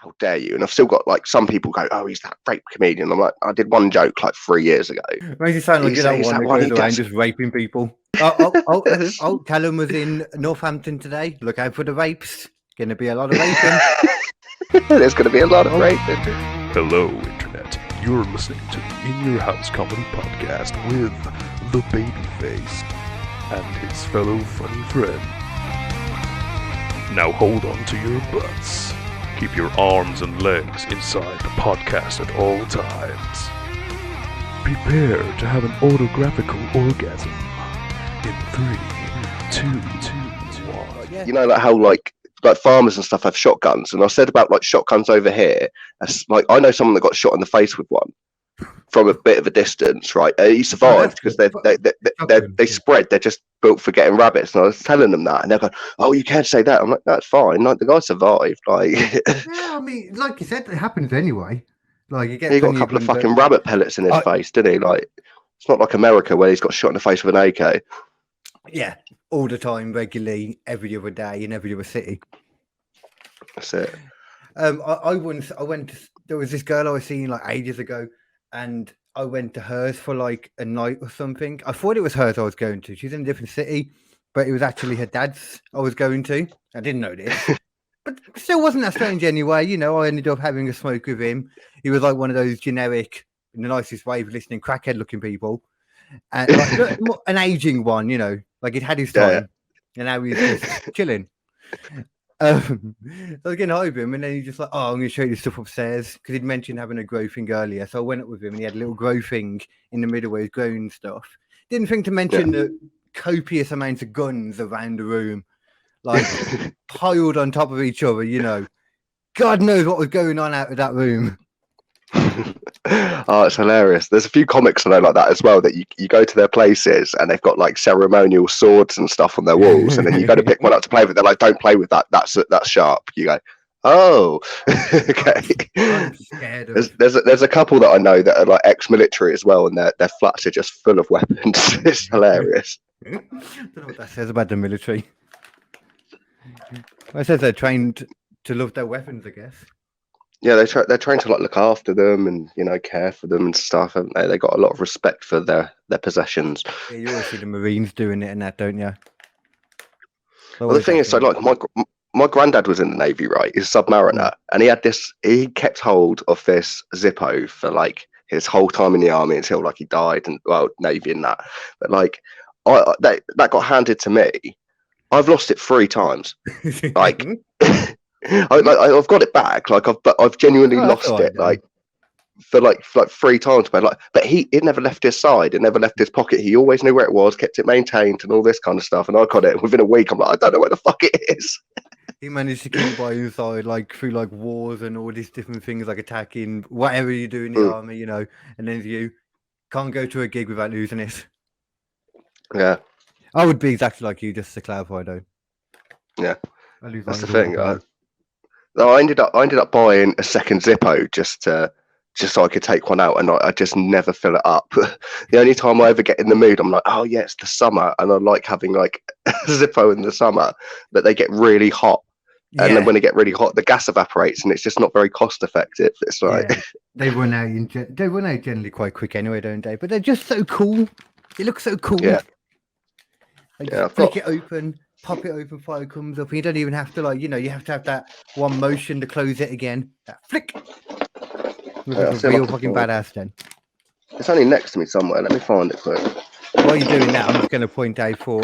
how dare you? And I've still got like some people go, oh, he's that rape comedian. I'm like, I did one joke like 3 years ago. Makes you sound like you're that one that goes around just raping people. Oh, Callum was in Northampton today. Look out for the rapes. Going to be a lot of raping. There's going to be a lot of raping. Hello, Internet. You're listening to the In Your House comedy podcast with the Babyface and his fellow funny friend. Now hold on to your butts. Keep your arms and legs inside the podcast at all times. Prepare to have an autographical orgasm in 3, 2, 1. You know, like how like farmers and stuff have shotguns, and I said about like shotguns over here. Like I know someone that got shot in the face with one from a bit of a distance, right? He survived because they spread. They're just built for getting rabbits. And I was telling them that, and they're going, "Oh, you can't say that." I'm like, "That's fine. Like the guy survived." Like, yeah, I mean, like you said, it happens anyway. Like you get. He got a couple of fucking rabbit pellets in his face, didn't he? Like, it's not like America where he's got shot in the face with an AK. Yeah, all the time, regularly, every other day in every other city. That's it. I went to, there was this girl I was seeing like ages ago, and I went to hers for like a night or something. I thought it was hers I was going to. She's in a different city, but it was actually her dad's I was going to. I didn't know this, but still wasn't that strange anyway. You know, I ended up having a smoke with him. He was like one of those generic, in the nicest way of listening, crackhead looking people. And like, an aging one, you know, like he'd had his time, and now he's just chilling. So I was getting high with him, and then he's just like, "Oh, I'm going to show you the stuff upstairs," because he'd mentioned having a grow thing earlier. So I went up with him, and he had a little grow thing in the middle where he's growing stuff. Didn't think to mention the copious amounts of guns around the room, like piled on top of each other. You know, God knows what was going on out of that room. Oh, it's hilarious. There's a few comics I know like that as well, that you go to their places and they've got like ceremonial swords and stuff on their walls, and then you go to pick one up to play with. They're like, "Don't play with that. That's sharp." You go, "Oh, okay." I'm scared of There's a couple that I know that are like ex-military as well, and their flats are just full of weapons. It's hilarious. I don't know what that says about the military. Well, it says they're trained to love their weapons, I guess. Yeah, they're trained to like look after them and, you know, care for them and stuff, haven't they? They got a lot of respect for their possessions. Yeah, you always see the Marines doing it and that, don't you? Well, the thing is, so like my granddad was in the Navy, right? He's a submariner, and he kept hold of this Zippo for like his whole time in the army until like he died, and well, Navy and that. But like, that got handed to me. I've lost it 3 times. Like. I've got it back. Like I've genuinely lost it. Like for 3 times. But it never left his side. It never left his pocket. He always knew where it was, kept it maintained, and all this kind of stuff. And I got it within a week. I'm like, I don't know where the fuck it is. He managed to keep by inside, like through like wars and all these different things, like attacking whatever you do in the army, you know. And then you can't go to a gig without losing it. Yeah, I would be exactly like you, just to clarify, though. Yeah, that's the thing. I ended up buying a second Zippo just so I could take one out, and I just never fill it up. The only time I ever get in the mood, I'm like, oh yeah, it's the summer, and I like having like a Zippo in the summer, but they get really hot, and then when they get really hot, the gas evaporates, and it's just not very cost effective. It's like they run out. They run out generally quite quick anyway, don't they? But they're just so cool. They look so cool. Yeah. Like, flick it open. Pop it open, fire comes up, and you don't even have to, like, you know, you have to have that one motion to close it again. That flick. With a real fucking badass then. It's only next to me somewhere. Let me find it quick. While you're doing that, I'm just going to point out for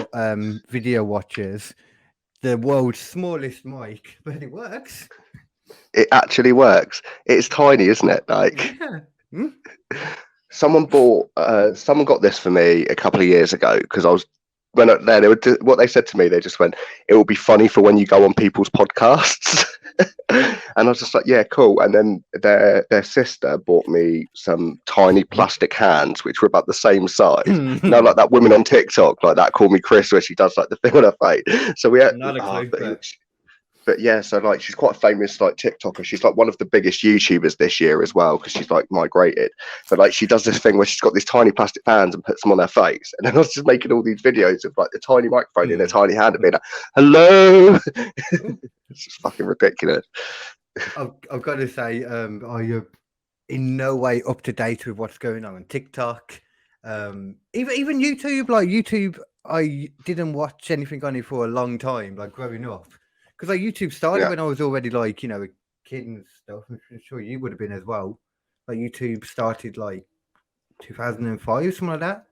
video watchers, the world's smallest mic, but it works. It actually works. It's tiny, isn't it? Like, someone got this for me a couple of years ago because I was. When they were what they said to me, they just went, "It will be funny for when you go on people's podcasts." And I was just like, "Yeah, cool." And then their sister bought me some tiny plastic hands, which were about the same size. Now, like that woman on TikTok, like that, Call Me Chris, where she does like the thing on her face. So we had, but yeah, so like she's quite a famous like TikToker. She's like one of the biggest YouTubers this year as well, because she's like migrated. But like she does this thing where she's got these tiny plastic fans and puts them on her face. And then I was just making all these videos of like the tiny microphone in a tiny hand and being like, "Hello." It's just fucking ridiculous. I've got to say, are you in no way up to date with what's going on TikTok? Even YouTube, like YouTube, I didn't watch anything on it for a long time, like growing up, because like YouTube started when I was already like a kid and stuff. I'm sure you would have been as well. Like YouTube started like 2005, something like that.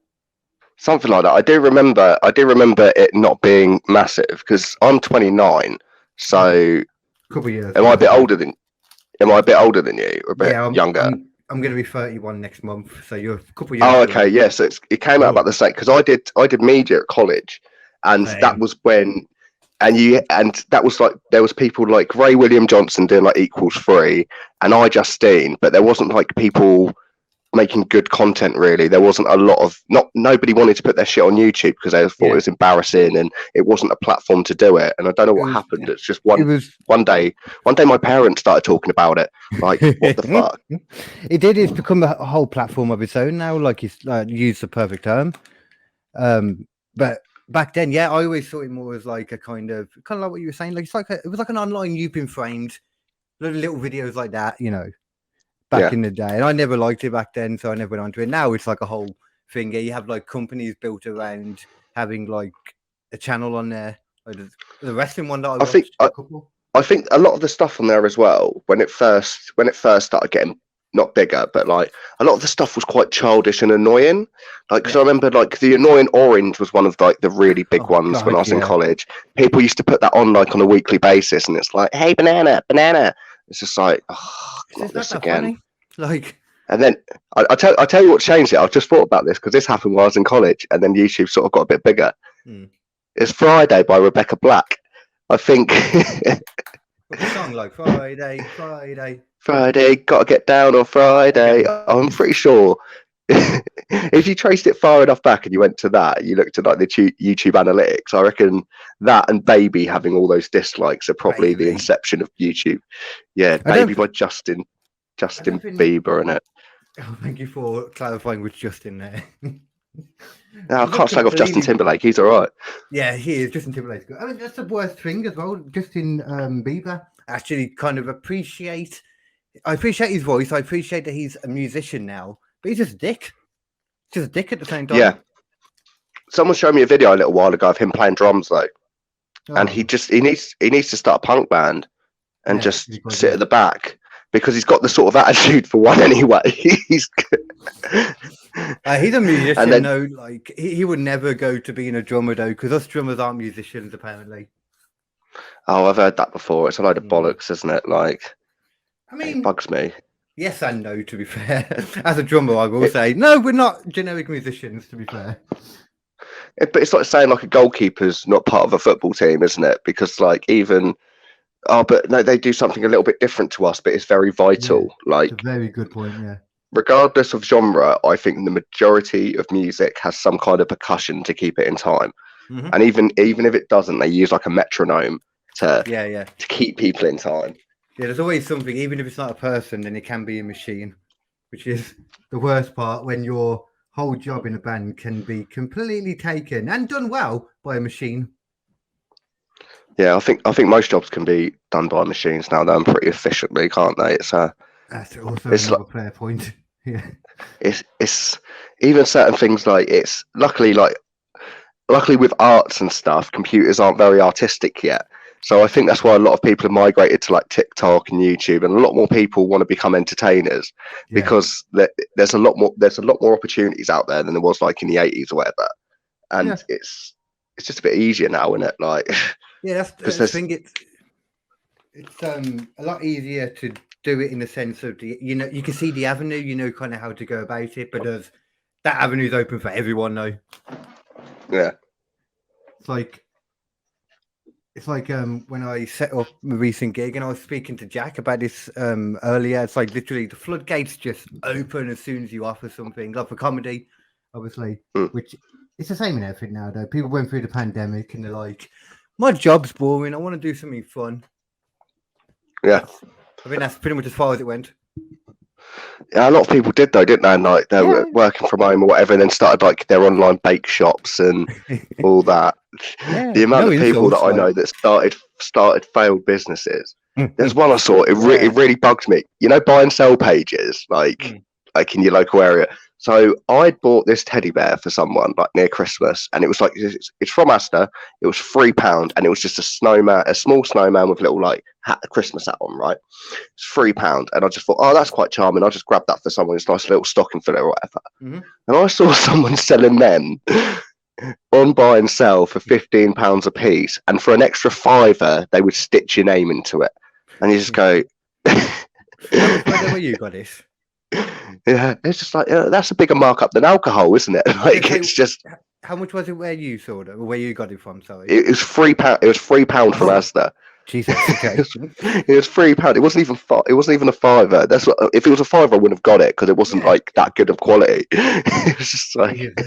Something like that. I do remember it not being massive because I'm 29, so A couple of years. am I a bit older than you, or a bit younger? I'm going to be 31 next month, so you're a couple of years. Oh, okay, yeah. So it came out about the same because I did media at college, and that was when, and that was like there was people like Ray William Johnson doing like =3, and I Justine, but there wasn't like people making good content really. There wasn't a lot of nobody wanted to put their shit on YouTube because they thought it was embarrassing and it wasn't a platform to do it. And I don't know what happened. It's just one day my parents started talking about it. Like, what the fuck? It did. It's become a whole platform of its own now. Like you used the perfect term. But back then, I always thought it more as like a kind of like what you were saying. Like it was like an online you've been framed, little videos like that, back in the day. And I never liked it back then, so I never went onto it. Now it's like a whole thing. You have like companies built around having like a channel on there. Like the wrestling one that I think a lot of the stuff on there as well, when it first started getting not bigger, but like a lot of the stuff was quite childish and annoying. Like, because I remember like the Annoying Orange was one of like the really big ones when I was in college. People used to put that on like on a weekly basis, and it's like, hey, banana. It's just like, oh, not this again. Funny? Like, and then I tell you what changed it. I've just thought about this because this happened while I was in college, and then YouTube sort of got a bit bigger. It's Friday by Rebecca Black. I think. What's the song like? Friday, gotta get down on Friday. I'm pretty sure if you traced it far enough back and you went to that, you looked at like the YouTube analytics, I reckon that and Baby having all those dislikes are probably the inception of YouTube. Yeah, Baby by Justin Bieber in it. Oh, thank you for clarifying with Justin there. No, I can't slag off Justin Timberlake. He's all right. Yeah, he is. Justin Timberlake. I mean, that's the worst thing as well. Justin Bieber actually kind of I appreciate his voice. I appreciate that he's a musician now, but he's just a dick. Just a dick at the same time. Yeah. Someone showed me a video a little while ago of him playing drums though, and he needs to start a punk band and just sit at the back because he's got the sort of attitude for one anyway. He's a musician though. Like he would never go to being a drummer though, because us drummers aren't musicians apparently. Oh, I've heard that before. It's a load of bollocks, isn't it? Like, I mean, it bugs me. Yes and no, to be fair. As a drummer, I will say, no, we're not generic musicians, to be fair. But it's like saying like a goalkeeper's not part of a football team, isn't it? Because like but no, they do something a little bit different to us, but it's very vital. Yeah, like, it's a very good point, yeah. Regardless of genre, I think the majority of music has some kind of percussion to keep it in time. Mm-hmm. And even if it doesn't, they use like a metronome to keep people in time. Yeah, there's always something, even if it's not a person, then it can be a machine, which is the worst part when your whole job in a band can be completely taken and done well by a machine. Yeah, I think most jobs can be done by machines now. Done pretty efficiently, can't they? That's also another fair point. Yeah, it's even certain things like luckily with arts and stuff, computers aren't very artistic yet. So I think that's why a lot of people have migrated to like TikTok and YouTube, and a lot more people want to become entertainers because there's a lot more opportunities out there than there was like in the 80s or whatever. And it's just a bit easier now, isn't it? Like, yeah, that's the thing. It's a lot easier to do it in the sense of you can see the avenue, kind of how to go about it, but that avenue's open for everyone though. Yeah, it's like when I set up my recent gig and I was speaking to Jack about this earlier. It's like literally the floodgates just open as soon as you offer something, like for comedy, obviously, which it's the same in everything now though. People went through the pandemic and they're like, my job's boring, I want to do something fun. Yeah, I think that's pretty much as far as it went. Yeah, a lot of people did though, didn't they? And like they were working from home or whatever, and then started like their online bake shops and all that. The amount of people that I know that started failed businesses There's one I saw. It really bugged me. You know, buy and sell pages, like in your local area. So I bought this teddy bear for someone like near Christmas, and it was like it's from Asda. It was £3, and it was just a snowman, a small snowman with a little like hat, a Christmas hat on, right? It's £3, and I just thought, oh, that's quite charming. I'll just grab that for someone. It's a nice little stocking filler or whatever. And I saw someone selling them on buy and sell for £15 a piece, and for an extra £5 they would stitch your name into it, and you just go. How much were you got this? Yeah, it's just like that's a bigger markup than alcohol, isn't it? Like it's just. How much was it where you saw it? Or where you got it from? Sorry, it was £3. It was £3 from Asda. Jesus, okay. It was £3. It wasn't even It wasn't even a £5. That's what. If it was a £5, I wouldn't have got it because it wasn't like that good of quality. It was just like.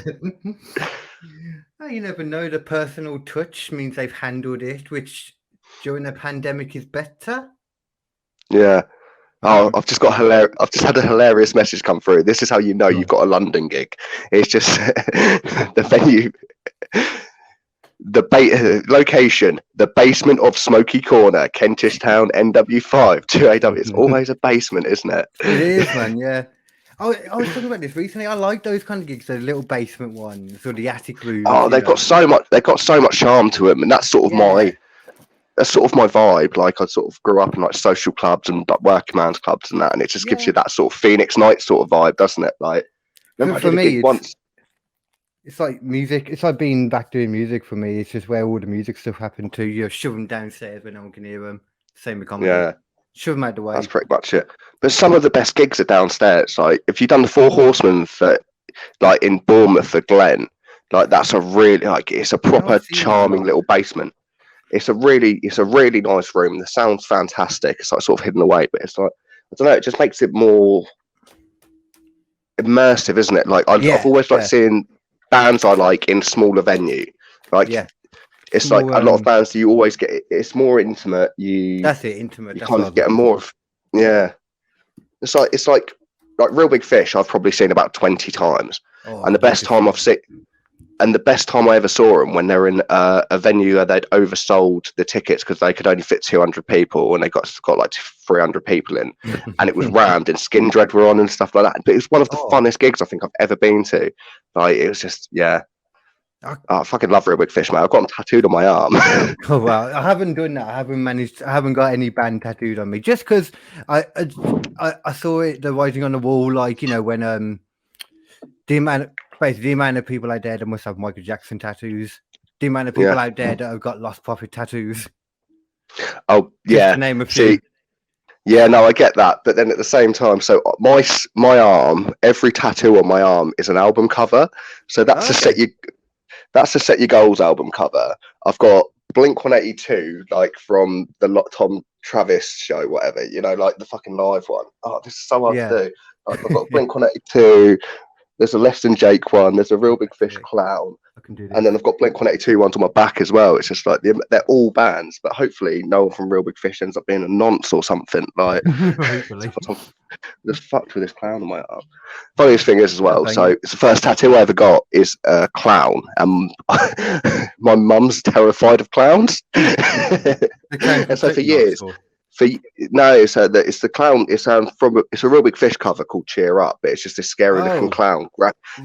Oh, you never know. The personal touch means they've handled it, which during the pandemic is better. Yeah. Oh, I've just had a hilarious message come through. This is how you know you've got a London gig. It's just the venue, location, the basement of Smoky Corner, Kentish Town, NW5, 2AW. It's always a basement, isn't it? It is, man. Yeah. I was talking about this recently. I like those kind of gigs, those little basement ones or the attic rooms. Oh, they've got so much charm to them, and that's sort of my vibe. Like I sort of grew up in like social clubs and like working man's clubs and that, and it just gives you that sort of Phoenix Night sort of vibe, doesn't it? Like for me, it's like music. It's like being back doing music for me. It's just where all the music stuff happened to. You shove them downstairs where no one can hear them. Same with comedy. Yeah, shove them out the way. That's pretty much it. But some of the best gigs are downstairs. Like if you've done the Four Horsemen for like in Bournemouth at Glen, like that's a really it's a proper charming little basement. It's a really nice room. The sound's fantastic. It's like sort of hidden away, but it's like I don't know. It just makes it more immersive, isn't it? Like I've always liked seeing bands I like in smaller venue. Like it's more, like a lot of bands that you always get. It's more intimate. That's it, intimate. You kind of get more of It's like Real Big Fish. I've probably seen about 20 times, and the best time I've seen. And the best time I ever saw them when they're in a venue where they'd oversold the tickets because they could only fit 200 people and they got like 300 people in, and it was rammed and Skin Dread were on and stuff like that. But it was one of the funnest gigs I think I've ever been to. Like it was just I fucking love Real Big Fish, man. I've got them tattooed on my arm. Oh wow, I haven't done that. I haven't got any band tattooed on me just because I saw it, the writing on the wall, like you know when the amount of people out there that must have Michael Jackson tattoos. The amount of people out there that have got Lost Prophet tattoos. Oh yeah, to name a few. Yeah, no, I get that, but then at the same time, so my arm, every tattoo on my arm is an album cover. So that's a Set Your Goals album cover. I've got Blink-182, like from the Tom Travis show, whatever. You know, like the fucking live one. Oh, this is so hard to do. Like, I've got Blink-182. There's a Less Than Jake one. There's a Real Big Fish clown. I can do that. And then I've got Blink-182 ones on my back as well. It's just like they're all bands, but hopefully no one from Real Big Fish ends up being a nonce or something. Like, just fucked with this clown on my arm. Funniest thing is as well. So it's the first tattoo I ever got is a clown, and my mum's terrified of clowns. And so for years. It's the clown. It's a Real Big Fish cover called Cheer Up, but it's just this scary looking clown.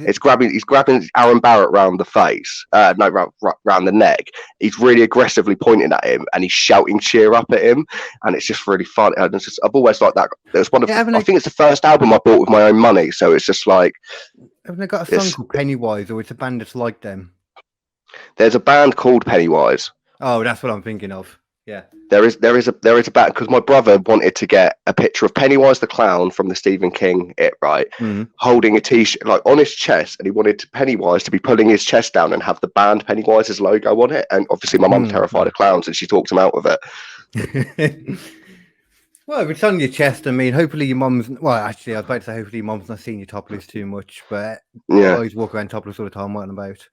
He's grabbing Aaron Barrett round the face, round the neck. He's really aggressively pointing at him, and he's shouting "Cheer Up" at him, and it's just really fun. I've always liked that. It's one of I think it's the first album I bought with my own money, so it's just like. Haven't they got a song called Pennywise, or it's a band that's like them? There's a band called Pennywise. Oh, that's what I'm thinking of. Yeah, there is a band because my brother wanted to get a picture of Pennywise the clown from the Stephen King holding a t-shirt like on his chest, and he wanted Pennywise to be pulling his chest down and have the band Pennywise's logo on it. And obviously, my mum's terrified of clowns, and she talked him out of it. Well, if it's on your chest, I mean, hopefully your mum's. Well, actually, I was about to say hopefully your mum's not seeing you topless too much, but I always walk around topless all the time. What I'm about?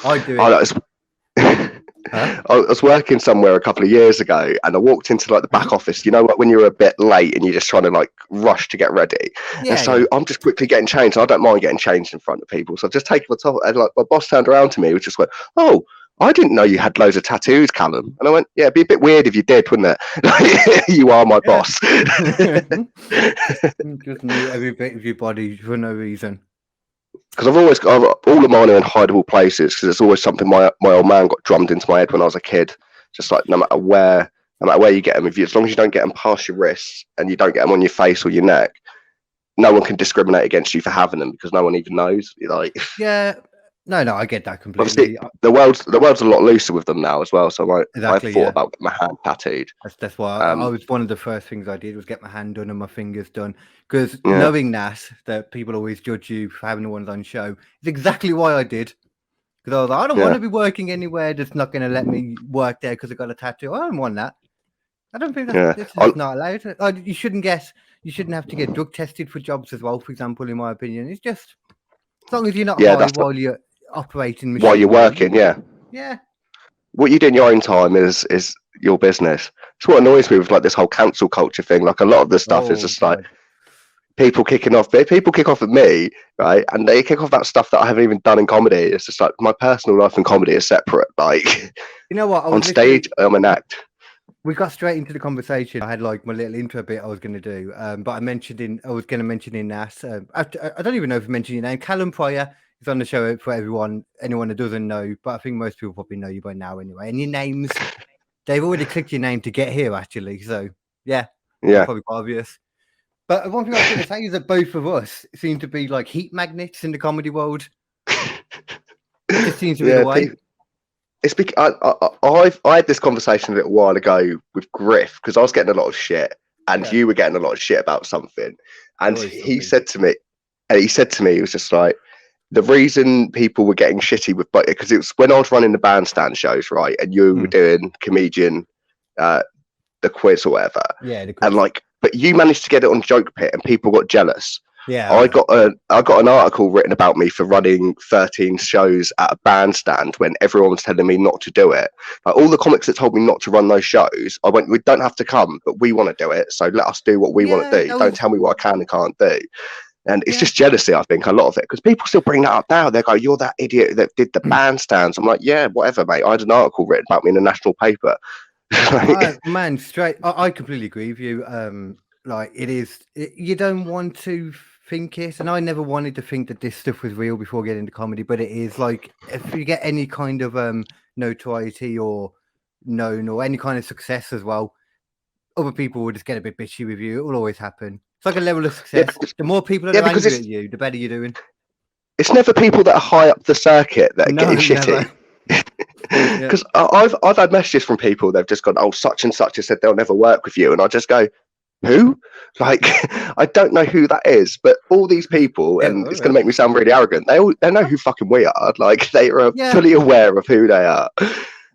I do it. Huh? I was working somewhere a couple of years ago, and I walked into like the back office. You know, like when you're a bit late and you're just trying to like rush to get ready. And so I'm just quickly getting changed. I don't mind getting changed in front of people, so I just take my top. And like my boss turned around to me, which just went, "Oh, I didn't know you had loads of tattoos, Callum. And I went, yeah, it'd be a bit weird if you did, wouldn't it? You are my boss. Just knew every bit of your body for no reason. Because all of mine are in hideable places, because it's always something my old man got drummed into my head when I was a kid. Just like no matter where you get them, as long as you don't get them past your wrists and you don't get them on your face or your neck, no one can discriminate against you for having them, because no one even knows. Like, yeah, no, I get that completely. Obviously, the world's a lot looser with them now as well. So I thought about getting my hand tattooed. That's why I was one of the first things I did was get my hand done and my fingers done, because knowing that people always judge you for having the ones on show is exactly why I did. Because I was like, I don't want to be working anywhere that's not going to let me work there because I got a tattoo. I don't want that. I don't think that's not allowed. You shouldn't have to get drug tested for jobs as well, for example, in my opinion. It's just as long as you're not high while you're operating machine. While you're working, yeah. What you do in your own time is your business. It's what annoys me with like this whole cancel culture thing. Like a lot of the stuff is just like people kick off at me, right? And they kick off that stuff that I haven't even done in comedy. It's just like my personal life and comedy is separate. Like, you know what? On stage, I'm an act. We got straight into the conversation. I had like my little intro bit I was going to do, but I was going to mention in NAS. I don't even know if I mentioned your name. Callum Prior is on the show for anyone that doesn't know, but I think most people probably know you by now anyway. And your names, they've already clicked your name to get here, actually. So yeah, probably quite obvious. But one thing I was going to say is that both of us seem to be like heat magnets in the comedy world. It just seems to be the way. It's because I had this conversation a little while ago with Griff, because I was getting a lot of shit and you were getting a lot of shit about something. And he said to me, he was just like, the reason people were getting shitty with, because it was when I was running the bandstand shows, right? And you were doing comedian, the quiz or whatever. Yeah. And like, but you managed to get it on Joke Pit and people got jealous. Yeah, I got an article written about me for running 13 shows at a bandstand when everyone was telling me not to do it. Like, all the comics that told me not to run those shows, I went, we don't have to come, but we want to do it. So let us do what we want to do. Don't tell me what I can and can't do. And it's just jealousy, I think, a lot of it, because people still bring that up now. They go, you're that idiot that did the bandstands. I'm like, yeah, whatever, mate. I had an article written about me in a national paper. Man, straight. I completely agree with you. Like, you don't want to think it, and I never wanted to think that this stuff was real before getting into comedy, but it is. Like, if you get any kind of notoriety or known or any kind of success as well, other people will just get a bit bitchy with you. It will always happen. It's like a level of success. The more people that are angry at you, the better you're doing. It's never people that are high up the circuit that are getting shitty. Because I've had messages from people, they've just gone, oh, such and such has said they'll never work with you, and I just go, who? Like, I don't know who that is, but all these people, and it's going to make me sound really arrogant, they know who fucking we are. Like, they are fully aware of who they are,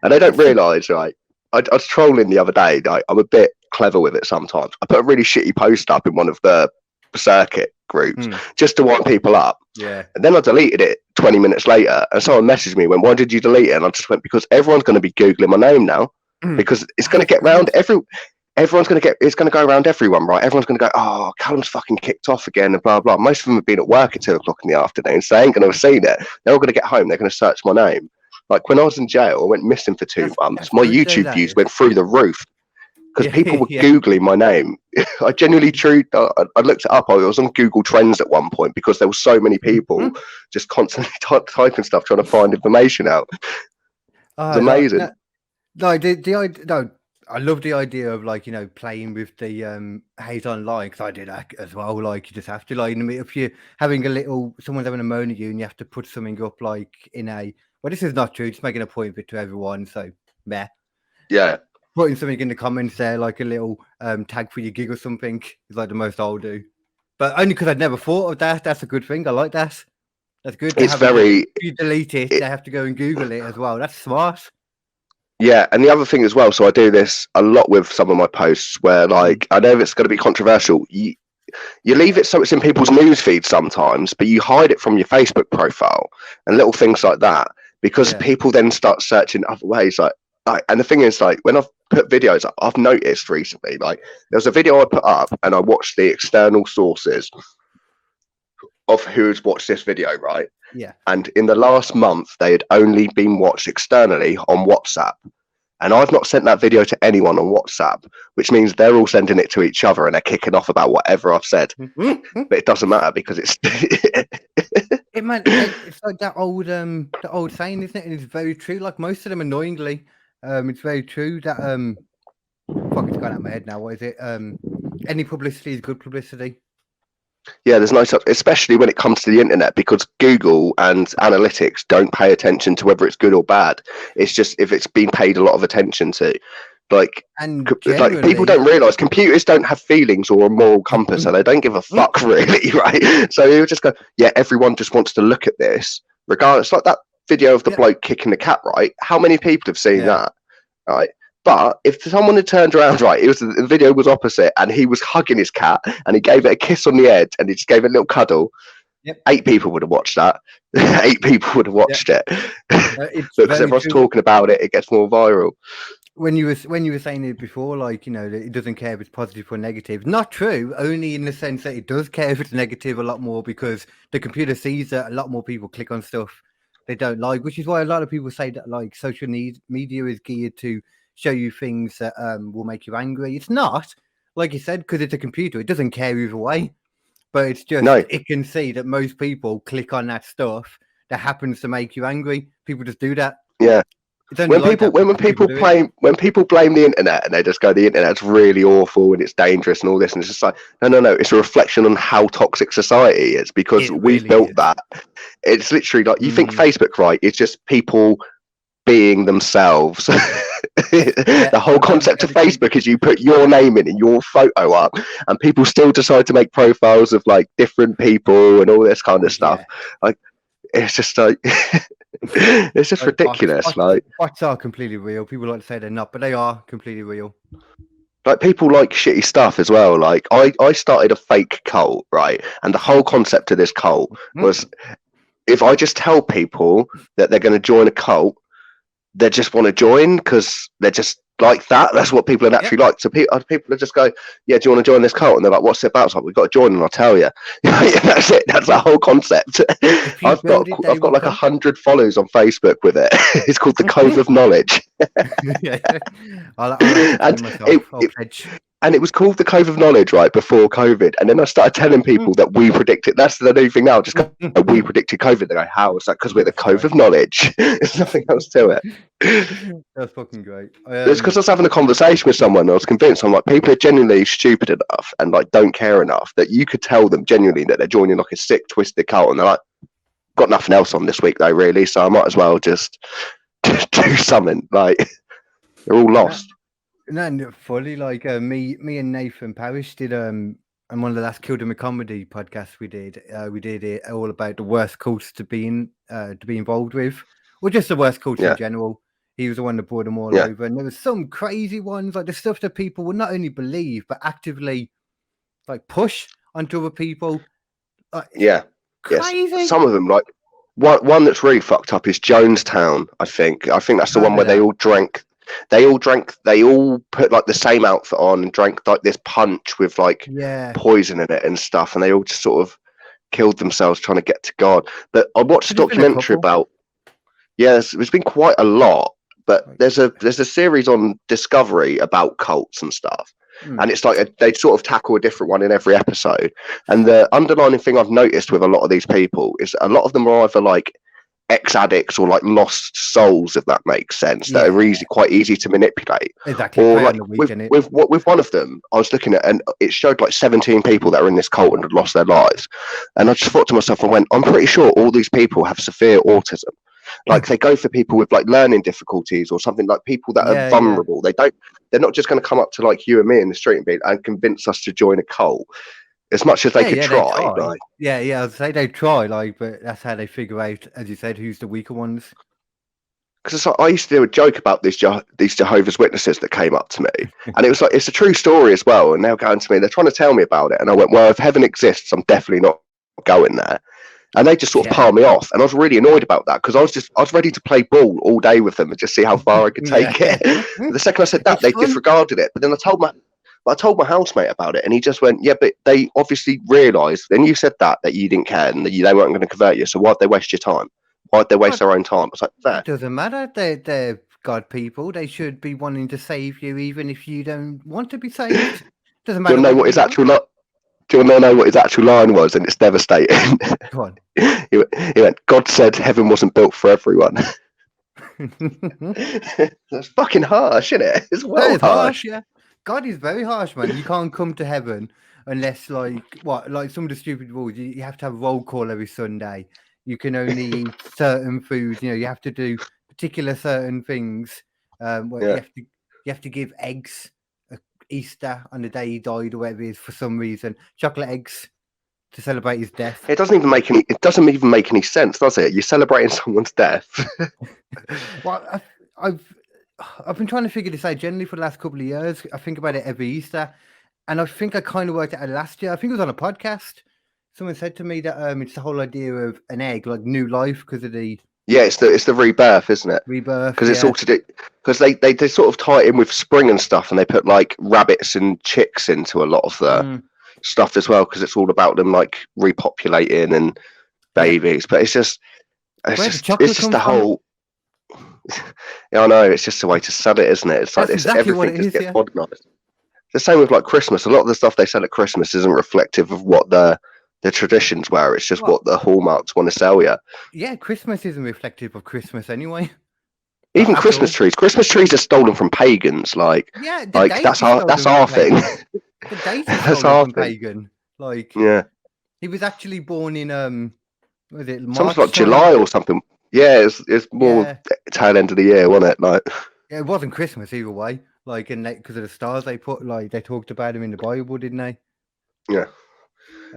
and they don't realise, right? I was trolling the other day. Like, I'm a bit clever with it sometimes. I put a really shitty post up in one of the circuit groups just to wind people up. Yeah. And then I deleted it 20 minutes later, and someone messaged me, went, why did you delete it? And I just went, because everyone's going to be Googling my name now, because it's going to get round it's going to go around everyone, right? Everyone's going to go, oh, Callum's fucking kicked off again and blah, blah. Most of them have been at work at 2 o'clock in the afternoon, so they ain't going to have seen it. They're all going to get home. They're going to search my name. Like, when I was in jail, I went missing for 2 months. My YouTube views went through the roof because people were Googling my name. I genuinely I looked it up. I was on Google Trends at one point because there were so many people just constantly typing stuff, trying to find information out. It's amazing. I love the idea of, like, you know, playing with the hate online, because I did that as well. Like, you just have to, like, if you're having someone's having a moan at you and you have to put something up, like, well, this is not true, just making a point of it to everyone, so meh. Yeah. Putting something in the comments there, like a little tag for your gig or something, is like the most I'll do. But only because I'd never thought of that. That's a good thing. I like that. That's good. If you delete it, they have to go and Google it as well. That's smart. Yeah, and the other thing as well, so I do this a lot with some of my posts where, like, I know it's going to be controversial. You leave it so it's in people's news feeds sometimes, but you hide it from your Facebook profile and little things like that, because people then start searching other ways. Like, and the thing is, like, when I've put videos up, I've noticed recently, like, there was a video I put up and I watched the external sources of who's watched this video, right? Yeah. And in the last month, they had only been watched externally on WhatsApp. And I've not sent that video to anyone on WhatsApp, which means they're all sending it to each other and they're kicking off about whatever I've said. But it doesn't matter because it's it's like that old saying, isn't it? And it's very true. Like most of them, annoyingly, it's very true that fuck, it's gone out of my head now. What is it? Any publicity is good publicity. Yeah, there's no such, especially when it comes to the internet, because Google and analytics don't pay attention to whether it's good or bad. It's just if it's been paid a lot of attention to. Like people don't realize computers don't have feelings or a moral compass, and they don't give a fuck really, right? So you just go, yeah, everyone just wants to look at this, regardless. Like that video of the bloke kicking the cat, right? How many people have seen that, right? But if someone had turned around, right, the video was opposite, and he was hugging his cat, and he gave it a kiss on the head, and he just gave it a little cuddle. 8 people would have watched that. 8 people would have watched it because everyone's talking about it. It gets more viral. When you were saying it before, like, you know, that it doesn't care if it's positive or negative. Not true. Only in the sense that it does care if it's negative a lot more, because the computer sees that a lot more people click on stuff they don't like, which is why a lot of people say that like social media is geared to show you things that will make you angry. It's not, like you said, because it's a computer. It doesn't care either way. But it's just it can see that most people click on that stuff that happens to make you angry. People just do that. Yeah. When people blame the internet and they just go, the internet's really awful and it's dangerous and all this, and it's just like, no, it's a reflection on how toxic society is, because we've built that. It's literally like, you think Facebook, right? It's just people being themselves. The whole concept of Facebook is you put your name in and your photo up, and people still decide to make profiles of like different people and all this kind of stuff. Like, it's just like it's just ridiculous. Bots are completely real. People like to say they're not, but they are completely real. Like, people like shitty stuff as well. Like, I started a fake cult, right? And the whole concept of this cult was, if I just tell people that they're going to join a cult, they just want to join because they're just like that. That's what people are naturally like. So people are just go, yeah, do you want to join this cult? And they're like, what's it about? It's like, we've got to join and I'll tell you. That's it. That's the whole concept. I've got like 100 follows on Facebook with it. It's called the Cove of Knowledge. And it was called the Cove of Knowledge, right, before COVID. And then I started telling people that we predicted. That's the new thing now. Just go, we predicted COVID. They go, how? It's like, because we're the Cove of Knowledge. There's nothing else to it. That's fucking great. It's because I was having a conversation with someone. And I was convinced. I'm like, people are genuinely stupid enough and like don't care enough that you could tell them genuinely that they're joining like a sick, twisted cult, and they're like, got nothing else on this week though, really. So I might as well just do something. Like, they're all lost. No, fully. Like me and Nathan Parrish did and one of the last Killed a Comedy podcasts we did it all about the worst cults to be involved with, or just the worst cults in general. He was the one that brought them all over, and there was some crazy ones, like the stuff that people would not only believe but actively like push onto other people. Crazy. Yes. Some of them, like one that's really fucked up is Jonestown. I think that's the one where they all drank. They all put like the same outfit on and drank like this punch with like poison in it and stuff, and they all just sort of killed themselves trying to get to God. But I watched a documentary about. There's been quite a lot, but there's a series on Discovery about cults and stuff, and it's like they sort of tackle a different one in every episode. And the underlying thing I've noticed with a lot of these people is a lot of them are either like ex-addicts or like lost souls, if that makes sense, that are quite easy to manipulate. Exactly. Or like with one of them, I was looking at, and it showed like 17 people that are in this cult and had lost their lives, and I just thought to myself, I'm pretty sure all these people have severe autism. Like, they go for people with like learning difficulties or something, like people that are vulnerable. They're not just going to come up to like you and me in the street and convince us to join a cult. As much as they could try. Like, I'd say they try, like, but that's how they figure out, as you said, who's the weaker ones. Because it's like, I used to do a joke about these Jehovah's Witnesses that came up to me, and it was like, it's a true story as well. And they're going to me, they're trying to tell me about it, and I went, well, if heaven exists, I'm definitely not going there. And they just sort of palmed me off, and I was really annoyed about that, because I was ready to play ball all day with them and just see how far I could take it. The second I said that, they disregarded it. But then I told But I told my housemate about it, and he just went, yeah, but they obviously realised, and you said that you didn't care and that they weren't going to convert you. So why'd they waste your time? Why'd they waste their own time? I was like, fair. It doesn't matter. They're God people. They should be wanting to save you, even if you don't want to be saved. Doesn't matter. Do you know what his actual Do you want to know what his actual line was? And it's devastating. Go on. He went, God said heaven wasn't built for everyone. That's fucking harsh, isn't it? It's well harsh. Yeah. God is very harsh, man. You can't come to heaven unless, like some of the stupid rules. You have to have roll call every Sunday. You can only eat certain foods. You have to do particular certain things. You have to give eggs Easter on the day he died or whatever it is for some reason. Chocolate eggs to celebrate his death. It doesn't even make any sense, does it? You're celebrating someone's death. Well, I've been trying to figure this out generally for the last couple of years. I think about it every Easter, and I think I kind of worked it out last year. I think it was on a podcast. Someone said to me that it's the whole idea of an egg, like new life, because of the it's the rebirth, isn't it? Rebirth, because it's all to do because they sort of tie it in with spring and stuff, and they put like rabbits and chicks into a lot of the stuff as well, because it's all about them like repopulating and babies. But it's just the whole. Yeah, I know. It's just a way to sell it, isn't it? It's like everything just gets modernised. The same with like Christmas. A lot of the stuff they sell at Christmas isn't reflective of what the traditions were. It's just what the hallmarks want to sell you. Yeah, Christmas isn't reflective of Christmas anyway. Even Christmas trees. Christmas trees are stolen from pagans. Like that's our thing. The date is stolen from pagan. Like he was actually born in was it March? Something like July or something. Yeah, it's more tail end of the year, wasn't it? Like, yeah, it wasn't Christmas either way. Like, and because of the stars they put, like they talked about them in the Bible, didn't they? Yeah.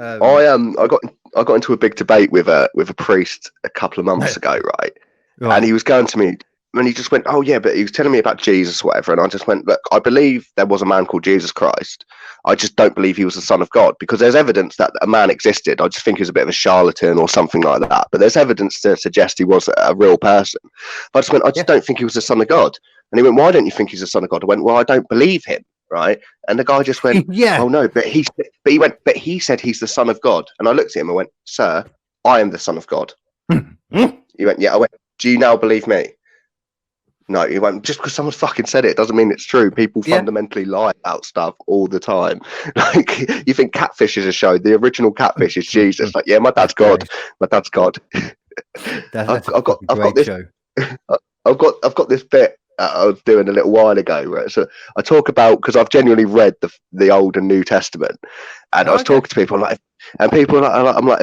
I got into a big debate with a priest a couple of months ago, right? And he was going to me, and he just went, "Oh yeah," but he was telling me about Jesus, or whatever. And I just went, "Look, I believe there was a man called Jesus Christ. I just don't believe he was the Son of God, because there's evidence that a man existed. I just think he was a bit of a charlatan or something like that. But there's evidence to suggest he was a real person. I just went, I just don't think he was the Son of God." And he went, "Why don't you think he's the Son of God?" I went, "Well, I don't believe him." Right, and the guy just went, "Oh no, but he said he's the Son of God." And I looked at him and went, "Sir, I am the Son of God." He went, "Yeah." I went, "Do you now believe me?" No, he went, "Just because someone fucking said it doesn't mean it's true. People fundamentally lie about stuff all the time." Like, you think Catfish is a show? The original Catfish is Jesus. Like, yeah, my dad's God. My dad's God. I've got this bit I was doing a little while ago, right? So I talk about, because I've genuinely read the Old and New Testament, and I was talking to people, I'm like, have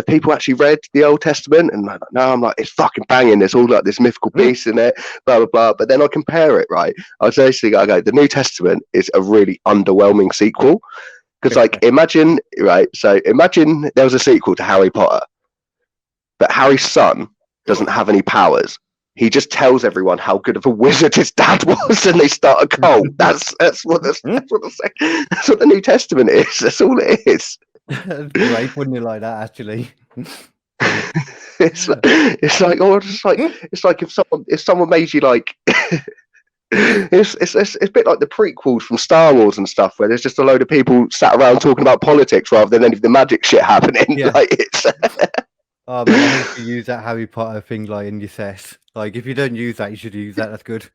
people actually read the Old Testament? And like, no, I'm like, it's fucking banging. There's all like this mythical beast in it, blah blah blah. But then I compare it, right? I go, the New Testament is a really underwhelming sequel, because like imagine there was a sequel to Harry Potter, but Harry's son doesn't have any powers. He just tells everyone how good of a wizard his dad was, and they start a cult. That's what the New Testament is. That's all it is. That's great, wouldn't you like that? Actually, it's like if someone made you like. It's a bit like the prequels from Star Wars and stuff, where there's just a load of people sat around talking about politics rather than any of the magic shit happening. Yeah. Like it's. Oh, but I hope you use that Harry Potter thing like in your set. Like, if you don't use that, you should use that. That's good.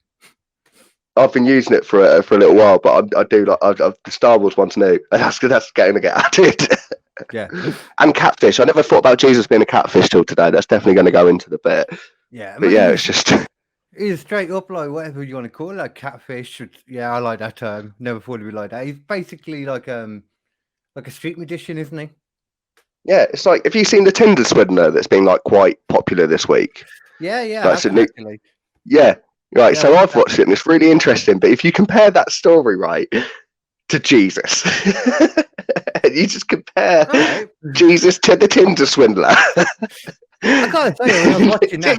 I've been using it for a little while, but I do like the Star Wars one's new, and that's going to get added. Yeah. And catfish. I never thought about Jesus being a catfish till today. That's definitely going to go into the bit. Yeah. But yeah, it's just. He's straight up like whatever you want to call it, like catfish. Yeah, I like that term. Never thought it'd be like that. He's basically like a street magician, isn't he? Yeah, it's like, have you seen the Tinder swindler that's been like quite popular this week? Yeah, actually. Yeah, right. So I've watched it and it's really interesting. But if you compare that story, right, to Jesus, and you just compare Jesus to the Tinder swindler. I gotta say, I'm watching that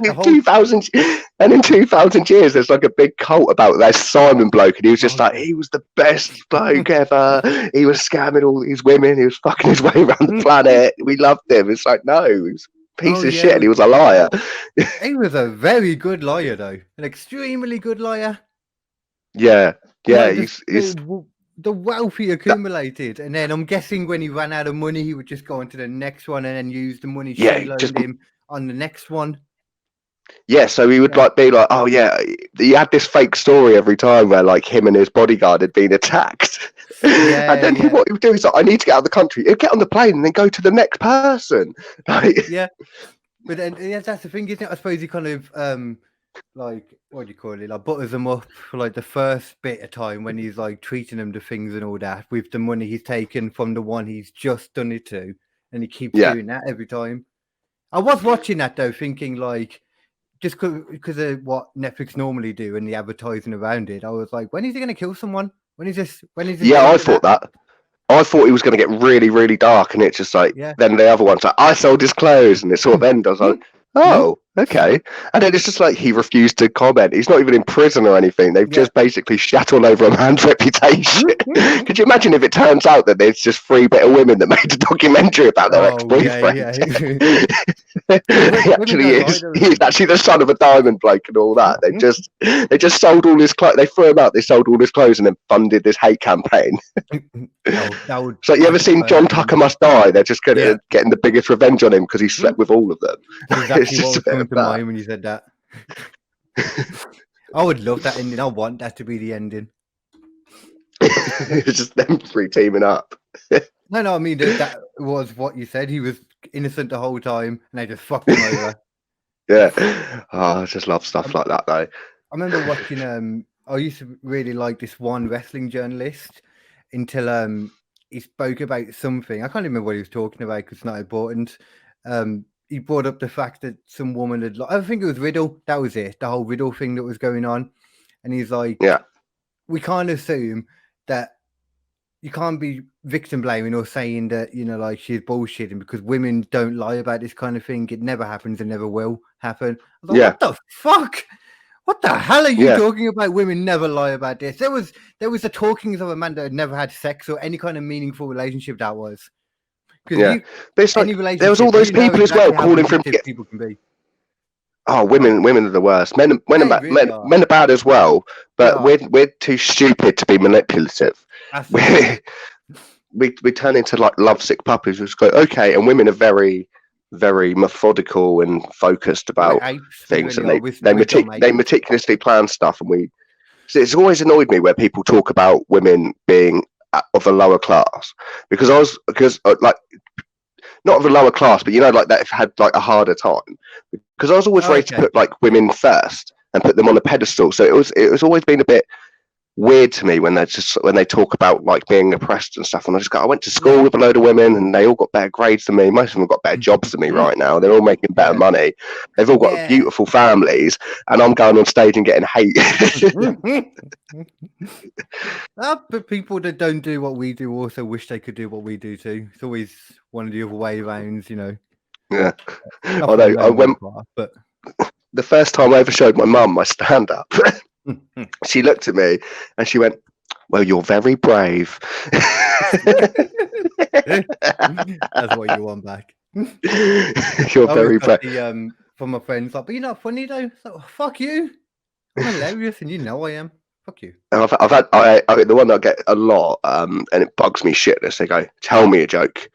in 2000 years, there's like a big cult about that Simon bloke, and he was just like, he was the best bloke ever. He was scamming all these women. He was fucking his way around the planet. We loved him. It's like, no, he was a piece of shit, and he was a liar. He was a very good liar, though, an extremely good liar. Yeah. Like the wealth he accumulated, and then I'm guessing when he ran out of money, he would just go on to the next one and then use the money she loaned him on the next one. Yeah, so he would like be like, oh yeah, he had this fake story every time where like him and his bodyguard had been attacked. Yeah, and then what he would do is like, I need to get out of the country. He'd get on the plane and then go to the next person. Like, yeah, but then that's the thing, isn't it? I suppose he kind of like, what do you call it? Like butters them up for like the first bit of time when he's like treating them to things and all that with the money he's taken from the one he's just done it to, and he keeps doing that every time. I was watching that though, thinking like, just because of what Netflix normally do and the advertising around it, I was like, when is he going to kill someone? When is this? Yeah, I thought that. I thought he was going to get really, really dark, and it's just like, then the other one's like, I sold his clothes, and it sort of ended. I was like, oh, okay. And then it's just like he refused to comment. He's not even in prison or anything. They've just basically shat all over a man's reputation. Could you imagine if it turns out that there's just 3 bitter women that made a documentary about their ex-boyfriend? He actually is. He's actually the son of a diamond bloke and all that. They just sold all his clothes. They threw him out. They sold all his clothes and then funded this hate campaign. So you ever seen John Tucker Must Die? They're just getting the biggest revenge on him because he slept with all of them. Exactly what was coming to mind when you said that. I would love that ending. I want that to be the ending. It's just them 3 teaming up. No, I mean that was what you said. He was innocent the whole time, and they just fucked him over. Yeah. Oh, I just love stuff like that, though. I remember watching. I used to really like this one wrestling journalist until he spoke about something. I can't remember what he was talking about because it's not important. He brought up the fact that some woman had, I think it was Riddle. That was it. The whole Riddle thing that was going on. And he's like, we can't assume that you can't be victim blaming or saying that, you know, like she's bullshitting because women don't lie about this kind of thing. It never happens and never will happen. I was like, what the fuck? What the hell are you talking about? Women never lie about this. There was the talkings of a man that had never had sex or any kind of meaningful relationship that was. But it's like there was all those people as well calling for people can be. Oh, women are the worst. Men are bad as well, but we're too stupid to be manipulative. We turn into like lovesick puppies. We just go okay, and women are very, very methodical and focused about things, and they meticulously plan stuff. And it's always annoyed me where people talk about women being of a lower class because like not of a lower class, but you know, like that had like a harder time because I was always raised to put like women first and put them on a pedestal. So it was always been a bit weird to me when they talk about like being oppressed and stuff. And I went to school with a load of women and they all got better grades than me. Most of them have got better jobs than me right now. They're all making better money. They've all got beautiful families, and I'm going on stage and getting hate. But people that don't do what we do also wish they could do what we do too. It's always one of the other way rounds, you know. Yeah. Although I went, but the first time I ever showed my mum my stand-up, she looked at me and she went, "Well, you're very brave." That's what you want back. You're very brave. From my friends, like, but you're not funny though. Like, oh, fuck you. I'm hilarious, and you know I am. Fuck you. And I've had the one that I get a lot, and it bugs me shitless. They go, "Tell me a joke."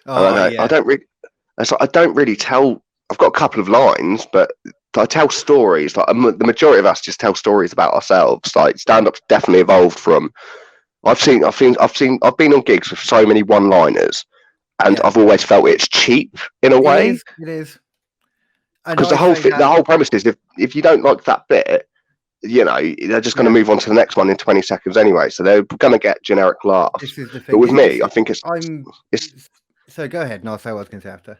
I don't really tell. I've got a couple of lines, but I tell stories. Like the majority of us just tell stories about ourselves. Like stand-up's definitely evolved from. I've been on gigs with so many one-liners, and I've always felt it's cheap in a way. It is. Because the whole premise is if you don't like that bit, you know, they're just going to move on to the next one in 20 seconds anyway. So they're going to get generic laughs. This is the thing. But with me, I think it's. So go ahead, and I'll say what I was going to say after.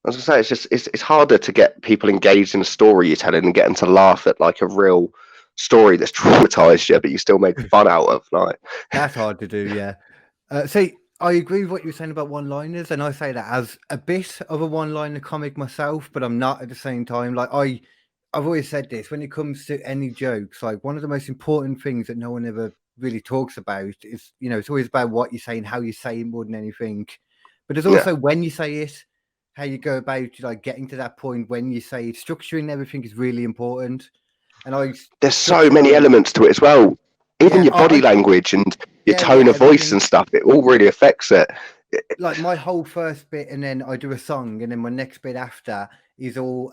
I was going to say it's harder to get people engaged in a story you're telling and get them to laugh at like a real story that's traumatized you, but you still made fun out of. Like that's hard to do, yeah. See, I agree with what you're saying about one-liners, and I say that as a bit of a one-liner comic myself, but I'm not at the same time. Like I've always said this when it comes to any jokes. Like one of the most important things that no one ever really talks about is, you know, it's always about what you say and how you say it more than anything. But there's also when you say it. How you go about like getting to that point when you say structuring everything is really important. And there's so many elements to it as well. Even your body language and your tone of voice and stuff. It all really affects it. Like my whole first bit, and then I do a song, and then my next bit after is all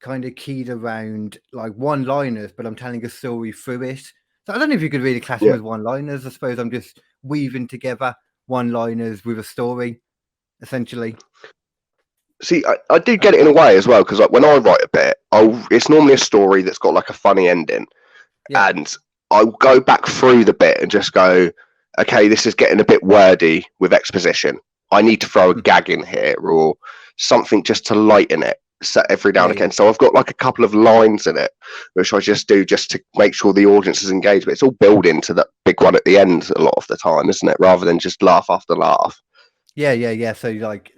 kind of keyed around like one-liners, but I'm telling a story through it. So I don't know if you could really class them as one-liners. I suppose I'm just weaving together one-liners with a story, essentially. See, I do get it in a way as well, because like when I write a bit, it's normally a story that's got like a funny ending, and I'll go back through the bit and just go, okay, this is getting a bit wordy with exposition. I need to throw a gag in here or something just to lighten it set every now and again. So I've got like a couple of lines in it, which I just do just to make sure the audience is engaged. But it's all built into that big one at the end a lot of the time, isn't it? Rather than just laugh after laugh. Yeah. So like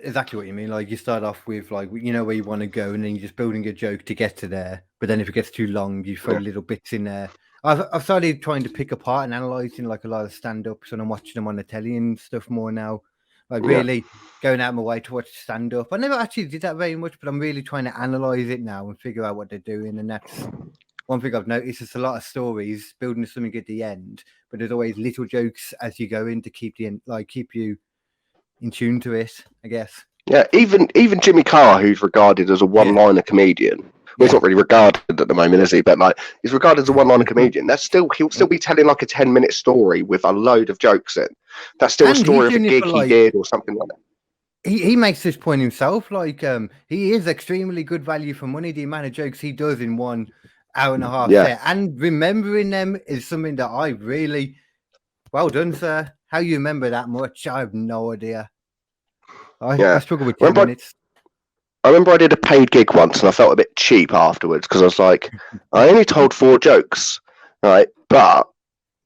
exactly what you mean. Like you start off with like, you know, where you want to go, and then you're just building a joke to get to there. But then if it gets too long, you throw little bits in there. I've started trying to pick apart and analysing like a lot of stand-ups, and I'm watching them on the telly and stuff more now. Like really going out of my way to watch stand-up. I never actually did that very much, but I'm really trying to analyse it now and figure out what they're doing. And that's one thing I've noticed. It's a lot of stories building something at the end, but there's always little jokes as you go in to keep you in tune to it, I guess. Yeah, even Jimmy Carr, who's regarded as a one-liner comedian. Well, he's not really regarded at the moment, is he? But like, he's regarded as a one-liner comedian. He'll still be telling like a 10-minute story with a load of jokes in. That's still a story of a gig he did or something like that. He makes this point himself. Like, he is extremely good value for money. The amount of jokes he does in 1 hour and a half set, and remembering them is something that I really well done, sir. How you remember that much? I have no idea. I struggle with 10 minutes. I remember I did a paid gig once and I felt a bit cheap afterwards because I was like, I only told 4 jokes, right? But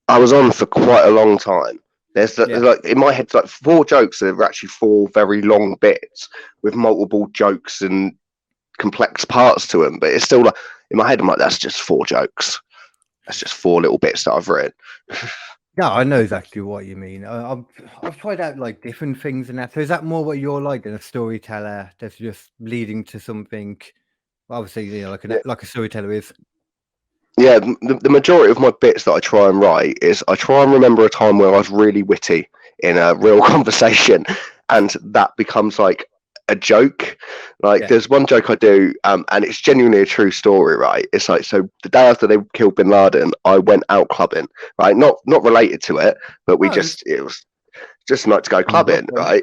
I was on for quite a long time. There's like in my head, like 4 jokes that are actually 4 very long bits with multiple jokes and complex parts to them. But it's still like in my head, I'm like, that's just 4 jokes. That's just 4 little bits that I've written. No, I know exactly what you mean. I've tried out like different things and that. So is that more what you're like than a storyteller that's just leading to something? Obviously, you know, like a storyteller is. Yeah, the majority of my bits that I try and write is I try and remember a time where I was really witty in a real conversation, and that becomes like a joke. Like there's one joke I do, and it's genuinely a true story, right? It's like, so the day after they killed bin Laden, I went out clubbing, right? Not related to it, but it was just night to go clubbing, right?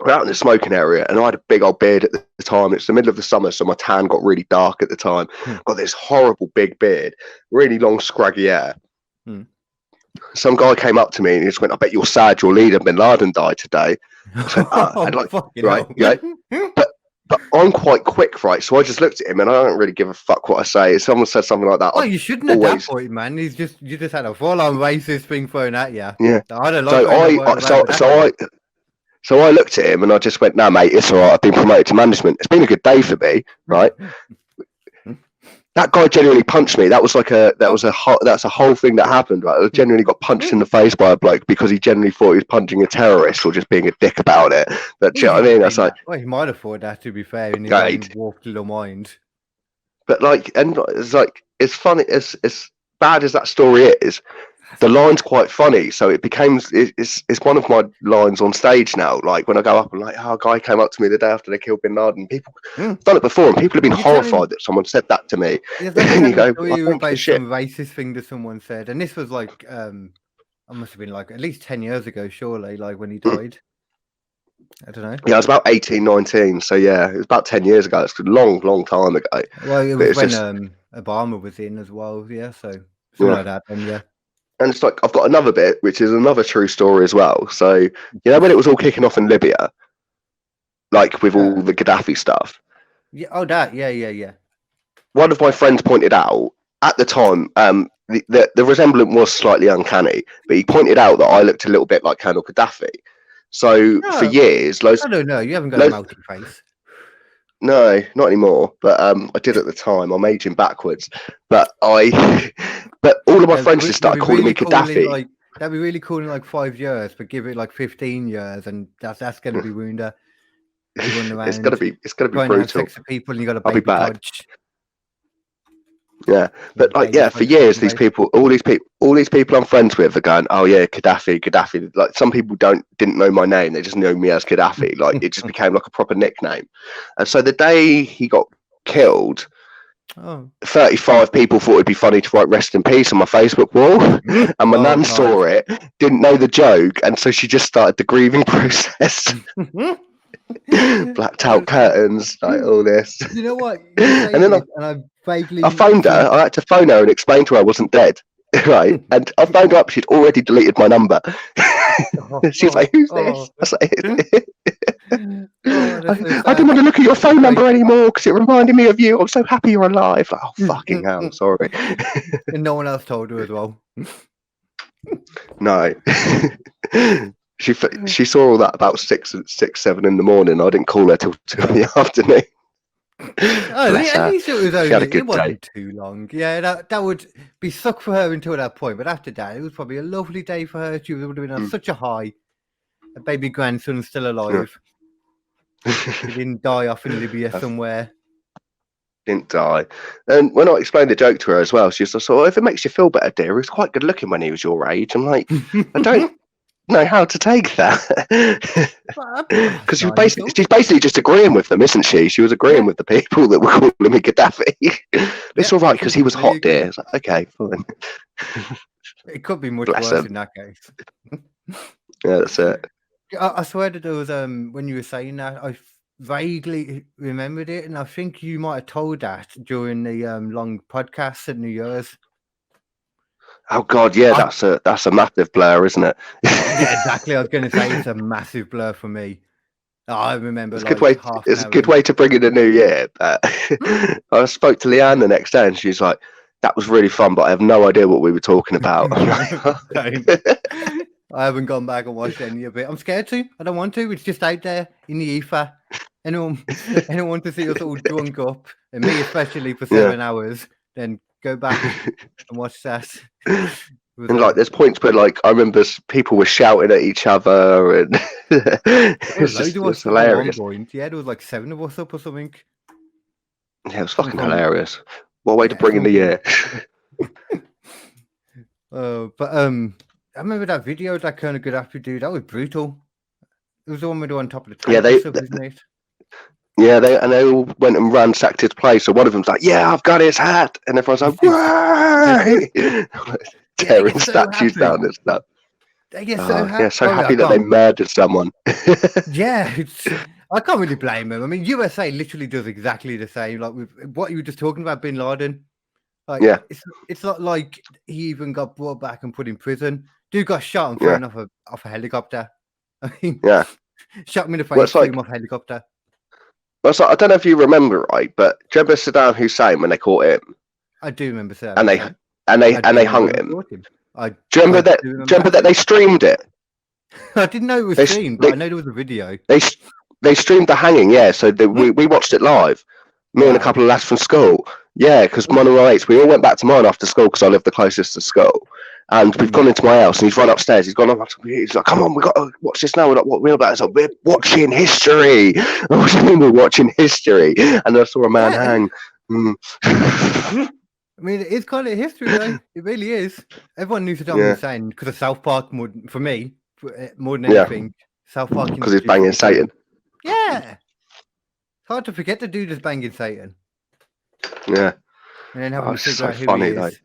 We're out in the smoking area, and I had a big old beard at the time. It's the middle of the summer, so my tan got really dark at the time. Got this horrible big beard, really long scraggy hair. Some guy came up to me and he just went, I bet you're sad your leader bin Laden died today. But I'm quite quick, right? So I just looked at him and I don't really give a fuck what I say. If someone said something like that, oh, you shouldn't have that point, man. You just had a full-on racist thing thrown at you. Yeah. I don't like So I looked at him and I just went, "No, mate, it's all right. I've been promoted to management. It's been a good day for me, right?" That guy genuinely punched me. That's a whole thing that happened, right? I genuinely got punched in the face by a bloke because he genuinely thought he was punching a terrorist or just being a dick about it. But do you know what I mean? That's like, well, he might have thought that, to be fair, in his own warped little mind. But like, and it's like, it's funny. As bad as that story is, the line's quite funny, so it's one of my lines on stage now. Like when I go up and like, a guy came up to me the day after they killed bin Laden. People have done it before, and people have been horrified that someone said that to me. Yeah, and you go, about some racist thing that someone said, and this was like, I must have been like at least 10 years ago, surely, like when he died. I don't know. Yeah, I was about 18, 19, so yeah, it was about 10 years ago. It's a long time ago. Well, it was when Obama was in as well, yeah. So something like that, and yeah. And it's like, I've got another bit, which is another true story as well. So, you know, when it was all kicking off in Libya, like with all the Gaddafi stuff. Yeah. Oh, that. Yeah. One of my friends pointed out at the time, the resemblance was slightly uncanny, but he pointed out that I looked a little bit like Colonel Gaddafi. So for years, I don't know. You haven't got a melting face. No, not anymore. But I did at the time. I'm aging backwards. But all of my friends just started calling me Gaddafi. That'd be really cool in like 5 years, but give it like 15 years, and that's going to be wounded. It's gonna be brutal. Sex with people, and you got a baby I'll be back. dodge. Yeah, but like, Maybe yeah, if I for just years, fucking all these people I'm friends with are going, oh yeah, Gaddafi. Like, some people didn't know my name; they just knew me as Gaddafi. Like, it just became like a proper nickname. And so the day he got killed, Oh, 35 people thought it'd be funny to write "Rest in Peace" on my Facebook wall, and my oh nan God. saw it, didn't know the joke, and so she just started the grieving process. Blacked out curtains, like all this. You know what? You say And then this, and I vaguely I phoned her. think. I had to phone her and explain to her I wasn't dead, right? And I phoned her up. She'd already deleted my number. She's like, "Who's this?" I was like, That's so I didn't sad. want to look at your phone Like, number anymore because it reminded me of you. I'm so happy you're alive. Oh, fucking hell! Sorry. and no one else told her as well. No. She saw all that about 7 in the morning. I didn't call her till 2 in the afternoon. Bless At her. least it was She had a only. good It wasn't day. too long. Yeah, that would be suck for her until that point. But after that, it was probably a lovely day for her. She would have been on such a high. A baby grandson's still alive. He didn't die off in Libya somewhere. Didn't die. And when I explained the joke to her as well, she was like, "So if it makes you feel better, dear, he was quite good looking when he was your age." I'm like, I don't know how to take that. Because she's basically just agreeing with them, isn't she? She was agreeing with the people that were calling me Gaddafi. It's all right because he was hot, dear. It's like, okay, fine. It could be much Bless worse him. in that case. Yeah, that's it. I swear that there was when you were saying that, I vaguely remembered it, and I think you might have told that during the long podcast at New Year's. Oh God, yeah, that's a massive blur, isn't it? Yeah, exactly. I was going to say it's a massive blur for me. I remember It's a like good way. half It's an a hour good way to bring in a new year. But I spoke to Leanne the next day, and she's like, "That was really fun, but I have no idea what we were talking about." Same. I haven't gone back and watched any of it. I'm scared to. I don't want to. It's just out there in the ether. Anyone want to see us all drunk up, and me especially for 7 hours, then go back and watch that. And like, there's points where, like, I remember people were shouting at each other, and it's hilarious. Yeah, there was like 7 of us up or something. Yeah, it was fucking hilarious. What a way to bring in the year. But I remember that video that kind of Gaddafi dude. That was brutal. It was the one we do on top of the tank and stuff, isn't it? Yeah, they all went and ransacked his place. So one of them's like, "Yeah, I've got his hat," and everyone's like, "Way!" Tearing statues down and stuff. They get so happy. So happy that they murdered someone. Yeah, I can't really blame them. I mean, USA literally does exactly the same. Like with what you were just talking about, Bin Laden. Like, yeah, it's not like he even got brought back and put in prison. Dude got shot and thrown off a helicopter. I mean, shot him in the face, threw him off a helicopter. Well, it's like, I don't know if you remember, right? But do you remember Saddam Hussein when they caught him? I do remember Saddam. And they hung him. Do you remember that? Do you remember that they streamed it? I didn't know it was streamed, but I know there was a video. They streamed the hanging, yeah. So we watched it live. Me and a couple of lads from school. Yeah, because one of my mates, we all went back to mine after school because I lived the closest to school. And we've gone into my house and he's run upstairs. He's gone up. He's like, "Come on, we got to watch this now." We're like, "What we're about?" It's like, "We're watching history." What do you mean we're watching history? And I saw a man hang. I mean, it's kind of history, though. It really is. Everyone knew Saddam Hussein because of South Park, for me, more than anything. South Park. Because he's banging Satan. Yeah. It's hard to forget the dude is banging Satan. Yeah. And then having to figure out who funny, he is.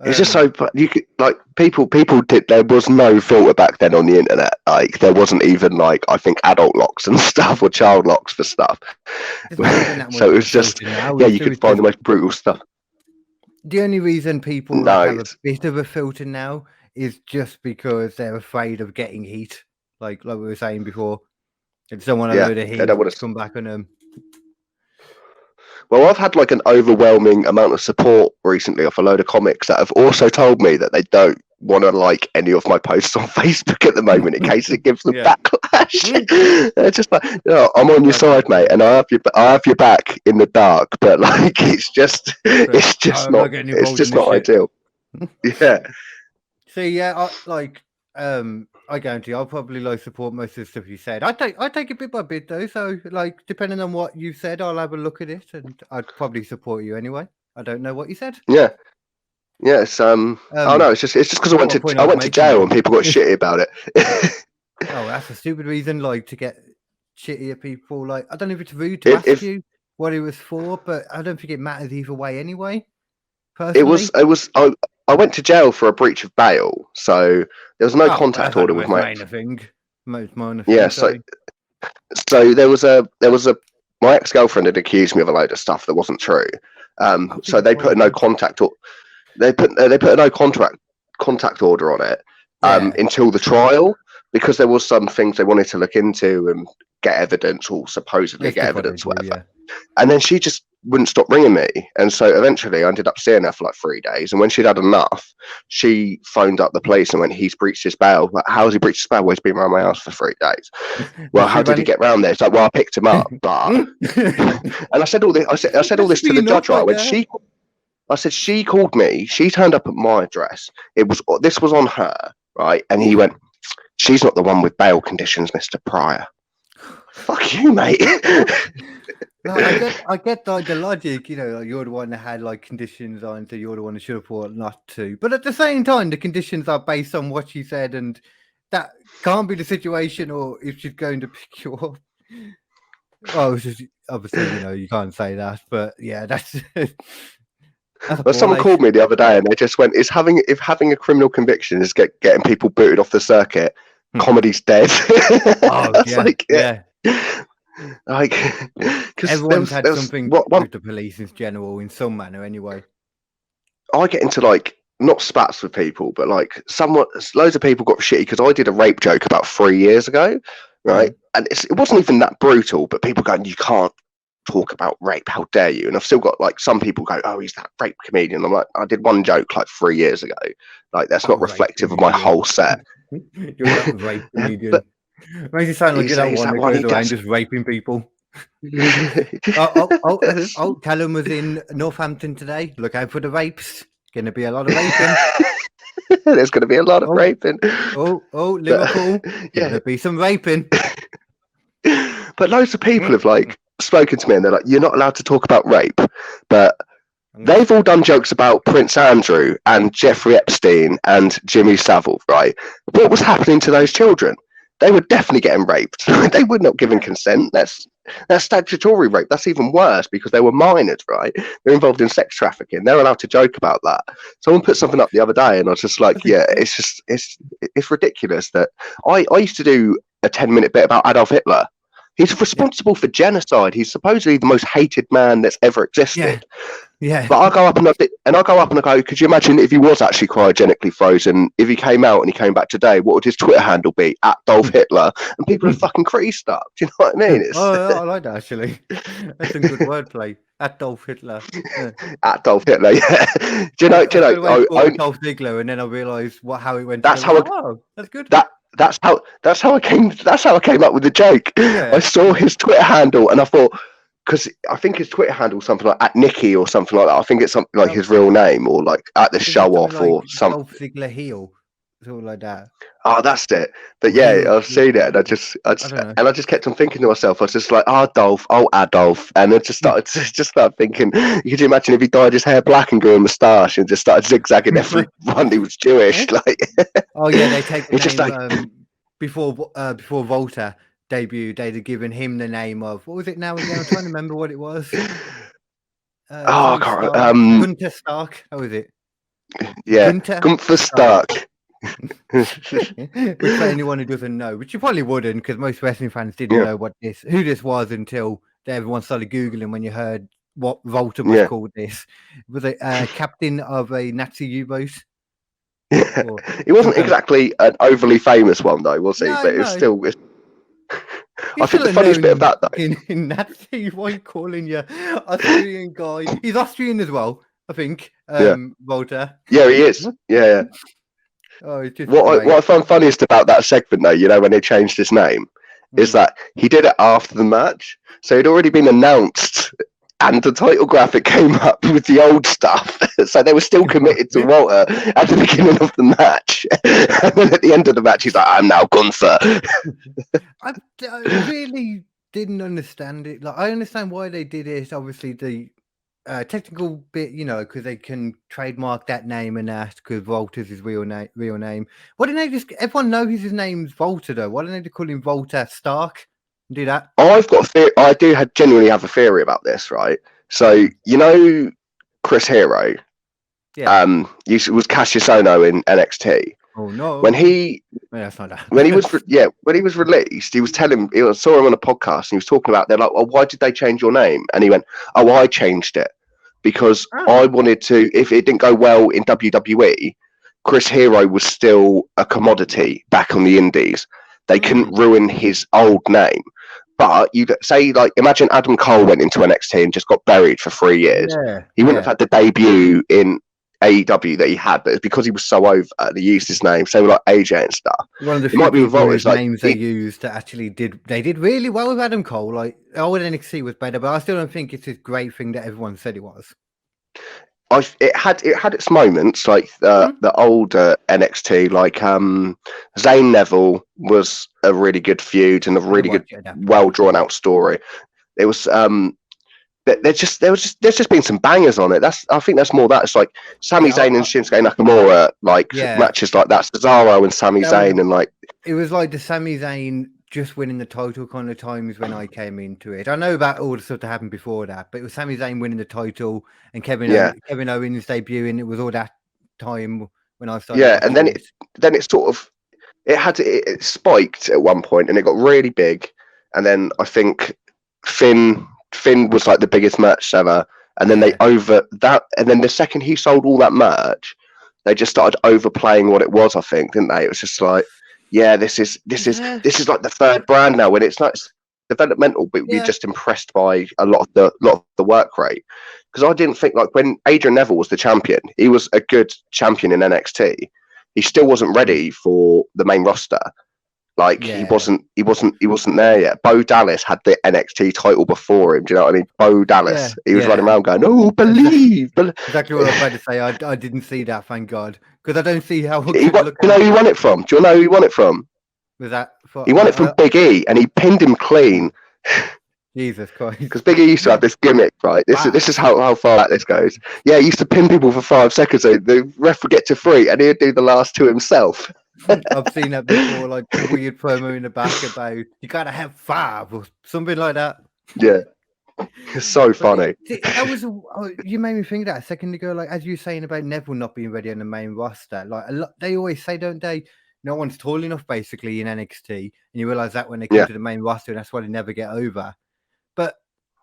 It's just so you could people did. There was no filter back then on the internet. Like there wasn't even I think adult locks and stuff or child locks for stuff. So it was just you could find the most brutal stuff. The only reason people have a bit of a filter now is just because they're afraid of getting heat. Like we were saying before, they don't want a load of heat to come back on them. Well, I've had an overwhelming amount of support recently off a load of comics that have also told me that they don't want to like any of my posts on Facebook at the moment in case it gives them backlash. They're just like, "No, I'm on your side, mate, and I have your back in the dark." But it's just not ideal. Yeah. So I guarantee I'll probably like support most of the stuff you said. I take it bit by bit though. So like depending on what you said, I'll have a look at it, and I'd probably support you anyway. I don't know what you said. Yeah. Yes. Oh no, it's just because I went to jail and people got shitty about it. Oh, that's a stupid reason, like to get shitty at people. Like I don't know if it's rude to ask you what it was for, but I don't think it matters either way anyway. Personally. It was. I went to jail for a breach of bail, so there was no contact order with my. Yeah. So there was a my ex-girlfriend had accused me of a load of stuff that wasn't true. So they put a no contact they put a no contact order on it until the trial, because there was some things they wanted to look into and get evidence, or supposedly get evidence, whatever. And then she just wouldn't stop ringing me, and so eventually I ended up seeing her for like 3 days. And when she'd had enough, she phoned up the police and went, "He's breached his bail." Like, how has he breached his bail? Well, he's been around my house for 3 days. Well, how did he get round there? It's like, well, I picked him up, but and I said all this. I said all this to the judge. Right? When I said she called me. She turned up at my address. This was on her, right? And he went, "She's not the one with bail conditions, Mr. Prior." Fuck you, mate. No, I get like the logic, you know, like you're the one that had like conditions on, so you're the one that should have thought not to. But at the same time, the conditions are based on what she said, and that can't be the situation. Or if she's going to pick you up, well, it's just, obviously, you know, you can't say that. But yeah, that's. Well, someone called me the other day, and they just went, "If having a criminal conviction is getting people booted off the circuit, comedy's dead." Oh, yeah. Like, everyone's had something with the police in general, in some manner, anyway. I get into like not spats with people, but like loads of people got shitty because I did a rape joke about 3 years ago, right? And it wasn't even that brutal, but people going, "You can't talk about rape, how dare you?" And I've still got like some people go, "Oh, he's that rape comedian." I'm like, I did one joke like 3 years ago. Like, that's not reflective of my whole set. You're not a rape comedian. Makes it sound like you don't want to go around just raping people. Callum was in Northampton today. Look out for the rapes. Gonna be a lot of raping. There's gonna be a lot of raping. Liverpool. Gonna be some raping. But loads of people have like spoken to me, and they're like, "You're not allowed to talk about rape," but they've all done jokes about Prince Andrew and Jeffrey Epstein and Jimmy Savile, right? What was happening to those children? They were definitely getting raped. They were not giving consent. That's statutory rape. That's even worse because they were minors, right? They're involved in sex trafficking. They're allowed to joke about that. Someone put something up the other day, and I was just like, yeah, it's ridiculous that I used to do a 10-minute bit about Adolf Hitler. He's responsible for genocide. He's supposedly the most hated man that's ever existed. Yeah. But I go up and I go, could you imagine if he was actually cryogenically frozen? If he came out and he came back today, what would his Twitter handle be? @Dolph Hitler, and people are fucking creased up. Do you know what I mean? I like that actually. That's some good wordplay. @Dolph Hitler. Yeah. @Dolph Hitler. Yeah. Do you know? Dolph Ziggler, and then I realised how it went. That's that's good. That's how I came up with the joke. Yeah. I saw his Twitter handle and I thought, because I think his Twitter handle is something like @Nicky or something like that. I think it's something like his real name, or like @the show off, like, or something. Dolph Ziggler heel, something like that. Oh, that's it. But yeah, I've seen it, and I just kept on thinking to myself. I was just like, Adolf, and I just started thinking. Could you imagine if he dyed his hair black and grew a moustache and just started zigzagging everyone who was Jewish? Like, oh yeah, they take the name just like, before Volta debuted. They'd have given him the name of, what was it now again? I'm trying to remember what it was. I can't remember. Gunther Stark. How was it? Yeah, Gunther Stark. Which for anyone who doesn't know, which you probably wouldn't, because most wrestling fans didn't know who this was until everyone started googling when you heard what Volta was called. This was a captain of a Nazi U-boat. Yeah. He wasn't exactly an overly famous one though, was he? No, but it's still. I think the funniest bit of that though, in Nazi, why are you calling you Austrian guy? He's Austrian as well, I think. Volta. Yeah, he is. Yeah. Oh, what I find funniest about that segment though, you know, when they changed his name, is that he did it after the match, so he'd already been announced and the title graphic came up with the old stuff. So they were still committed to Walter at the beginning of the match. And then at the end of the match, he's like, I'm now Gunther. I really didn't understand it. Like, I understand why they did it. Obviously, the technical bit, because they can trademark that name and that, because Walter's his real name. Why didn't they just? Everyone knows his name's Walter, though. Why didn't they call him Walter Stark? And do that. I've got a theory. I do genuinely have a theory about this, right? So Chris Hero, was Cassius Ohno in NXT. Oh no! When he that's not that. when he was released, he was telling. I saw him on a podcast, and he was talking about. They're like, "Well, why did they change your name?" And he went, "Oh, I changed it because I wanted to. If it didn't go well in WWE, Chris Hero was still a commodity back on the Indies. They couldn't ruin his old name." But you say, like, imagine Adam Cole went into NXT and just got buried for 3 years. He wouldn't have had the debut in AEW that he had, but it's because he was so over, they used his name. Same with like AJ and stuff. One of the few names they used that actually did really well with Adam Cole. Like, old NXT was better, but I still don't think it's a great thing that everyone said it was. It had its moments, like the older NXT, like Zayn Neville was a really good feud and a really good, well drawn out story. It was there's just been some bangers on it. I think that's more that. It's like Sami Zayn and Shinsuke Nakamura, like matches like that. Cesaro and Sami Zayn, and like it was like the Sami Zayn just winning the title kind of times when I came into it. I know about all the stuff that happened before that, but it was Sami Zayn winning the title and Kevin Owens debuting. It was all that time when I started. Yeah, and then it sort of it spiked at one point and it got really big, and then I think Finn was like the biggest merch seller, and then they and then the second he sold all that merch, they just started overplaying what it was. I think, didn't they? It was just like, this is like the third brand now, when it's not developmental, but you're just impressed by a lot of the work rate. Because I didn't think, like, when Adrian Neville was the champion, he was a good champion in NXT. He still wasn't ready for the main roster. Like he wasn't there yet. Bo Dallas had the NXT title before him. Do you know what I mean? Bo Dallas. He was running around going, "Oh, believe." Exactly what I was about to say. I didn't see that, thank God, because I don't see how. Do you know who he won it from? Do you know who he won it from? Was that? He won it from Big E, and he pinned him clean. Jesus Christ! Because Big E used to have this gimmick, right? This is how far back this goes. Yeah, he used to pin people for 5 seconds. So the ref would get to 3, and he'd do the last 2 himself. I've seen that before, like a weird promo in the back about you gotta have 5 or something like that. Yeah, it's so funny. That was you made me think that a second ago. Like, as you were saying about Neville not being ready on the main roster, like they always say, don't they? No one's tall enough, basically, in NXT, and you realize that when they come to the main roster, and that's why they never get over. But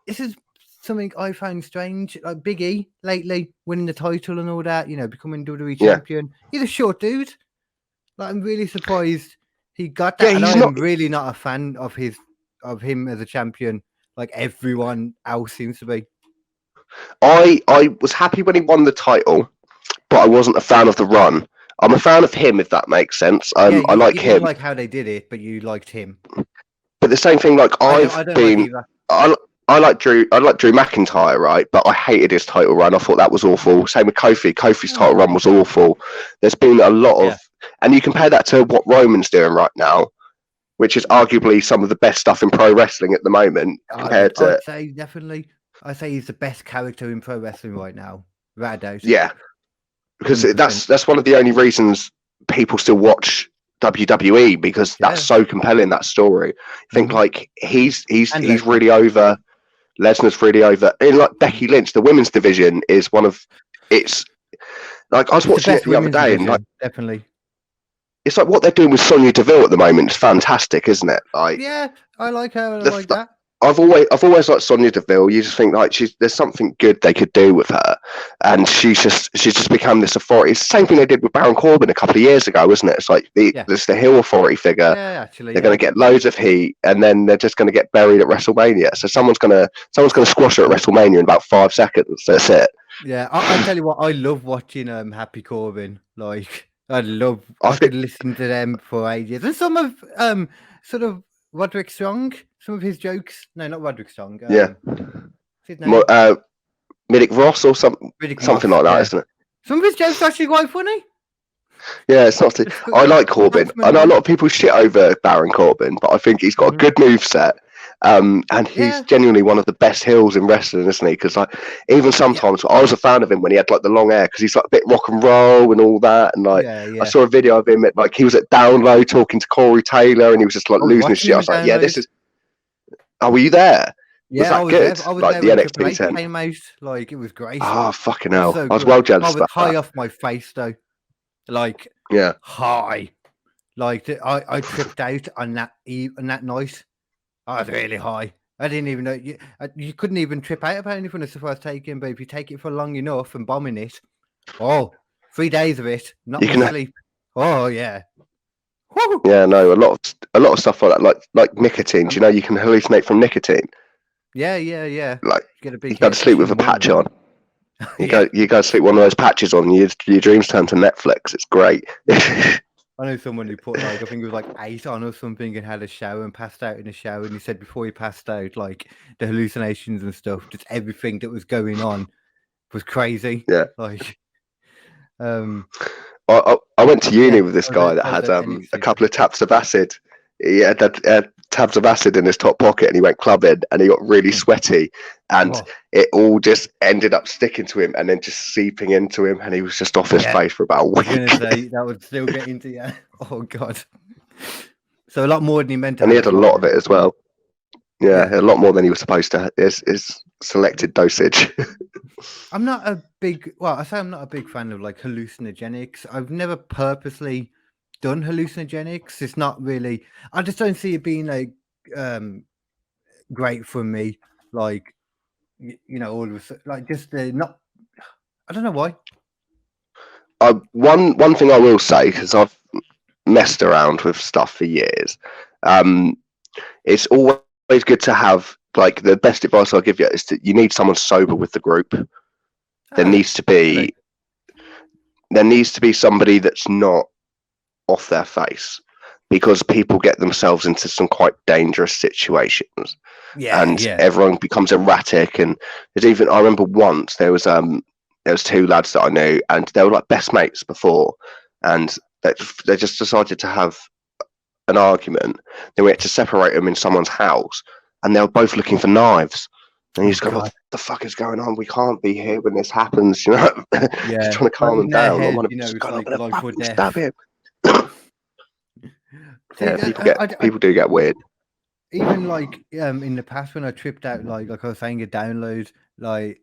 this is something I found strange. Like Big E lately winning the title and all that, becoming WWE champion. He's a short dude. Like, I'm really surprised he got that. And I'm really not a fan of him as a champion, like everyone else seems to be. I was happy when he won the title, but I wasn't a fan of the run. I'm a fan of him, if that makes sense. I like him. Like how they did it, but you liked him. But the same thing, like I like Drew McIntyre, right? But I hated his title run. I thought that was awful. Same with Kofi. Kofi's title run was awful. There's been a lot of, and you compare that to what Roman's doing right now, which is arguably some of the best stuff in pro wrestling at the moment. I'd say definitely. I'd say he's the best character in pro wrestling right now, without a doubt. Yeah, because 100%. that's one of the only reasons people still watch WWE, because that's so compelling, that story. I think like he's really over. Lesnar's really over. And like Becky Lynch, the women's division is one of like I was watching it the other day, and like definitely, it's like what they're doing with Sonya Deville at the moment is fantastic, isn't it? Like, yeah, I like her. I like that. I've always liked Sonya Deville. You just think like there's something good they could do with her, and she's just become this authority. It's the same thing they did with Baron Corbin a couple of years ago, isn't it? It's like there's the heel authority figure. Yeah, actually, they're going to get loads of heat, and then they're just going to get buried at WrestleMania. So someone's going to squash her at WrestleMania in about 5 seconds. That's it. Yeah, I tell you what, I love watching Happy Corbin. Like I could listen to them for ages, and some of sort of Roderick Strong. Some of his jokes, no, not Roderick Strong. What's his name? Midic Ross or something Ridiculous, like that, yeah. isn't it? Some of his jokes are actually quite funny. Yeah, it's not. It's good. I like Corbyn. Spokesman, I know a man. lot of people shit over Baron Corbyn, but I think he's got a good moveset. And he's Yeah. genuinely one of the best heels in wrestling, isn't he? Because like, even sometimes I was a fan of him when he had like the long hair, because he's like a bit rock and roll and all that. And like, Yeah. I saw a video of him at, like, he was at Down Low talking to Corey Taylor, and he was just like I was losing his watching shit. I him was like, at yeah, Download. this is. Oh, were you there? Yeah, that I was good? there. I was Like there the when Triple NXT H 10? came out. Like, it was great. Oh, fucking It was hell. so I was good. well jealous I was about high that. off my face though. Like, Yeah. high. Like, I tripped out on that night. I was really high. I didn't even know you couldn't even trip out apparently from the stuff I was taking, but if you take it for long enough and bombing it, 3 days of it, not You much can- sleep. Oh yeah. Woo! Yeah, no, a lot of stuff like that, like nicotine. Do you know you can hallucinate from nicotine? Yeah. Like, Get a you big go to hit, sleep with a especially in the patch on. morning. You go to sleep with one of those patches on. Your dreams turn to Netflix. It's great. I know someone who put like, I think it was like 8 on or something, and had a shower and passed out in the shower. And he said before he passed out, like the hallucinations and stuff, just everything that was going on was crazy. Yeah. Like, I went to uni with this I guy was that at had NXT. a couple of tabs of acid. He had tabs of acid in his top pocket, and he went clubbing, and he got really sweaty, and it all just ended up sticking to him, and then just seeping into him, and he was just off his face for about a I was week. gonna say that would still get into you. Oh god. So a lot more than he meant to. And he have had a as well, lot of then. it as well. Yeah, Yeah. a lot more than he was supposed to. Is selected dosage. I'm not a big. Well, I say I'm not a big fan of like hallucinogenics. I've never purposely done hallucinogenics. It's not really. I just don't see it being like great for me. Like you know, all of a, like just not. I don't know why. One thing I will say, because I've messed around with stuff for years, it's always good to have, like, the best advice I'll give you is that you need someone sober with the group. There needs to be somebody that's not off their face, because people get themselves into some quite dangerous situations. And everyone becomes erratic. And there's even, I remember once there was 2 lads that I knew, and they were like best mates before, and they just decided to have an argument. Then we had to separate them in someone's house, and they were both looking for knives. And you just go, what the fuck is going on? We can't be here when this happens, you know? Just trying to calm them down. I want to just go, I'm going to fucking stab him. Yeah, people do get weird. Even like in the past when I tripped out, like I was saying, a download, like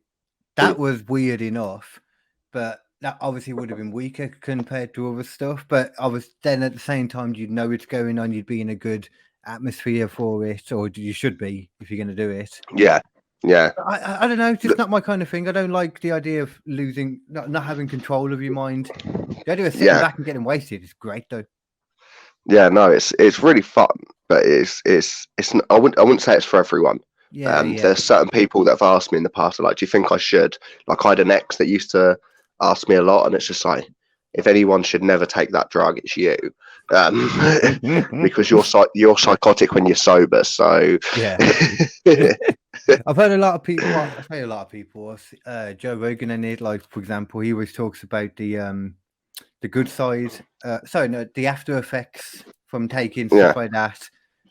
that was weird enough, but that obviously would have been weaker compared to other stuff. But I was then at the same time, you'd know it's going on, you'd be in a good atmosphere for it, or you should be if you're going to do it. Yeah. I don't know, it's just not my kind of thing. I don't like the idea of losing, not having control of your mind. The idea of sitting back and getting wasted is great though. Yeah, no, it's really fun, but it's I wouldn't say it's for everyone. There's certain people that have asked me in the past, like, do you think I should? Like, I had an ex that used to ask me a lot, and it's just like, if anyone should never take that drug, it's you, because you're psychotic when you're sober. So yeah. I've heard a lot of people. Well, I say a lot of people. Joe Rogan in it, like, for example, he always talks about the good side. The after effects from taking stuff like that,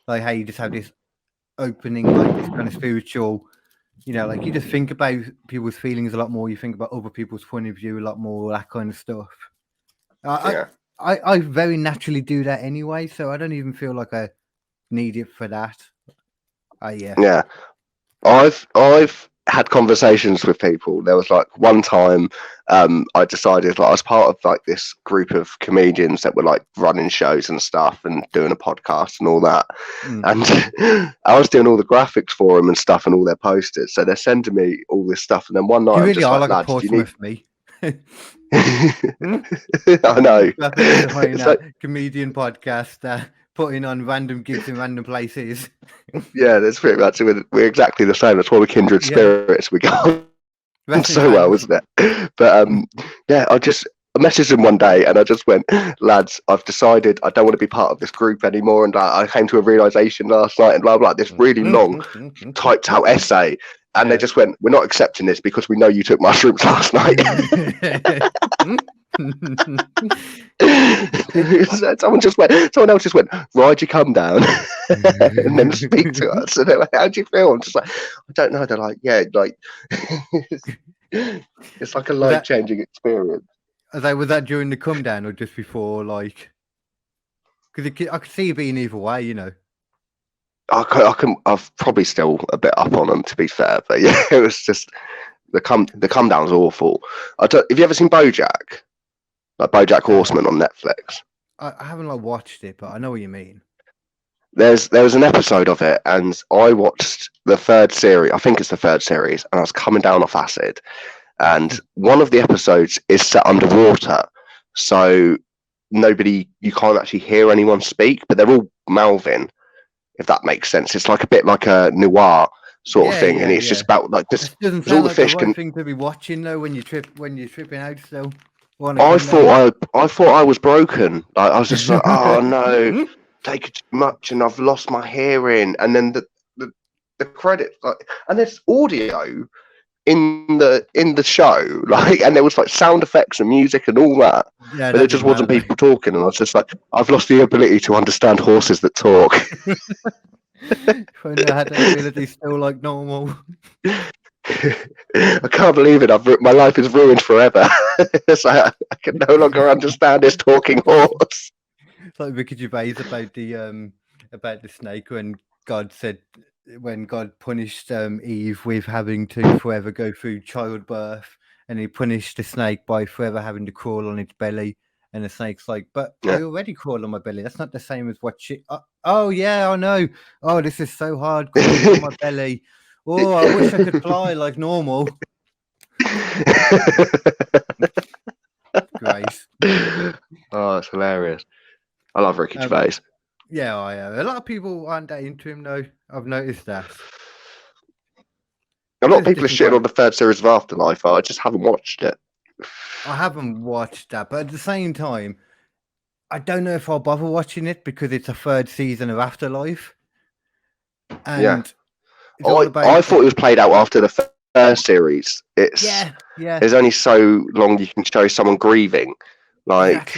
like how you just have this opening, like this kind of spiritual, you know, like you just think about people's feelings a lot more. You think about other people's point of view a lot more, that kind of stuff. I very naturally do that anyway, so I don't even feel like I need it for that. Yeah. I've had conversations with people. There was like one time I decided, like, I was part of like this group of comedians that were like running shows and stuff and doing a podcast and all that. And I was doing all the graphics for them and stuff and all their posters. So they're sending me all this stuff. And then one night, you really I'm just are like, a Portmouth me. I know. It's like, comedian podcast, putting on random gigs in random places. Yeah, that's pretty much it. We're exactly the same. That's why we're kindred spirits. We go so well, isn't it? But I messaged him one day and I just went, lads, I've decided I don't want to be part of this group anymore, and I came to a realization last night, and blah blah, this really long typed out essay, And they just went, "We're not accepting this because we know you took mushrooms last night." Someone else just went, "Ride your cum down," and then speak to us. And they're like, "How do you feel?" I'm just like, "I don't know." They're like, "Yeah, like it's like a life-changing experience." Was that during the come down or just before? Like, because I could see it being either way, you know. I've probably still a bit up on them, to be fair, but yeah, it was just the come down's awful. Have you ever seen BoJack? Like BoJack Horseman on Netflix? I haven't like watched it, but I know what you mean. There was an episode of it, and I watched the third series. I think it's the third series, and I was coming down off acid. And one of the episodes is set underwater, so you can't actually hear anyone speak, but they're all mouthing. If that makes sense, it's like a bit like a noir sort of thing, and it's just about like this. Doesn't sound like the right thing to be watching though when you're tripping out. Still, I thought I was broken. Like I was just like, oh no, taken too much, and I've lost my hearing. And then the credits, like, and there's audio in the show, like, and there was like sound effects and music and all that. Yeah, but there just wasn't people talking, and I was just like, I've lost the ability to understand horses that talk. When I had that ability still like normal. I can't believe it. My life is ruined forever. So I can no longer understand this talking horse. It's like Ricky Gervais about the snake when God punished Eve with having to forever go through childbirth, and he punished the snake by forever having to crawl on its belly. And the snake's like, "But I already crawled on my belly. That's not the same as what she." Oh yeah, I know. Oh, this is so hard crawling on my belly. Oh, I wish I could fly like normal. Great. Oh, it's hilarious. I love Ricky Gervais. Yeah, I am. A lot of people aren't that into him, though. I've noticed that. A lot of people are shitting on the third series of Afterlife. I just haven't watched it. I haven't watched that, but at the same time, I don't know if I'll bother watching it because it's a third season of Afterlife. And I thought it was played out after the first series. It's There's only so long you can show someone grieving, like,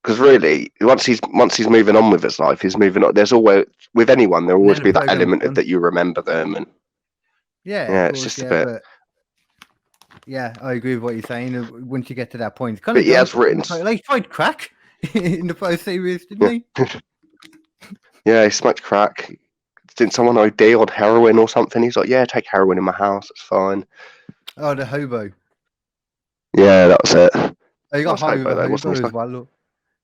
because really, once he's moving on with his life, he's moving on. There's always, with anyone, there'll always be that element of that you remember them, and it's just a bit. Yeah, I agree with what you're saying. Once you get to that point, but yeah, it's written. Like, he tried crack in the first series, didn't he? Yeah, he smoked crack. Didn't someone OD on heroin or something? He's like, yeah, take heroin in my house. It's fine. Oh, the hobo. Yeah, that was it. Oh, he got high with a hobo as well. Look.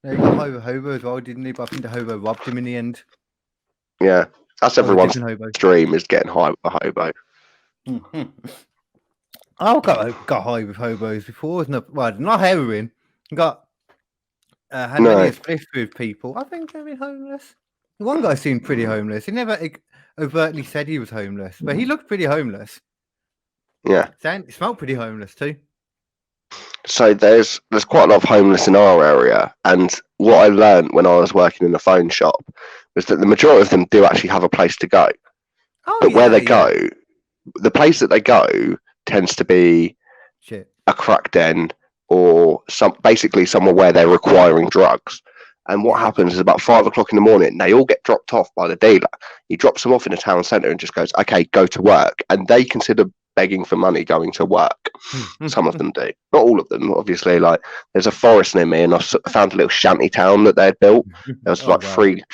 No, he got high with a hobo as well, didn't he? But I think the hobo robbed him in the end. Yeah, that's everyone's dream, is getting high with a hobo. I've got high with hobos before. Not heroin. Got had many spliffs with people. I think they've been homeless. One guy seemed pretty homeless. He never overtly said he was homeless, but he looked pretty homeless. Yeah. He smelled pretty homeless too. So there's quite a lot of homeless in our area, and what I learned when I was working in the phone shop was that the majority of them do actually have a place to go. But where they go, the place that they go tends to be a crack den or basically somewhere where they're requiring drugs. And what happens is about 5 o'clock in the morning, they all get dropped off by the dealer. He drops them off in the town centre and just goes, okay, go to work. And they consider begging for money going to work. Some of them do. Not all of them, obviously. Like, there's a forest near me, and I found a little shanty town that they'd built. There was like three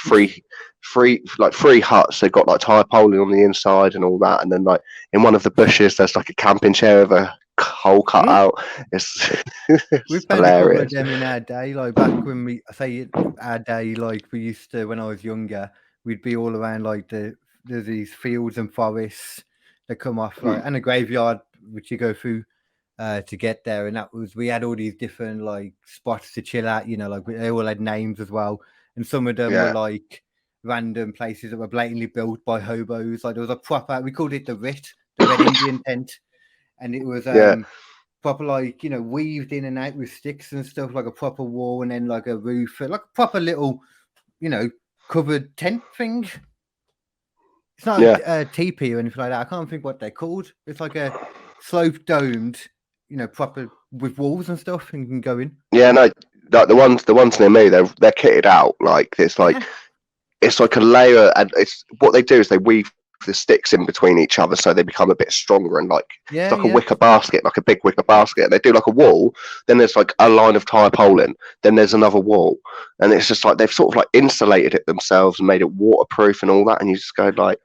huts. They've got like tarpaulin on the inside and all that. And then like in one of the bushes, there's like a camping chair with a hole cut out. We've found a couple of them in our day, like back when our day, like we used to, when I was younger, we'd be all around like there's these fields and forests that come off, like, and a graveyard which you go through to get there. And we had all these different like spots to chill at, like they all had names as well, and some of them were like random places that were blatantly built by hobos. Like there was a proper, we called it the Rit, the Red Indian tent. And it was proper, like, weaved in and out with sticks and stuff, like a proper wall, and then like a roof, like a proper little, covered tent thing. It's not Yeah. a teepee or anything like that. I can't think what they're called. It's like a slope domed, proper with walls and stuff, and you can go in. Yeah, no, like the ones near me, they're kitted out. Like it's like a layer, and it's what they do is they weave the sticks in between each other so they become a bit stronger, and it's like a wicker basket, like a big wicker basket. And they do like a wall, then there's like a line of tarpaulin, then there's another wall, and it's just like they've sort of like insulated it themselves and made it waterproof and all that. And you just go like,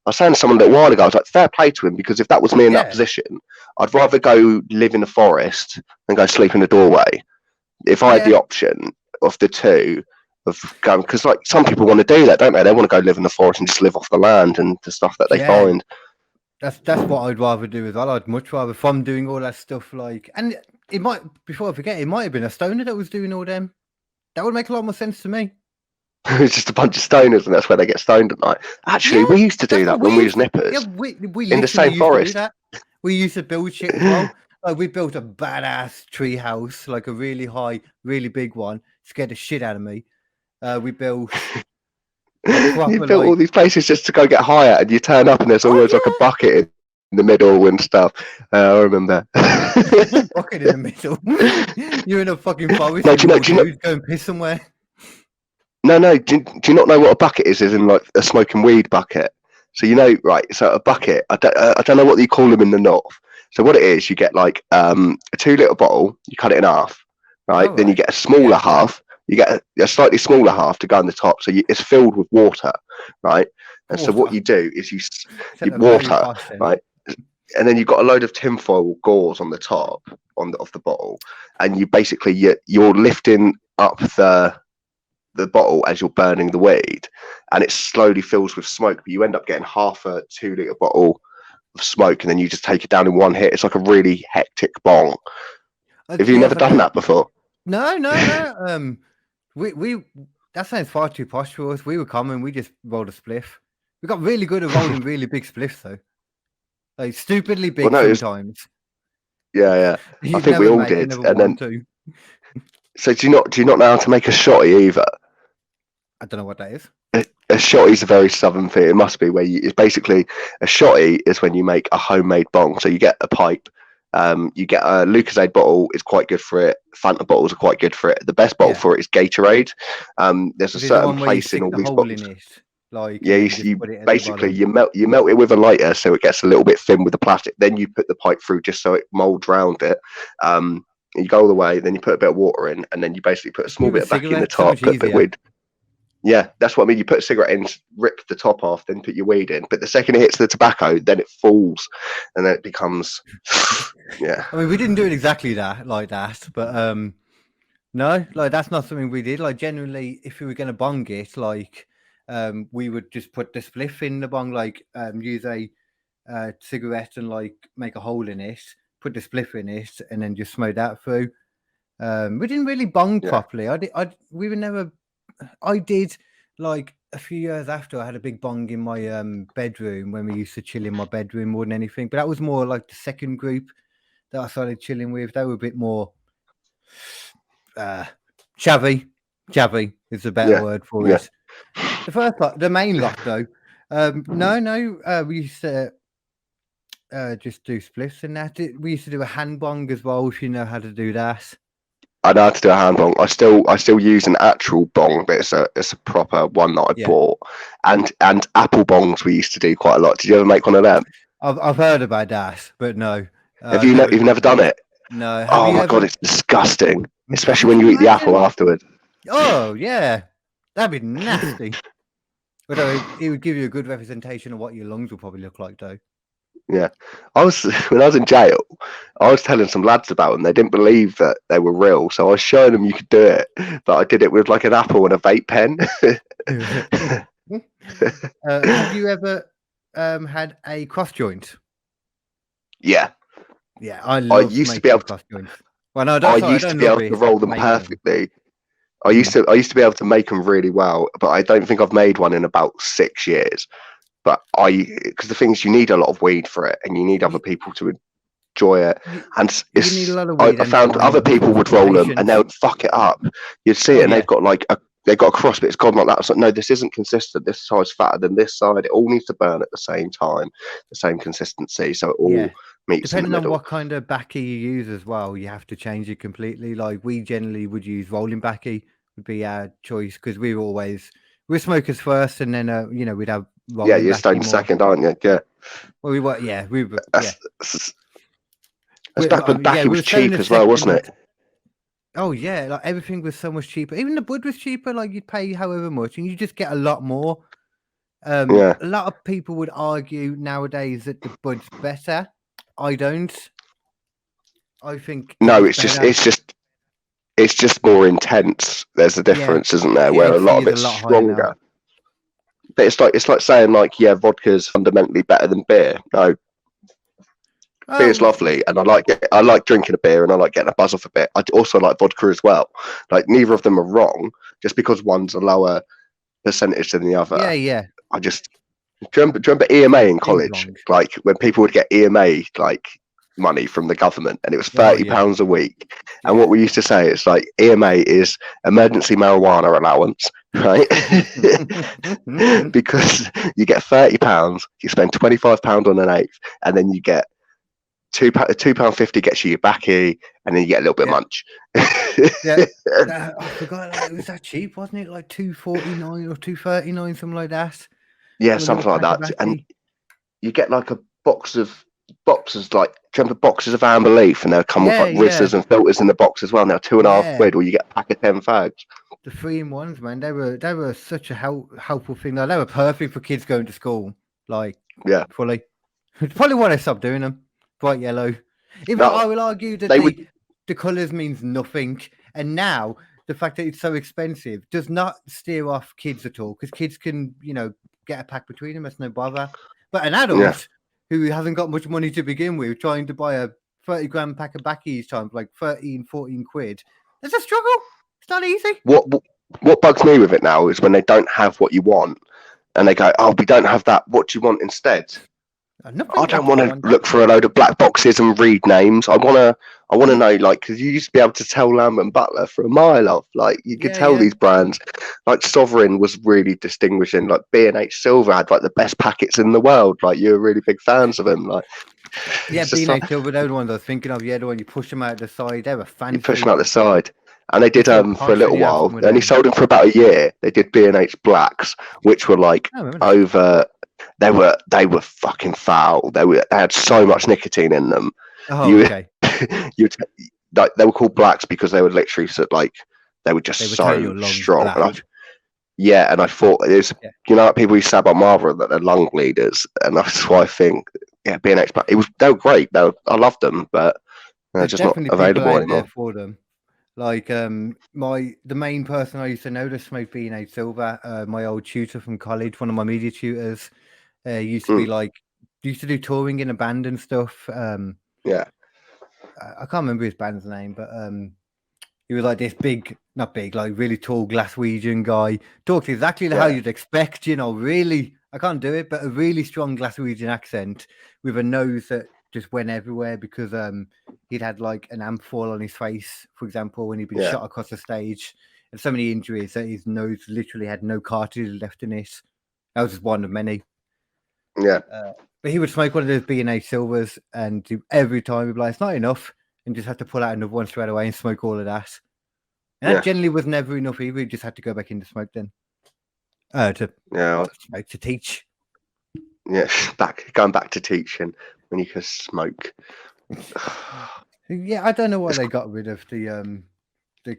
I was saying to someone a little while ago, I was like, fair play to him, because if that was me in that position, I'd rather go live in the forest than go sleep in the doorway. If I had the option of the two, of going, because like some people want to do that, don't they? They want to go live in the forest and just live off the land and the stuff that they find. That's what I'd rather do as well. I'd much rather from doing all that stuff. Like, and it might, before I forget, it might have been a stoner that was doing all them. That would make a lot more sense to me. It's just a bunch of stoners, and that's where they get stoned at night. Actually, we used to do that when we was nippers. Yeah, we in the same forest. We used to build shit as well. Like, we built a badass tree house, like a really high, really big one. Scared the shit out of me. We built. You built all these places just to go get high at, and you turn up and there's always like a bucket in the middle and stuff. I remember. Bucket in the middle. You're in a fucking forest. No, do you know, go and piss somewhere. No. Do you not know what a bucket is? Is in like a smoking weed bucket. So right. So a bucket. I don't know what you call them in the north. So what it is, you get like a 2-litre bottle. You cut it in half, right? Then you get a smaller half. You get a slightly smaller half to go on the top. So it's filled with water, right? And so what you do is you water, right? And then you've got a load of tinfoil gauze on the top of the bottle, and you basically you're lifting up the bottle as you're burning the weed, and it slowly fills with smoke. But you end up getting half a 2-litre bottle of smoke, and then you just take it down in one hit. It's like a really hectic bong. Have you never done that before? No. We that sounds far too posh for us. We were common. We just rolled a spliff. We got really good at rolling really big spliffs, though. Like stupidly big sometimes. Yeah. I think we all did. And then, so do you not know how to make a shotty either? I don't know what that is. A shotty is a very southern thing. It must be where it's basically a shotty is when you make a homemade bong. So you get a pipe. You get a Lucozade bottle, it's quite good for it. Fanta bottles are quite good for it. The best bottle for it is Gatorade. There's a certain place in all these bottles. You basically you melt it with a lighter so it gets a little bit thin with the plastic. Then you put the pipe through just so it molds around it. You go all the way, then you put a bit of water in, and then you basically put a small bit back in the top. Put a bit of weed. Yeah, that's what I mean. You put a cigarette in, rip the top off, then put your weed in. But the second it hits the tobacco, then it falls, and then it becomes, yeah. I mean, we didn't do it exactly like that, but no, like that's not something we did. Like generally, if we were going to bong it, like we would just put the spliff in the bong, like use a cigarette and like make a hole in it, put the spliff in it, and then just smoke that through. We didn't really bong properly. We were never. I did like a few years after I had a big bong in my bedroom when we used to chill in my bedroom more than anything. But that was more like the second group that I started chilling with. They were a bit more chavvy. Chavvy is a better word for it. The first lot, the main lot though. We used to just do spliffs and that. We used to do a hand bong as well, if you know how to do that. I know how to do a hand bong. I still use an actual bong, but it's a proper one that I bought. And apple bongs we used to do quite a lot. Did you ever make one of them? I've heard about that, but no. You've never done it? No. Oh my god, it's disgusting. Especially when you eat the apple afterwards. Oh yeah, that'd be nasty. Although it would give you a good representation of what your lungs will probably look like, though. Yeah, when I was in jail, I was telling some lads about them. They didn't believe that they were real, so I was showing them you could do it. But I did it with like an apple and a vape pen. Have you ever had a cross joint? Yeah. Yeah, I used to be able to cross joints. Well, no, I used to be able to roll them perfectly. I used to be able to make them really well, but I don't think I've made one in about 6 years. But because the thing is, you need a lot of weed for it, and you need other people to enjoy it. And you need a lot of weed. I found other people would roll them, and they would fuck it up. You'd see it, and they've got like they got across, but it's gone like that. It's like, no, this isn't consistent. This side's fatter than this side. It all needs to burn at the same time, the same consistency, so it all meets in the Depending on middle. what kind of backy you use as well, you have to change it completely. Like we generally would use rolling backy would be our choice because we're smokers first, and then we'd have rolling you're backy stone more. second, aren't you? Yeah. Well, we were, yeah, we were, That's back when backy was cheap as well, wasn't it? Oh yeah, like everything was so much cheaper. Even the bud was cheaper. Like you'd pay however much, and you just get a lot more. A lot of people would argue nowadays that the bud's better. I don't. I think it's just more intense. There's a difference, isn't there? Where a lot of it's stronger. But it's like saying like, yeah, vodka's fundamentally better than beer. No. Beer's lovely, and I like it. I like drinking a beer, and I like getting a buzz off a bit. I also like vodka as well. Like neither of them are wrong, just because one's a lower percentage than the other. Yeah. I just do you remember EMA in college? Like when people would get EMA like money from the government, and it was £30 a week. And what we used to say is like EMA is emergency marijuana allowance, right? Because you get £30, you spend £25 on an eighth, and then you get £2.50 gets you your backy, and then you get a little bit of munch. I forgot it was that cheap, wasn't it? Like £2.49 or £2.39, something like that. Yeah, something like that. And you get like a boxes like, do you remember boxes of Amber Leaf, and they'll come with like Rizzlers and filters in the box as well. And they're £2.50, or you get a pack of 10 fags. The 3-in-1s, man, they were such a helpful thing. Like, they were perfect for kids going to school. Like, fully. It's probably why they stopped doing them. Bright yellow. I will argue that the colours means nothing, and now the fact that it's so expensive does not steer off kids at all, because kids can get a pack between them. That's no bother. But an adult who hasn't got much money to begin with, trying to buy a 30-gram pack of backy each time for like 13-14 quid, it's a struggle. It's not easy. What bugs me with it now is when they don't have what you want, and they go, "Oh, we don't have that. What do you want instead?" I don't want to look for a load of black boxes and read names. I want to know, like, because you used to be able to tell Lambert and Butler for a mile off. Like, you could tell these brands. Like, Sovereign was really distinguishing. Like, B&H Silver had like the best packets in the world. Like, you were really big fans of them. Like, B&H Silver, those ones I was thinking of. Yeah, the one you push them out the side. They were fancy. You push them out the side. And they did for a little while. They only sold them for about a year. They did B&H Blacks, which were like over. They were fucking foul. They had so much nicotine in them. Like, they were called Blacks because they were literally they were just so strong. And I thought it was, like people who say about Marlboro that they're lung bleeders, and that's why I think B&H Black. They were great. I loved them, but they're just not available anymore. For them. Like the main person I used to know to smoke B&H Silver, my old tutor from college, one of my media tutors, used to be used to do touring in a band and stuff. I can't remember his band's name, but he was like this not big, like really tall Glaswegian guy. Talked exactly how you'd expect, really. I can't do it, but a really strong Glaswegian accent with a nose that just went everywhere because he'd had like an amp fall on his face, for example, when he'd been shot across the stage, and so many injuries that his nose literally had no cartilage left in it. That was just one of many. But he would smoke one of those B&H Silvers, and every time he'd be like, "It's not enough," and just have to pull out another one straight away and smoke all of that. And that generally was never enough either. He just had to go back into smoke then. To teach. Yeah, going back to teaching when you can smoke. I don't know why they got rid of the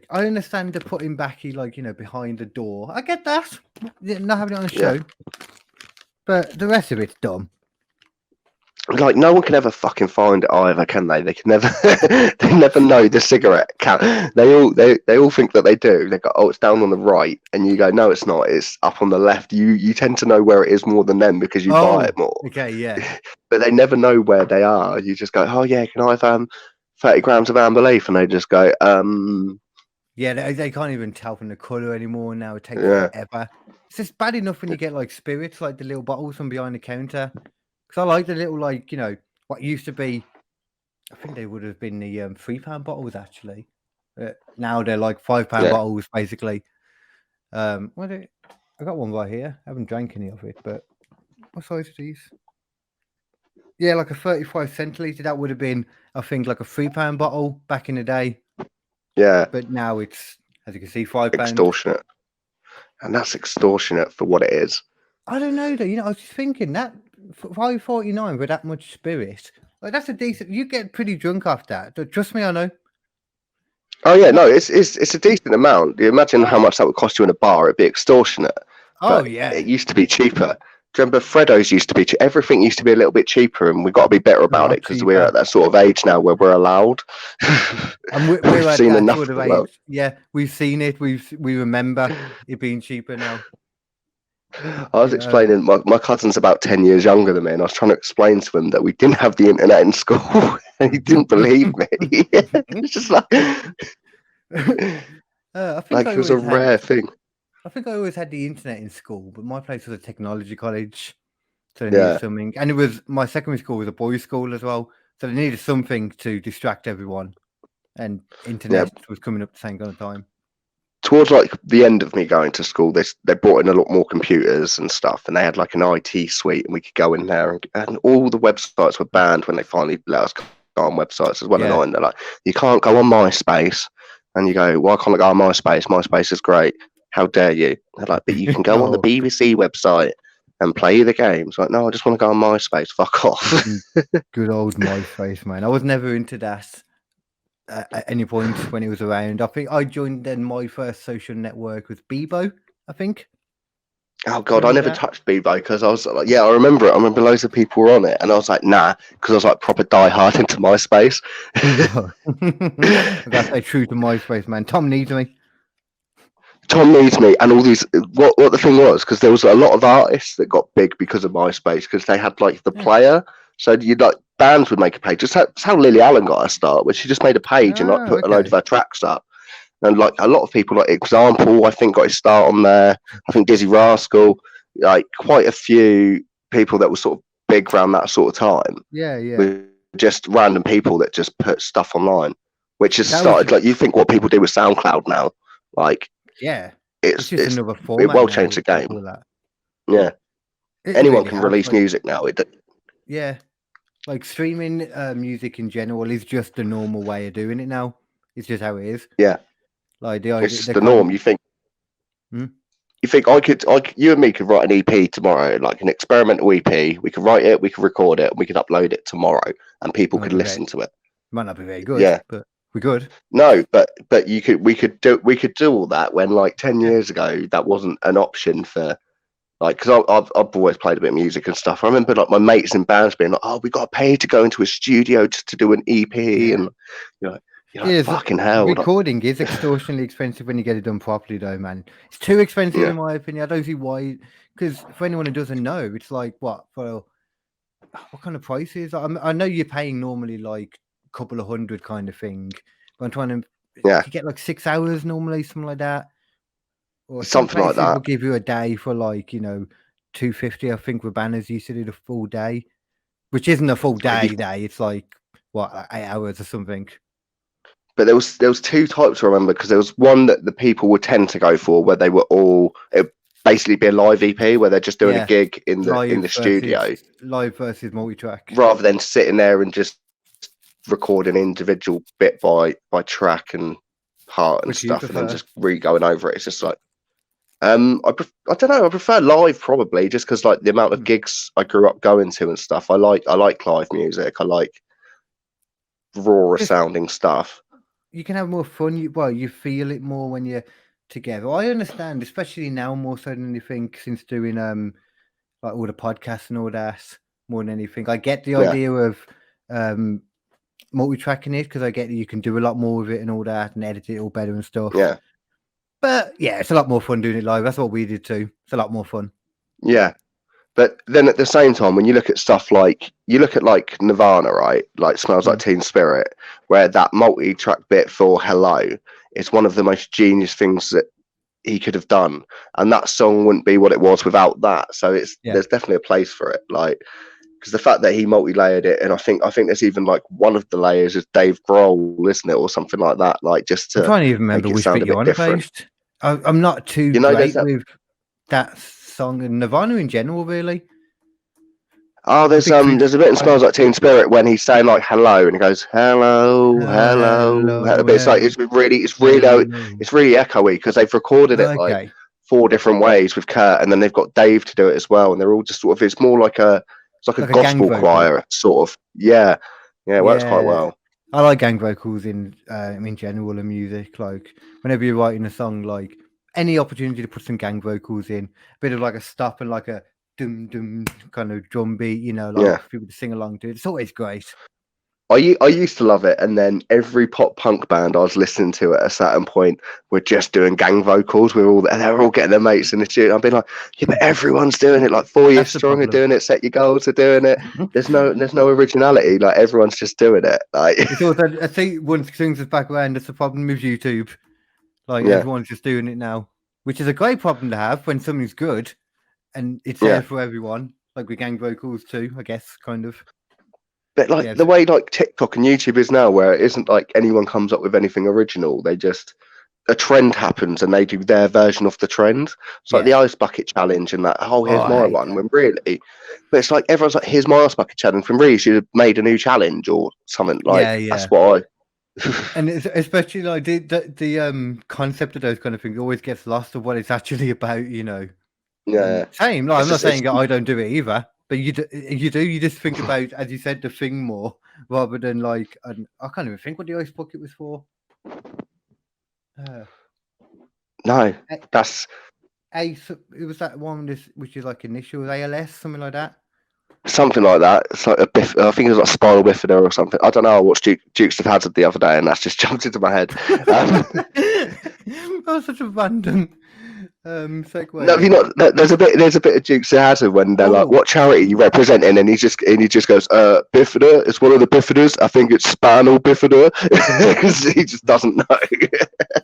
I understand the putting backy behind the door. I get that. Not having it on a show. But the rest of it's dumb. Like, no one can ever fucking find it either, can they? They can never they never know the cigarette count. They all think that they do. They go, "Oh, it's down on the right," and you go, "No, it's not. It's up on the left." You tend to know where it is more than them because you buy it more. Okay, yeah. But they never know where they are. You just go, "Oh yeah, can I have 30 grams of Amber Leaf?" And they just go, Yeah, they can't even tell from the colour anymore now. It takes forever. It's just bad enough when you get like spirits, like the little bottles from behind the counter. Because I like the little, what used to be, I think they would have been the £3 bottles actually. Now they're like £5 bottles basically. I got one right here. I haven't drank any of it, but what size are these? Yeah, like a 35 centilitre. That would have been, I think, like a £3 bottle back in the day. Yeah, But now it's, as you can see, £5. extortionate. And that's extortionate for what it is. I don't know though. You know, I was just thinking that £5.49 with that much spirit, like that's a decent. You get pretty drunk off that. Trust me, I know. Oh yeah, no, it's a decent amount. You imagine how much that would cost you in a bar. It'd be extortionate. Oh But yeah, it used to be cheaper. Do you remember Freddo's used to be? Everything used to be a little bit cheaper, and we've got to be better about it because we're at that sort of age now where we're allowed. And we're We've at seen that enough sort of of the world. age. Yeah, we've seen it. We remember it being cheaper now. I was explaining, my cousin's about 10 years younger than me, and I was trying to explain to him that we didn't have the internet in school, and he didn't believe me. It's just like, I think like it was a rare thing. I think I always had the internet in school, but my place was a technology college, so they Yeah. needed something. And it was my secondary school was a boys' school as well, so they needed something to distract everyone. And internet was coming up at the same kind of time. Towards like the end of me going to school, they brought in a lot more computers and stuff, and they had like an IT suite, and we could go in there, and all the websites were banned when they finally let us go on websites as well. Yeah. And they're like, you can't go on MySpace, and you go, why can't I go on MySpace? MySpace is great. How dare you? They're like, but you can go on the BBC website and play the games. Like, no, I just want to go on MySpace. Fuck off. Good old MySpace, man. I was never into that at any point when it was around. I think I joined then my first social network was Bebo, I think. Oh God, I never touched Bebo because I was like, yeah, I remember it. I remember loads of people were on it, and I was like, nah, because I was like proper diehard into MySpace. I gotta stay true to MySpace, man. Tom needs me. Tom needs me, and all these. What the thing was, because there was a lot of artists that got big because of MySpace, because they had like the player. So you'd like bands would make a page. That's how Lily Allen got her start, where she just made a page and like put a load of her tracks up. And like a lot of people, like Example, I think got his start on there. I think Dizzy Rascal, like quite a few people that were sort of big around that sort of time. Yeah. Were just random people that just put stuff online, which has started like you think what people do with SoundCloud now, like. Yeah, it's another format. It will change the game. Yeah, anyone can release music now. Yeah, like streaming music in general is just the normal way of doing it now. It's just how it is. Yeah, like it's just the norm. You think? You think you and me could write an EP tomorrow, like an experimental EP. We could write it, we could record it, and we could upload it tomorrow, and people could listen to it. Might not be very good. Yeah, but we could. No, but we could do all that when like 10 years ago that wasn't an option for like because I've always played a bit of music and stuff. I remember like my mates in bands being like, "Oh, we got to pay to go into a studio to do an EP," and you're like, fucking hell. Recording is extortionately expensive when you get it done properly, though, man. It's too expensive in my opinion. I don't see why. Because for anyone who doesn't know, it's like what kind of prices? I know you're paying normally like couple of hundred kind of thing, but I'm trying to you get like 6 hours normally, something like that, or something like that. Will give you a day for like $250. I think with banners used to do the full day, which isn't a full day. It's like what 8 hours or something. But there was two types I remember, because there was one that the people would tend to go for where they were all basically be a live EP where they're just doing a gig in the studio, live versus multi-track, rather than sitting there and just recording individual bit by track and part and stuff, and then just going over it. It's just like I don't know. I prefer live probably, just because like the amount of gigs I grew up going to and stuff. I like live music. I like raw sounding stuff. You can have more fun. You feel it more when you're together. I understand, especially now more so than anything since doing like all the podcasts and all that more than anything. I get the idea of multi-tracking it, because I get that you can do a lot more with it and all that and edit it all better and stuff. Yeah. But yeah, it's a lot more fun doing it live. That's what we did too. It's a lot more fun. Yeah. But then at the same time, when you look at stuff like Nirvana, right? Like Smells Like Teen Spirit, where that multi-track bit for Hello is one of the most genius things that he could have done. And that song wouldn't be what it was without that. So there's definitely a place for it. Like, because the fact that he multi-layered it, and I think there's even like one of the layers is Dave Grohl, isn't it, or something like that? Like just to I'm trying to even remember which bit you're on about. I'm not too You know, there's great that. with that song and Nirvana in general, really. Oh, I'm a big there's a bit in Smells Like Teen Spirit when he's saying like hello and he goes hello, hello, hello. But it's like it's really hello. it's really echoey because they've recorded it like Okay. 4 different ways with Kurt, and then they've got Dave to do it as well, and they're all just sort of it's more like a it's like a Like a gang gospel vocal. choir sort of. Yeah, it works quite well. I like gang vocals in general in music. Like whenever you're writing a song, like any opportunity to put some gang vocals in, a bit of like a stop and like a dum dum kind of drum beat, you know, like Yeah. for people to sing along to it. It's always great. I used to love it, and then every pop punk band I was listening to at a certain point were just doing gang vocals. They were all getting their mates in the tune. I've been like, yeah, but everyone's doing it. Like 4 Years That's the Strong are problem. doing it. Set Your Goals are doing it. There's no originality. Like everyone's just doing it. Like It's also, I think once things is back around, that's the problem with YouTube. Like Yeah. everyone's just doing it now, which is a great problem to have when something's good and it's Yeah. there for everyone. Like with gang vocals too, I guess, kind of. But like Yeah, the way like TikTok and YouTube is now, where it isn't like anyone comes up with anything original. They just a trend happens and they do their version of the trend. It's like the ice bucket challenge and that. Oh, here's I my hate one. that. When really, but it's like everyone's like, here's my ice bucket challenge. When really, you should have made a new challenge or something. Like that's what I. And it's, especially like the concept of those kind of things always gets lost of what it's actually about, you know. Yeah. Same. Like, I'm not It's saying I don't do it either, but you do. You just think about, as you said, the thing more rather than like. I can't even think what the ice bucket was for. No, that's it was that one which is like initials ALS, something like that. something like that. It's like I think it was like spinal bifida or something. I don't know. I watched Dukes of Hazzard the other day, and that's just jumped into my head. That was such a random segue. No, have you not? There's a bit of Dukes of Hazzard when they're like, "What charity are you representing?" And he just goes, "Bifida. It's one of the bifidas. I think it's spinal bifida." Because he just doesn't know.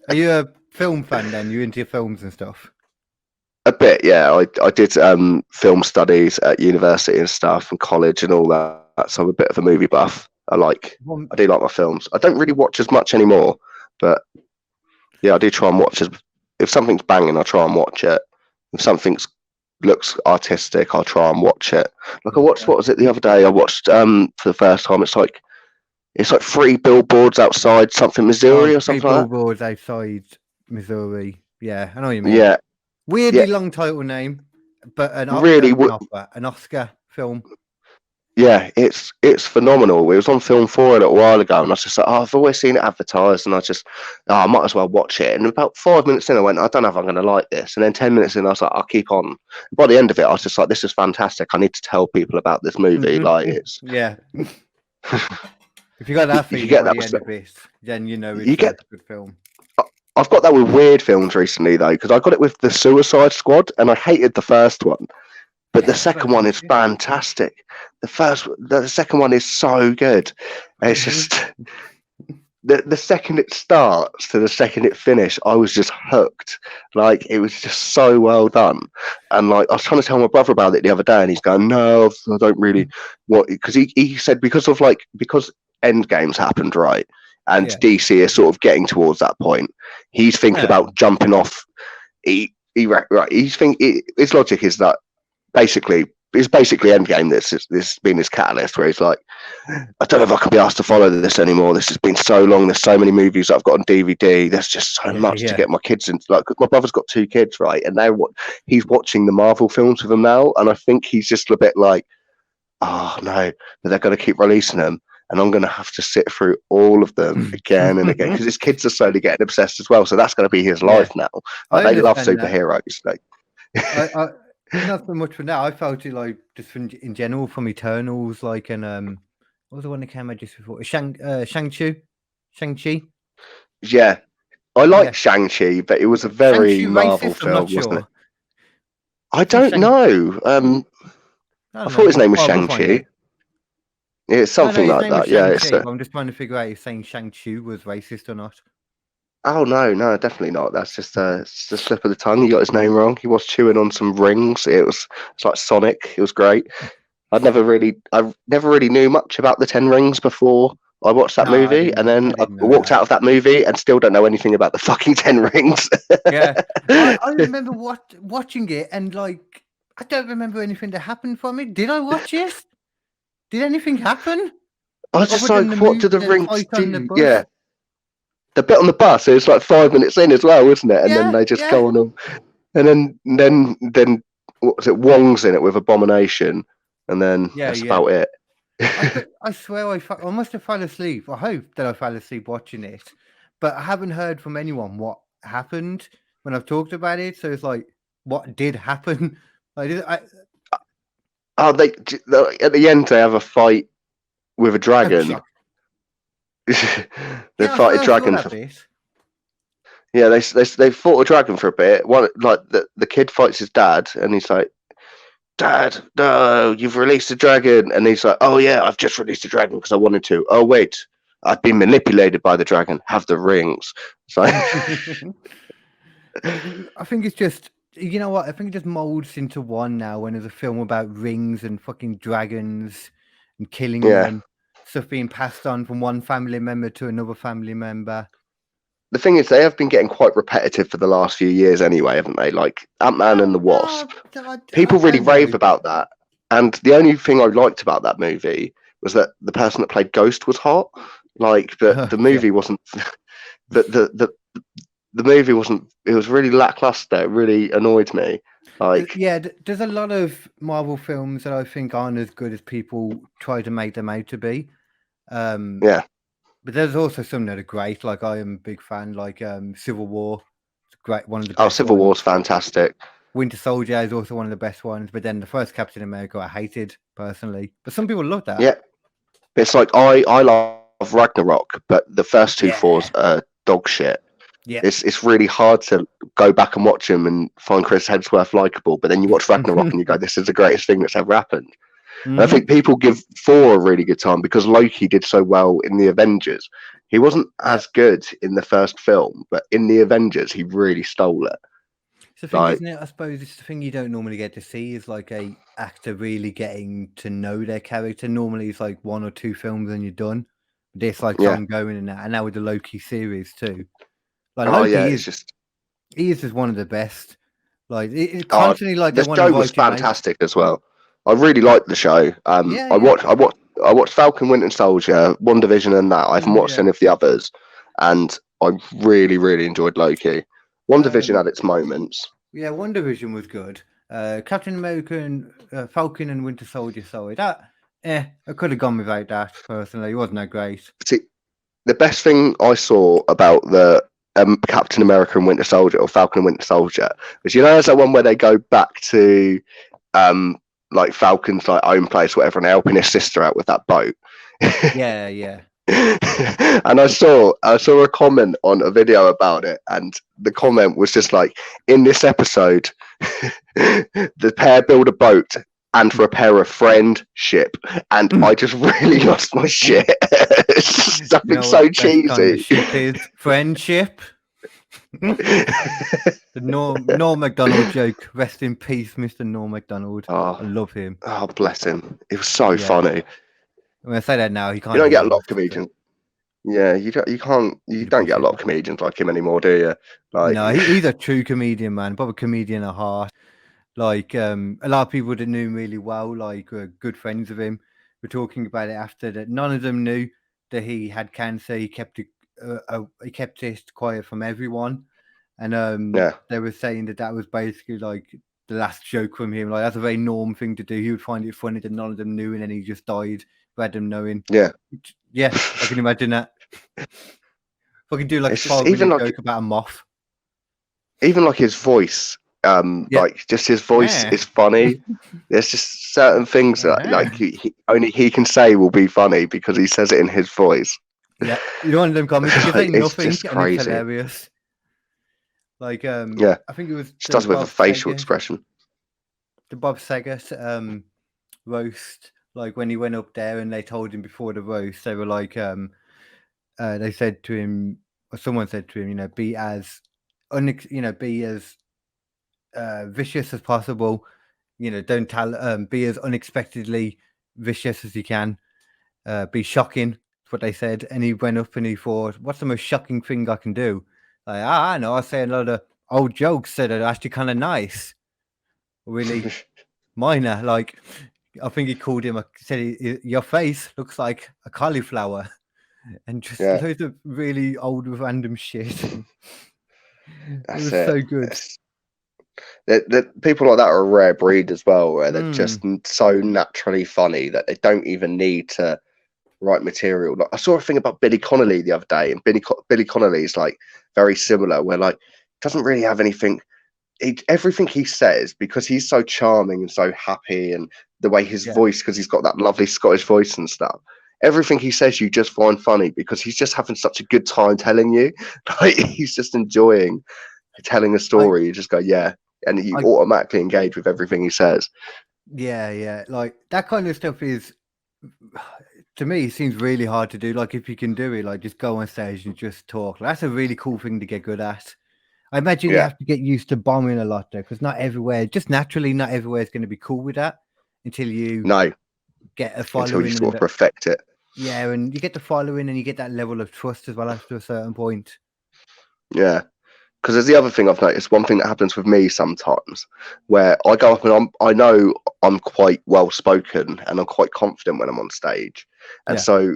Are you a film fan then? You into your films and stuff? A bit, yeah. I did film studies at university and stuff, and college and all that. So I'm a bit of a movie buff. I do like my films. I don't really watch as much anymore, but yeah, I do try and watch. If something's banging, I try and watch it. If something looks artistic, I'll try and watch it. Like I watched, what was it the other day? I watched for the first time. It's like 3 billboards outside something Missouri or something like that. 3 billboards outside Missouri. Yeah, I know what you mean. Yeah. Weirdly long title name, but an Oscar film. Yeah, it's phenomenal. It was on Film 4 a little while ago, and I was just like, I've always seen it advertised, and I might as well watch it. And about 5 minutes in, I went, I don't know if I'm going to like this. And then 10 minutes in, I was like, I'll keep on. By the end of it, I was just like, this is fantastic. I need to tell people about this movie. Like it's If you got that feeling get by that the end of it, then you know it's a good film. I've got that with weird films recently though, because I got it with The Suicide Squad, and I hated the first one. But the second one is fantastic. The second one is so good. It's just the second it starts to the second it finished, I was just hooked. Like it was just so well done. And like I was trying to tell my brother about it the other day, and he's going, "No, I don't really want," because he said because Endgame's happened, right? And DC is sort of getting towards that point. He's thinking about jumping off. His logic is that it's basically Endgame that's been his catalyst, where he's like, I don't know if I can be asked to follow this anymore. This has been so long. There's so many movies that I've got on DVD. There's just so much to get my kids into. Like my brother's got 2 kids, right? And he's watching the Marvel films with them now, and I think he's just a bit like, oh no, but they're going to keep releasing them. And I'm going to have to sit through all of them again and again because his kids are slowly getting obsessed as well. So that's going to be his life now. They love superheroes. Like. Not so much for now. I felt it like just in general from Eternals, like and what was the one that came out just before? Shang-Chi. Yeah, I like Shang-Chi, but it was a very Marvel film, wasn't it? I don't know. I thought his name was Shang-Chi. It's something like that. Yeah, I'm just trying to figure out if saying Shang-Chi was racist or not. Oh no, definitely not. That's just a slip of the tongue. He got his name wrong. He was chewing on some rings. It's like Sonic. It was great. I never really knew much about the Ten Rings before I watched that No, I movie, and didn't. then I I didn't know walked that. out of that movie and still don't know anything about the fucking Ten Rings. Yeah, I remember watching it, and like I don't remember anything that happened from it. Did I watch it? Did anything happen I was just other than like, what do the the rings fight on the do? bus? Yeah, the bit on the bus is like 5 minutes in as well, isn't it? And then Yeah, they just yeah, go on them, and then what was it? Wong's in it with Abomination, and then yeah, that's yeah. about it. I swear I must have fallen asleep. I hope that I fell asleep watching it, but I haven't heard from anyone what happened when I've talked about it. So it's like, what did happen? Oh, they at the end they have a fight with a dragon. They Yeah, fight a I saw dragon that for bit. yeah. They fought a dragon for a bit. One like the kid fights his dad, and he's like, "Dad, no, you've released a dragon," and he's like, "Oh yeah, I've just released a dragon because I wanted to. Oh wait, I've been manipulated by the dragon. Have the rings." So I think it's just, you know what? I think it just molds into one now when there's a film about rings and fucking dragons and killing yeah. them, stuff being passed on from one family member to another family member. The thing is, they have been getting quite repetitive for the last few years anyway, haven't they? Like Ant-Man and the Wasp. People really raved about that. And the only thing I liked about that movie was that the person that played Ghost was hot. Like the movie wasn't the movie wasn't, it was really lackluster. It really annoyed me. Like yeah, there's a lot of Marvel films that I think aren't as good as people try to make them out to be. yeah. But there's also some that are great. Like I am a big fan. Like Civil War, it's great. One of the Oh, best Civil ones. War's fantastic. Winter Soldier is also one of the best ones. But then the first Captain America I hated personally. But some people love that. Yeah. It's like I love Ragnarok, but the first two fours are dog shit. Yeah. It's really hard to go back and watch them and find Chris Hemsworth likable, but then you watch Ragnarok and you go, "This is the greatest thing that's ever happened." And I think people give Thor a really good time because Loki did so well in the Avengers. He wasn't as good in the first film, but in the Avengers, he really stole it. It's the thing, isn't it? I suppose it's the thing you don't normally get to see is like a actor really getting to know their character. Normally, it's like 1 or 2 films and you're done. This like ongoing and that, and now with the Loki series too. Like Loki is just one of the best. Like it constantly like the show was fantastic as well. I really liked the show. I watched Falcon, Winter Soldier, WandaVision, and that. I haven't watched any of the others, and I really, really enjoyed Loki. WandaVision had its moments. Yeah, WandaVision was good. Captain America and Falcon and Winter Soldier. Sorry, that I could have gone without that personally. It wasn't that great. See, the best thing I saw about the Captain America and Winter Soldier, or Falcon and Winter Soldier, was, you know, there's that one where they go back to like Falcon's like own place, whatever, and helping his sister out with that boat. Yeah. And I saw a comment on a video about it, and the comment was just like, "In this episode, the pair build a boat and repair a friendship," and I just really lost my shit. Something so cheesy. Kind of ship is friendship. The Norm Macdonald joke. Rest in peace, Mr. Norm Macdonald. I love him. Oh, bless him. It was so funny. When I say that now, he can't. You don't get a lot of comedians. Yeah, you don't get a lot of comedians like him anymore, do you? Like, no, he's a true comedian, man. Proper comedian at heart. Like a lot of people that knew him really well, like were good friends of him, were talking about it after that. None of them knew that he had cancer. He kept it quiet from everyone, and they were saying that was basically like the last joke from him. Like that's a very Norm thing to do. He would find it funny that none of them knew, and then he just died without them knowing. Yeah, I can imagine that. Fucking do like a 12-minute joke about a moth. Even like his voice. Like just his voice is funny. There's just certain things that like only he can say will be funny because he says it in his voice. Yeah, you know, one of them comments you say nothing just crazy. It's hilarious. Like I think it was just does it with a facial expression. The Bob Saget roast, like when he went up there and they told him before the roast, they were like they said to him, or someone said to him, you know, be as vicious as possible don't tell. Be as unexpectedly vicious as you can. Be shocking. That's what they said. And he went up and he thought, "What's the most shocking thing I can do?" Like, I know. I say a lot of old jokes that are actually kind of nice, really minor. Like, I think he called him. Said, "Your face looks like a cauliflower," and just loads of really old random shit. It was so good. The people like that are a rare breed as well, where they're just so naturally funny that they don't even need to write material. Like, I saw a thing about Billy Connolly the other day, and Billy Connolly is like very similar, where like doesn't really have anything. Everything he says, because he's so charming and so happy, and the way his voice, because he's got that lovely Scottish voice and stuff. Everything he says, you just find funny because he's just having such a good time telling you. Like, he's just enjoying telling a story. You just go, yeah, and you automatically engage with everything he says. Yeah. Like, that kind of stuff is, to me, seems really hard to do. Like, if you can do it, like, just go on stage and just talk. That's a really cool thing to get good at. I imagine you have to get used to bombing a lot, though, because not everywhere is going to be cool with that until you get a following. Until you sort of perfect it. Yeah, and you get the following and you get that level of trust as well after a certain point. Yeah. Because there's the other thing I've noticed, one thing that happens with me sometimes, where I go up and I know I'm quite well spoken and I'm quite confident when I'm on stage. And so,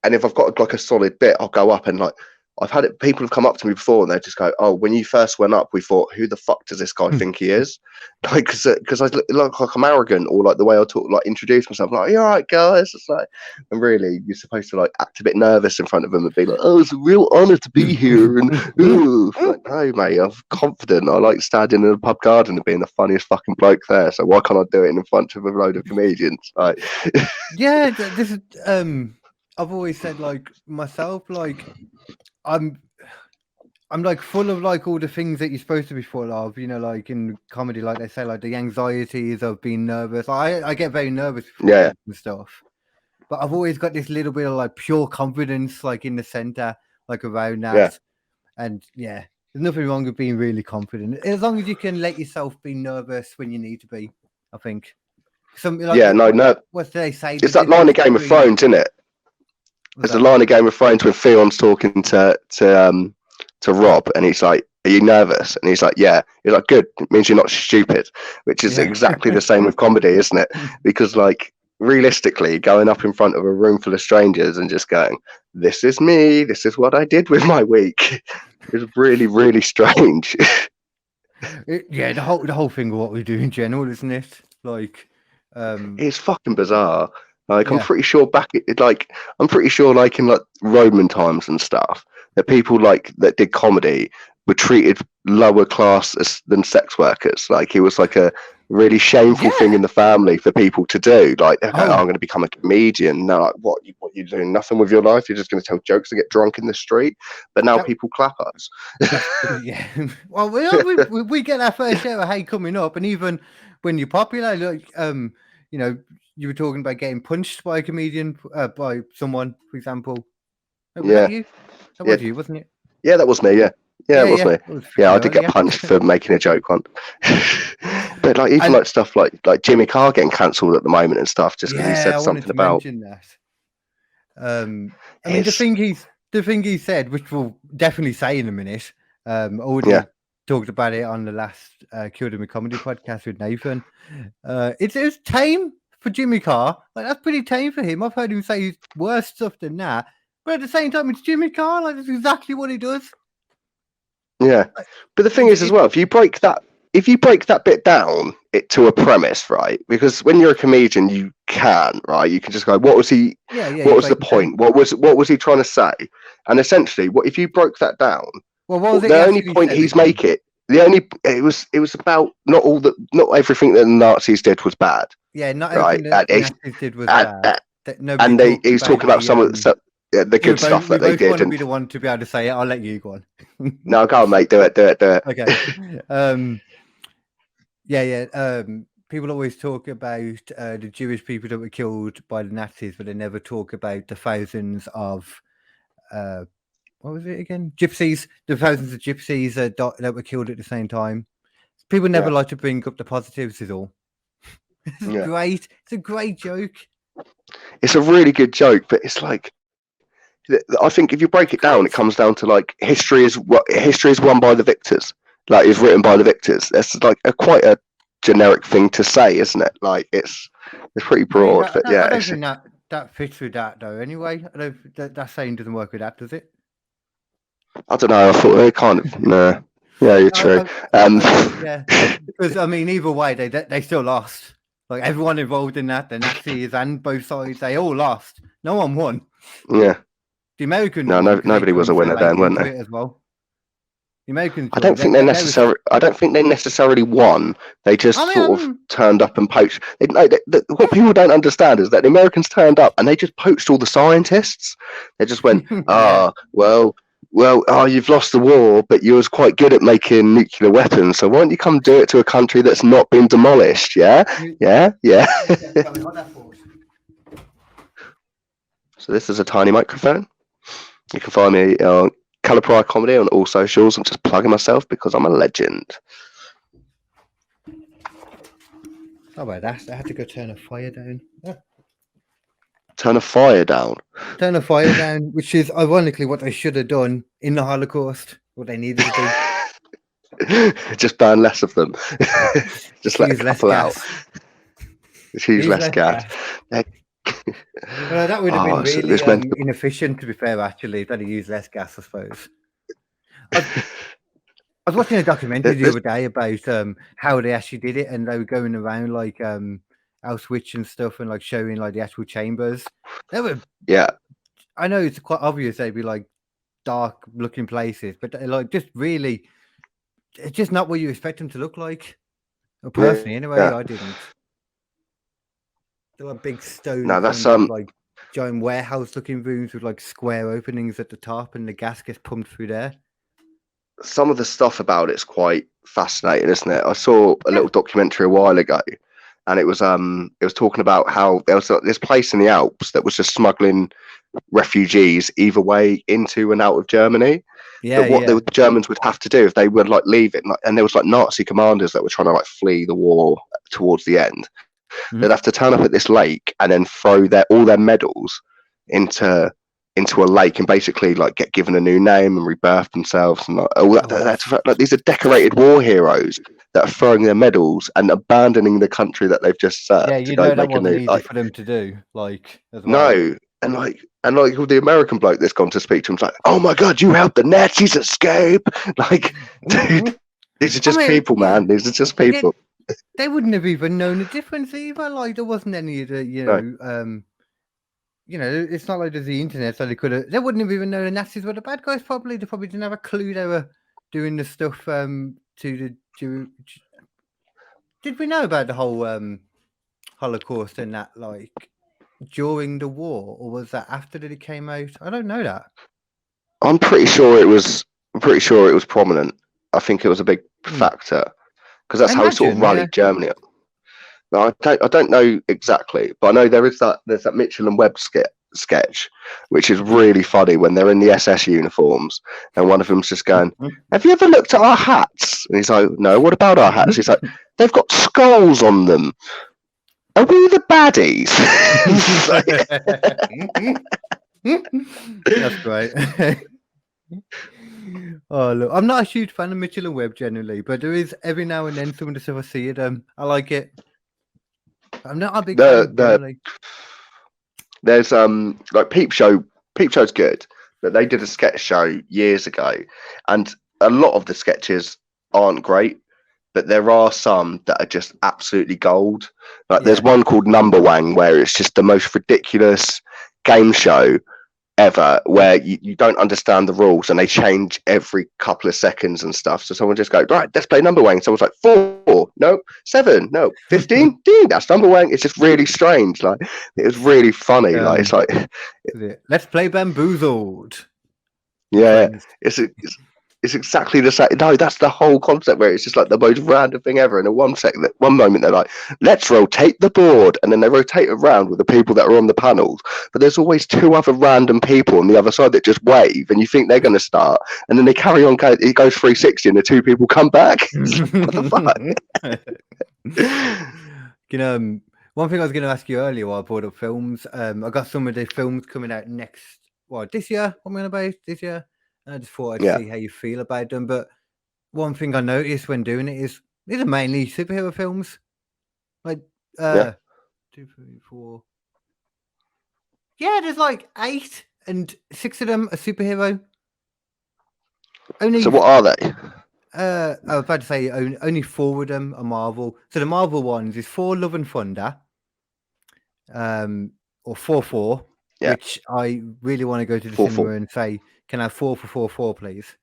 and if I've got like a solid bit, I'll go up and like, I've had it, people have come up to me before and they just go, "Oh, when you first went up, we thought, who the fuck does this guy think he is?" Like, because I look like I'm arrogant, or like the way I talk, like introduce myself, like, "You're all right, guys." It's like, and really, you're supposed to like act a bit nervous in front of them and be like, "Oh, it's a real honor to be here." And like, no, mate, I'm confident. I like standing in a pub garden and being the funniest fucking bloke there. So why can't I do it in front of a load of comedians? Like, yeah, this is. I've always said, like, myself, like, I'm like full of like all the things that you're supposed to be full of, like in comedy, like they say, like the anxieties of being nervous. I get very nervous before and stuff, but I've always got this little bit of like pure confidence, like in the center, like around that. And there's nothing wrong with being really confident as long as you can let yourself be nervous when you need to be. I think something like what do they say? It's that line of Game of Thrones, isn't it? There's a line of Game of Thrones when Theon's talking to Rob, and he's like, "Are you nervous?" And he's like, "Yeah." He's like, "Good. It means you're not stupid," which is exactly the same with comedy, isn't it? Because like realistically, going up in front of a room full of strangers and just going, "This is me. This is what I did with my week," is really, really strange. The whole thing of what we do in general, isn't it? Like, it's fucking bizarre. Like, I'm pretty sure I'm pretty sure like in like Roman times and stuff, that people like that did comedy were treated lower class than sex workers. Like, it was like a really shameful thing in the family for people to do. Like, I'm going to become a comedian. Now, like, what you doing? Nothing with your life? You're just going to tell jokes and get drunk in the street? But now people clap us. Well, we get our first share of hate coming up, and even when you're popular, like you were talking about getting punched by a comedian, by someone, for example. Was that you? That was you, wasn't it? Yeah, that was me. Yeah, it was me. I did get punched for making a joke once. But like even like stuff like Jimmy Carr getting cancelled at the moment and stuff just because he said something about. That. I mean, the thing he said, which we'll definitely say in a minute. Already talked about it on the last Killed Me Comedy podcast with Nathan. It was tame for Jimmy Carr. Like, that's pretty tame for him. I've heard him say worse stuff than that. But at the same time, it's Jimmy Carr. Like, that's exactly what he does. Yeah, but the thing is as well, if you break that bit down to a premise, right? Because when you're a comedian, you can, right? You can just go, what was he? What was the point? What was he trying to say? And essentially, if you broke that down, well, what was the only point he's making, it was about not everything that the Nazis did was bad. Yeah, not everything that the Nazis did was bad. And he's talking about some of the good stuff that they did. Want to be the one to be able to say it. I'll let you go on. No, go on, mate. Do it. Okay. People always talk about the Jewish people that were killed by the Nazis, but they never talk about the thousands of what was it again? Gypsies. The thousands of gypsies that were killed at the same time. People never like to bring up the positives, is all. It's Yeah. great. It's a great joke. It's a really good joke, but it's like, I think if you break it down, it comes down to like history is won by the victors. Like, is written by the victors. That's like quite a generic thing to say, isn't it? Like, it's pretty broad, but yeah. I don't think that fits with that though. Anyway, I don't. That saying doesn't work with that, does it? I don't know. I thought they kind of no. Yeah, you're true. Yeah, because I mean, either way, they still lost. Like, everyone involved in that, the Nazis and both sides, they all lost. No one won. Yeah. The Americans. No, nobody was a winner then, weren't they? As well. The Americans. I don't think they necessarily won. They just sort of turned up and poached. What people don't understand is that the Americans turned up and they just poached all the scientists. They just went, you've lost the war, but you was quite good at making nuclear weapons. So why don't you come do it to a country that's not been demolished? Yeah. So this is a tiny microphone. You can find me on Callum Prior Comedy on all socials. I'm just plugging myself because I'm a legend. How about that? I had to go turn a fire down. Yeah. Turn a fire down? Turn a fire down, which is ironically what they should have done in the Holocaust, what they needed to do. Just burn less of them. Just let a couple out. Just use less gas. Well, that would have been really inefficient, to be fair, actually, if they'd used less gas, I suppose. I was watching a documentary the other day about how they actually did it, and they were going around like Auschwitz and stuff, and like showing like the actual chambers. They were, I know it's quite obvious they'd be like dark looking places, but they're like just really, it's just not what you expect them to look like. Well, personally, anyway, I didn't. They're like big stone. No, that's like giant warehouse-looking rooms with like square openings at the top, and the gas gets pumped through there. Some of the stuff about it's quite fascinating, isn't it? I saw a little documentary a while ago, and it was talking about how there was this place in the Alps that was just smuggling refugees either way into and out of Germany. The Germans would have to do if they were like leaving, and there was like Nazi commanders that were trying to like flee the war towards the end. They'd have to turn up at this lake and then throw all their medals into a lake and basically like get given a new name and rebirth themselves and like all that. Like, these are decorated war heroes that are throwing their medals and abandoning the country that they've just served. Yeah, you know that wasn't easy for them to do. Like, as well. No, and like the American bloke that's gone to speak to him's like, "Oh my God, you helped the Nazis escape!" Like, dude, these are just people, man. These are just people. They wouldn't have even known the difference either. Like, there wasn't any of the, it's not like there's the internet, so they wouldn't have even known the Nazis were the bad guys. Probably they didn't have a clue they were doing the stuff to the Jew. Did we know about the whole Holocaust and that, like, during the war, or was that after that it came out? I don't know that. I'm pretty sure it was prominent. I think it was a big factor. Because that's how it sort of rallied Germany up. No, I don't know exactly, but I know there's that Mitchell and Webb sketch, which is really funny when they're in the SS uniforms, and one of them's just going, "Have you ever looked at our hats?" And he's like, "No, what about our hats?" He's like, "They've got skulls on them. Are we the baddies?" That's great. Oh, look, I'm not a huge fan of Mitchell and Webb generally, but there is every now and then some of the stuff I see at I like it. I'm not a big fan generally. There's like Peep Show's good, but they did a sketch show years ago, and a lot of the sketches aren't great, but there are some that are just absolutely gold. Like there's one called Number Wang where it's just the most ridiculous game show ever, where you don't understand the rules and they change every couple of seconds and stuff. So someone just goes, "Right, let's play Number Wang." Someone's like, 4, no, 7, no, 15, that's Number Wang. It's just really strange. Like, it was really funny. Like, it's like, let's play Bamboozled. Yeah, it's exactly the same. No, that's the whole concept, where it's just like the most random thing ever. And at one moment they're like, "Let's rotate the board," and then they rotate around with the people that are on the panels. But there's always 2 other random people on the other side that just wave, and you think they're going to start, and then they carry on. It goes 360, and the 2 people come back. What the fuck? One thing I was going to ask you earlier while I brought up films, I got some of the films coming out this year. What am I about this year? And I just thought I'd Yeah. see how you feel about them. But one thing I noticed when doing it is these are mainly superhero films. Like, Yeah. 2, 3, 4. Yeah, there's like 8, and 6 of them are superhero. Only So what are they? I was about to say only 4 of them are Marvel. So the Marvel ones is Thor: Love and Thunder, or 4, Yeah. which I really want to go to the 4, cinema 4. and say, can I have 4 for 4, please?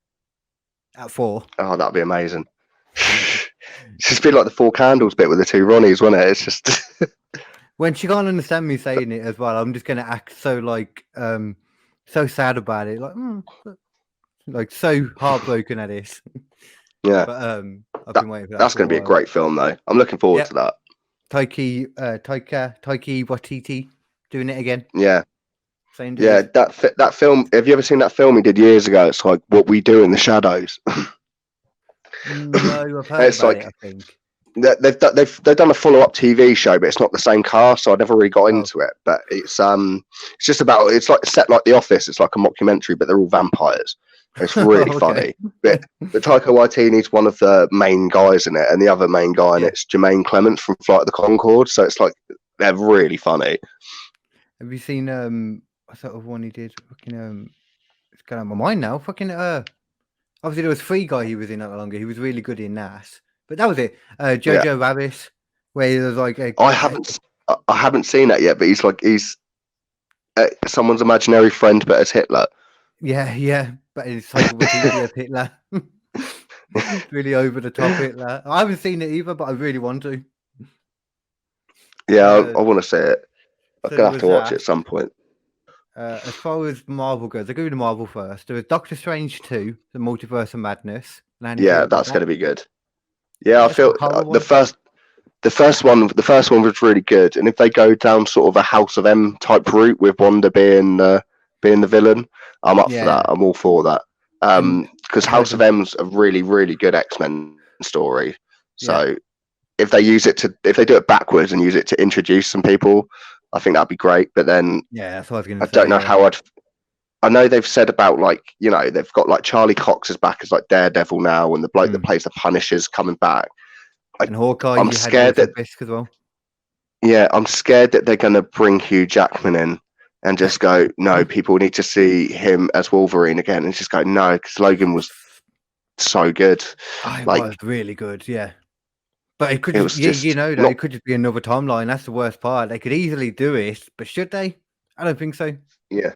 At 4. Oh, that'd be amazing. It's just be like the 4 candles bit with the 2 Ronnies, wasn't it? It's just When she can't understand me saying it as well, I'm just gonna act so so sad about it, like so heartbroken at it. yeah. But I've been waiting for that. That's going to be a great film, though. I'm looking forward to that. Taiki Waititi doing it again. Yeah. Same dude. Yeah, that film. Have you ever seen that film he did years ago? It's like What We Do in the Shadows. No, I've heard about it. I think they've done a follow-up TV show, but it's not the same cast, so I never really got into it. But it's just about, it's like set like The Office. It's like a mockumentary, but they're all vampires. It's really funny. But Taika Waititi's one of the main guys in it, and the other main guy in it's Jermaine Clement from Flight of the Conchords. So it's like they're really funny. Have you seen what sort of one he did? Fucking it's going out of my mind now. Fucking obviously there was Free Guy he was in not longer. He was really good in that. But that was it. Jojo Rabbit, where he was like I haven't seen that yet, but he's someone's imaginary friend, but as Hitler. Yeah, but it's like as Hitler. Really over the top Hitler. I haven't seen it either, but I really want to. Yeah, I want to see it. I'm gonna have to watch it at some point. As far as Marvel goes, I'll go with the Marvel first. There was Doctor Strange 2, The Multiverse of Madness. Yeah, that's going to be good. Yeah, I feel the first one was really good, and if they go down sort of a House of M type route with Wanda being the villain, I'm up for that. I'm all for that. Because House of M's a really, really good X-Men story. So if they do it backwards and use it to introduce some people, I think that'd be great. But then that's what I was going to say. I don't know how I know they've said about they've got like Charlie Cox is back as like Daredevil now, and the bloke that plays the Punisher's coming back. And Hawkeye, I'm scared that as well. Yeah, I'm scared that they're going to bring Hugh Jackman in and just go, no, people need to see him as Wolverine again, and just go, no, because Logan was so good. It was really good, yeah. But it could it could just be another timeline. That's the worst part. They could easily do it, but should they? I don't think so. Yeah.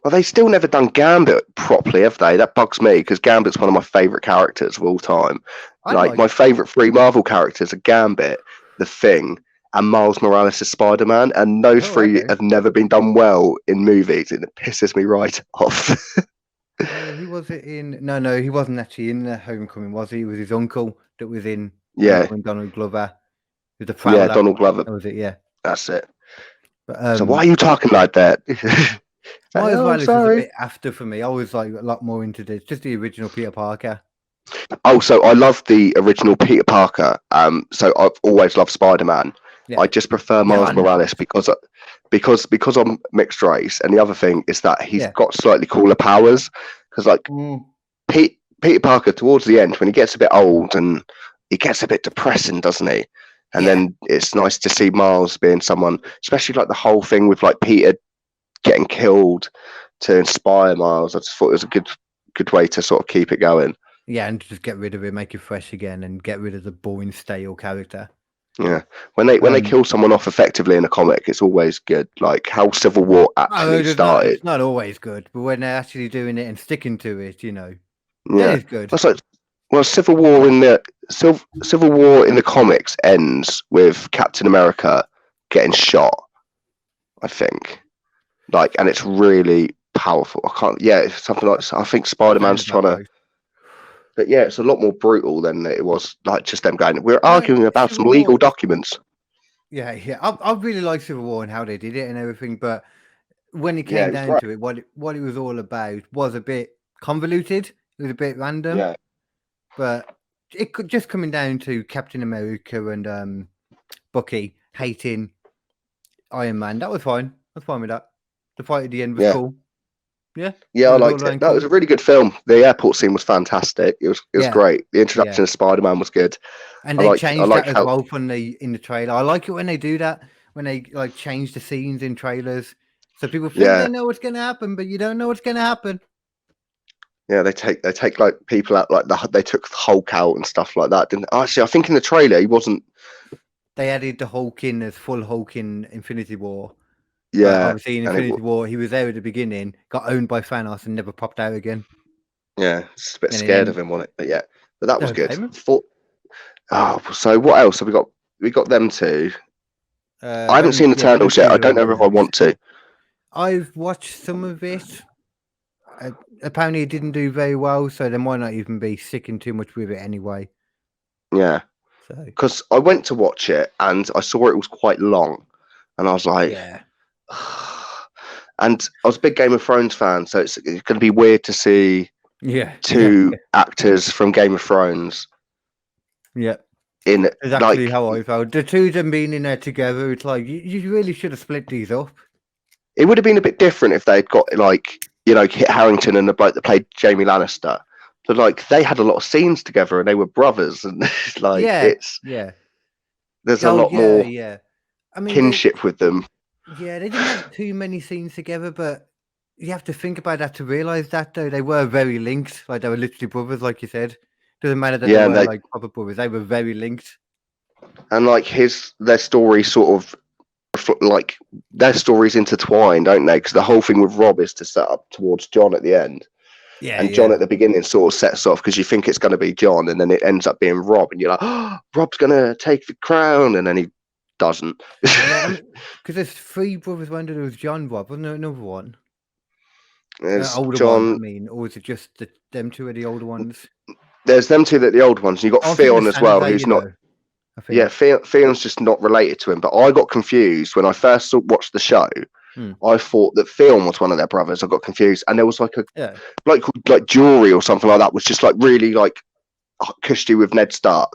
Well, they still never done Gambit properly, have they? That bugs me because Gambit's one of my favourite characters of all time. My favourite 3 Marvel characters are Gambit, The Thing, and Miles Morales as Spider-Man, and those 3 have never been done well in movies, and it pisses me right off. He wasn't in. No, he wasn't actually in Homecoming, was he? It was his uncle that was in. Donald Glover. With the Prowler. Yeah, Donald Glover. That was it. Yeah, that's it. But, so why are you talking like that? Miles Morales was a bit after for me. I was like a lot more into this, just the original Peter Parker. Oh, so I love the original Peter Parker. So I've always loved Spider-Man. Yeah. I just prefer Miles Morales because I'm mixed race, and the other thing is that he's got slightly cooler powers. Because Peter Parker towards the end, when he gets a bit old and he gets a bit depressing, doesn't he? And then it's nice to see Miles being someone, especially like the whole thing with like Peter getting killed to inspire Miles. I just thought it was a good way to sort of keep it going. Yeah, and just get rid of it, make it fresh again, and get rid of the boring, stale character. Yeah, when they kill someone off effectively in a comic, it's always good. Like how Civil War actually started. It's not always good, but when they're actually doing it and sticking to it, yeah, it's good. Civil War in the comics ends with Captain America getting shot, I think. And it's really powerful. It's something like I think Spider-Man's trying to. But yeah, it's a lot more brutal than it was like just them going. We're arguing about some legal documents. Yeah. I really like Civil War and how they did it and everything, but when it came down to it, what it was all about was a bit convoluted. It was a bit random. Yeah. But it could just coming down to Captain America and Bucky hating Iron Man. That was fine. I was fine with that. The fight at the end was Yeah. cool. Yeah. Yeah, I was all liked it. around That was cool. a really good film. The airport scene was fantastic. It was Yeah. great. The introduction of Spider-Man was good. And I they like changed that as how well from in the trailer. I like it when they do that, when they like change the scenes in trailers, so people think Yeah. they know what's going to happen, but you don't know what's going to happen. Yeah, they take like people out, like they took the Hulk out and stuff like that. Didn't actually? I think in the trailer he wasn't. They added the Hulk in as full Hulk in Infinity War. But Yeah, obviously in and Infinity War he was there at the beginning, got owned by Thanos, and never popped out again. yeah, just a bit And scared then- of him on it, but yeah, but that was Okay, good. man. So what else have we got? We got them two. I haven't seen Eternals yet. I don't know if I want to. I've watched some of it. Apparently it didn't do very well, so they might not even be sticking too much with it anyway. Yeah, So because I went to watch it and I saw it was quite long, and I was like, yeah. And I was a big Game of Thrones fan, so it's going to be weird to see Yeah. two actors from Game of Thrones Yeah. in Exactly like. how I felt. The two of them being in there together, it's like you really should have split these up. It would have been a bit different if they'd got like, you know, Kit Harington and the bloke that played Jamie Lannister. But like they had a lot of scenes together and they were brothers, and like there's a lot more I mean, kinship with them. Yeah, they didn't have too many scenes together, but you have to think about that to realize that though they were very linked. Like they were literally brothers, like you said. Doesn't matter that they were like proper brothers; they were very linked. And like their story sort of like their stories intertwined, don't they? Because the whole thing with Rob is to set up towards John at the end. Yeah, and John at the beginning sort of sets off because you think it's going to be John, and then it ends up being Rob, and you're like, oh, Rob's going to take the crown, and then he doesn't. Yeah, because there's three brothers. One there was John, Rob, wasn't there another one? There's older John. One, I mean, or is it just them two are the older ones? There's them two that the old ones. And you got Theon as well, who's not. Yeah, Theon's just not related to him. But I got confused when I first watched the show. I thought that Theon was one of their brothers. I got confused, and there was like a bloke called like Jury or something like that, was just like really like cushy with Ned Stark,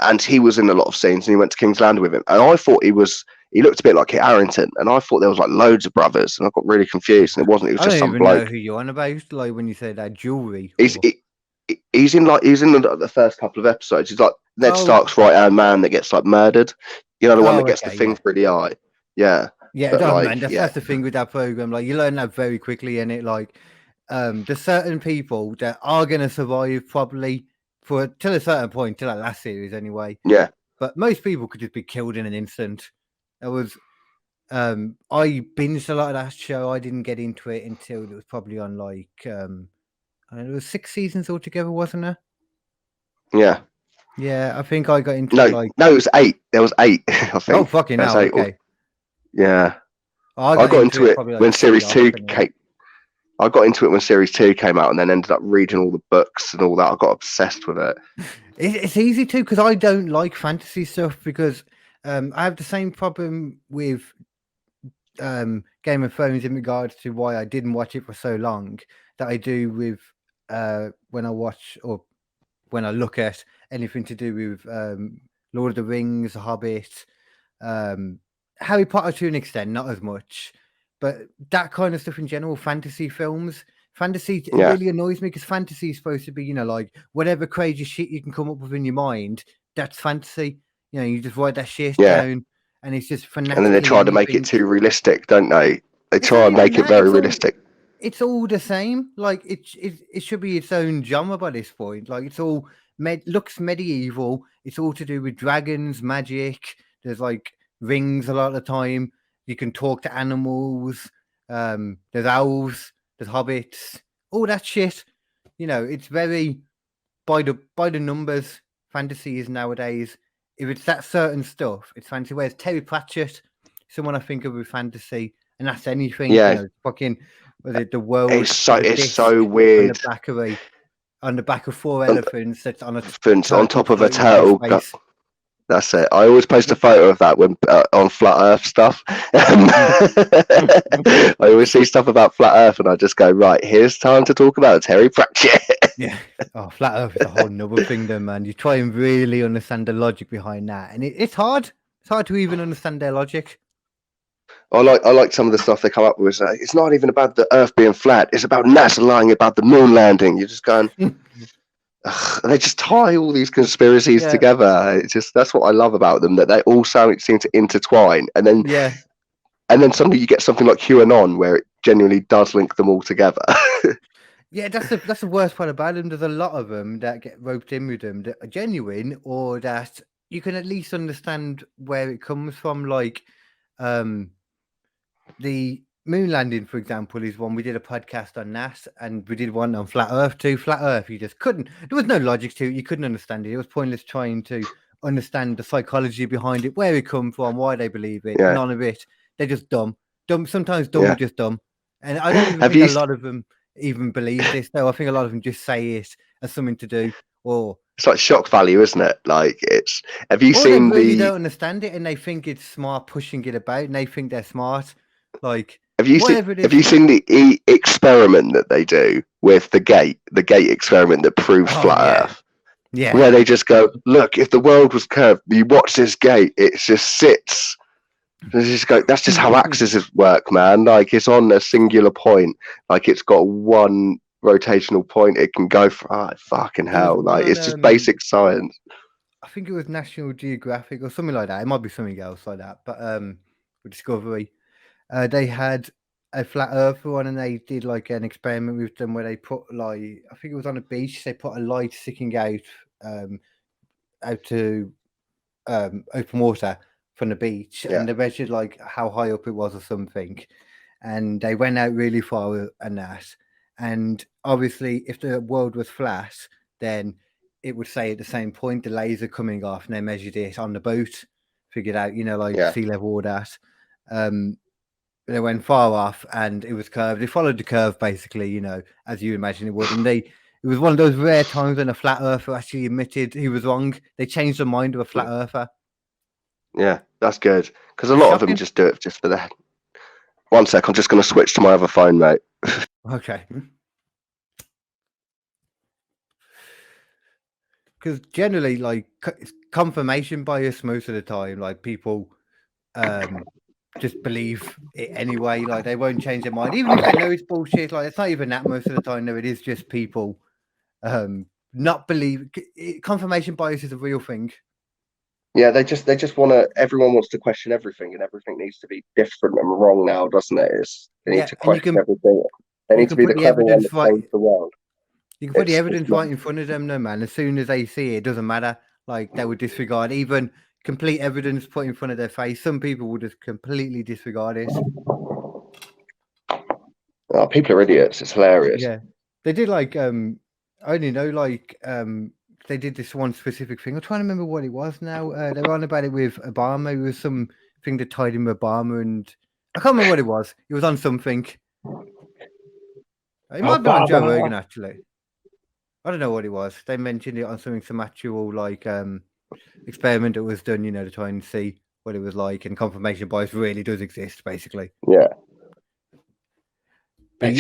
and he was in a lot of scenes, and he went to King's Landing with him, and I thought he looked a bit like Kit Harington, and I thought there was like loads of brothers, and I got really confused, and it wasn't. It was just some bloke. I don't even know who you're on about. Like when you say that Jury, he's in the first couple of episodes. He's like Ned Stark's right hand man that gets like murdered. You know, the one that gets the thing through the eye. Yeah. Yeah, that's the thing with that program. Like you learn that very quickly, and it like there's certain people that are gonna survive probably till a certain point, till that last series anyway. Yeah. But most people could just be killed in an instant. It was I binged a lot of that show. I didn't get into it until it was probably on like it was 6 seasons altogether, wasn't there? Yeah. Yeah, I think I got into No, it was 8. There was 8, I think. Oh fucking hell, okay. Yeah, I got into it when Series 2 came. I got into it when Series 2 came out, and then ended up reading all the books and all that. I got obsessed with it. It's easy too, because I don't like fantasy stuff, because I have the same problem with Game of Thrones in regards to why I didn't watch it for so long that I do with when I watch or when I look at anything to do with Lord of the Rings, Hobbit, Harry Potter to an extent, not as much, but that kind of stuff in general, fantasy films. Fantasy really annoys me, because fantasy is supposed to be, you know, like whatever crazy shit you can come up with in your mind, that's fantasy. You know, you just write that shit down, and it's just fanatic. And then they try to make it too realistic, don't they? They try and make it very realistic. It's all the same. Like it should be its own genre by this point. Like it's all looks medieval. It's all to do with dragons, magic. There's like rings a lot of the time. You can talk to animals. There's owls. There's hobbits. All that shit. You know, it's very by the numbers. Fantasy is nowadays. If it's that certain stuff, it's fantasy. Whereas Terry Pratchett, someone I think of with fantasy, and that's anything. Yeah. You know, fucking the world. It's so weird. On the back of 4 elephants. That's on on top of a turtle. That's it. I always post a photo of that when on flat Earth stuff. I always see stuff about flat Earth, and I just go, right, here's time to talk about Terry Pratchett. Yeah. Oh, flat Earth is a whole nother thing, though, man. You try and really understand the logic behind that, and it's hard. It's hard to even understand their logic. I like some of the stuff they come up with. It's not even about the Earth being flat. It's about NASA lying about the moon landing. You're just going. They just tie all these conspiracies Yeah. together. It's just that's what I love about them, that they all seem to intertwine, and then suddenly you get something like QAnon where it genuinely does link them all together. Yeah, that's the worst part about them. There's a lot of them that get roped in with them that are genuine, or that you can at least understand where it comes from. Like, the moon landing, for example, is one. We did a podcast on NASA, and we did one on flat Earth too. Flat Earth, you just couldn't. There was no logic to it. You couldn't understand it. It was pointless trying to understand the psychology behind it, where it come from, why they believe it. Yeah. None of it. They're just dumb. Sometimes dumb are just dumb, and I don't even Have think you a lot of them even believe this. Though I think a lot of them just say it as something to do, or It's like shock value, isn't it? Like it's. Have you or seen they really the? don't understand it, and they think it's smart pushing it about, and they think they're smart. Like, Have you whatever it is. Have you seen the experiment that they do with the gate experiment that proves flat Earth? Yeah. Where they just go, look, if the world was curved, you watch this gate, it just sits. They just go, that's just how axes work, man. Like it's on a singular point. Like it's got one rotational point. It can go for fucking hell. Like it's just basic science. I think it was National Geographic or something like that. It might be something else like that. But Discovery, they had a flat Earth one, and they did like an experiment with them where they put like, I think it was on a beach. They put a light sticking out to open water from the beach, and they measured like how high up it was or something, and they went out really far and that. And obviously, if the world was flat, then it would say at the same point the laser coming off, and they measured it on the boat, figured out, like sea level or that. They went far off, and it was curved. They followed the curve basically, as you imagine it would. And it was one of those rare times when a flat earther actually admitted he was wrong. They changed the mind of a flat earther. Yeah, that's good, because a lot of them just do it just for that. 1 sec, I'm just going to switch to my other phone, mate. Okay. Because generally, like, confirmation bias most of the time, like people just believe it anyway. Like they won't change their mind, even if they know it's bullshit. Like it's not even that most of the time. No, it is just people not believe. Confirmation bias is a real thing. Yeah, they just want to. Everyone wants to question everything, and everything needs to be different and wrong now, doesn't it? They need to question everything. They need to be the clever one that saves the world. You can put the evidence right in front of them, no man. As soon as they see it, it doesn't matter. Like they would disregard even complete evidence put in front of their face. Some people would just completely disregard it. Oh, people are idiots. It's hilarious. Yeah, they did like I only know like they did this one specific thing. I'm trying to remember what it was now. They were on about it with Obama. It was something that tied in with Obama, and I can't remember what it was. It was on something. It might be on Joe Rogan actually. I don't know what it was. They mentioned it on some actual like experiment that was done, to try and see what it was like, and confirmation bias really does exist, basically. Yeah. But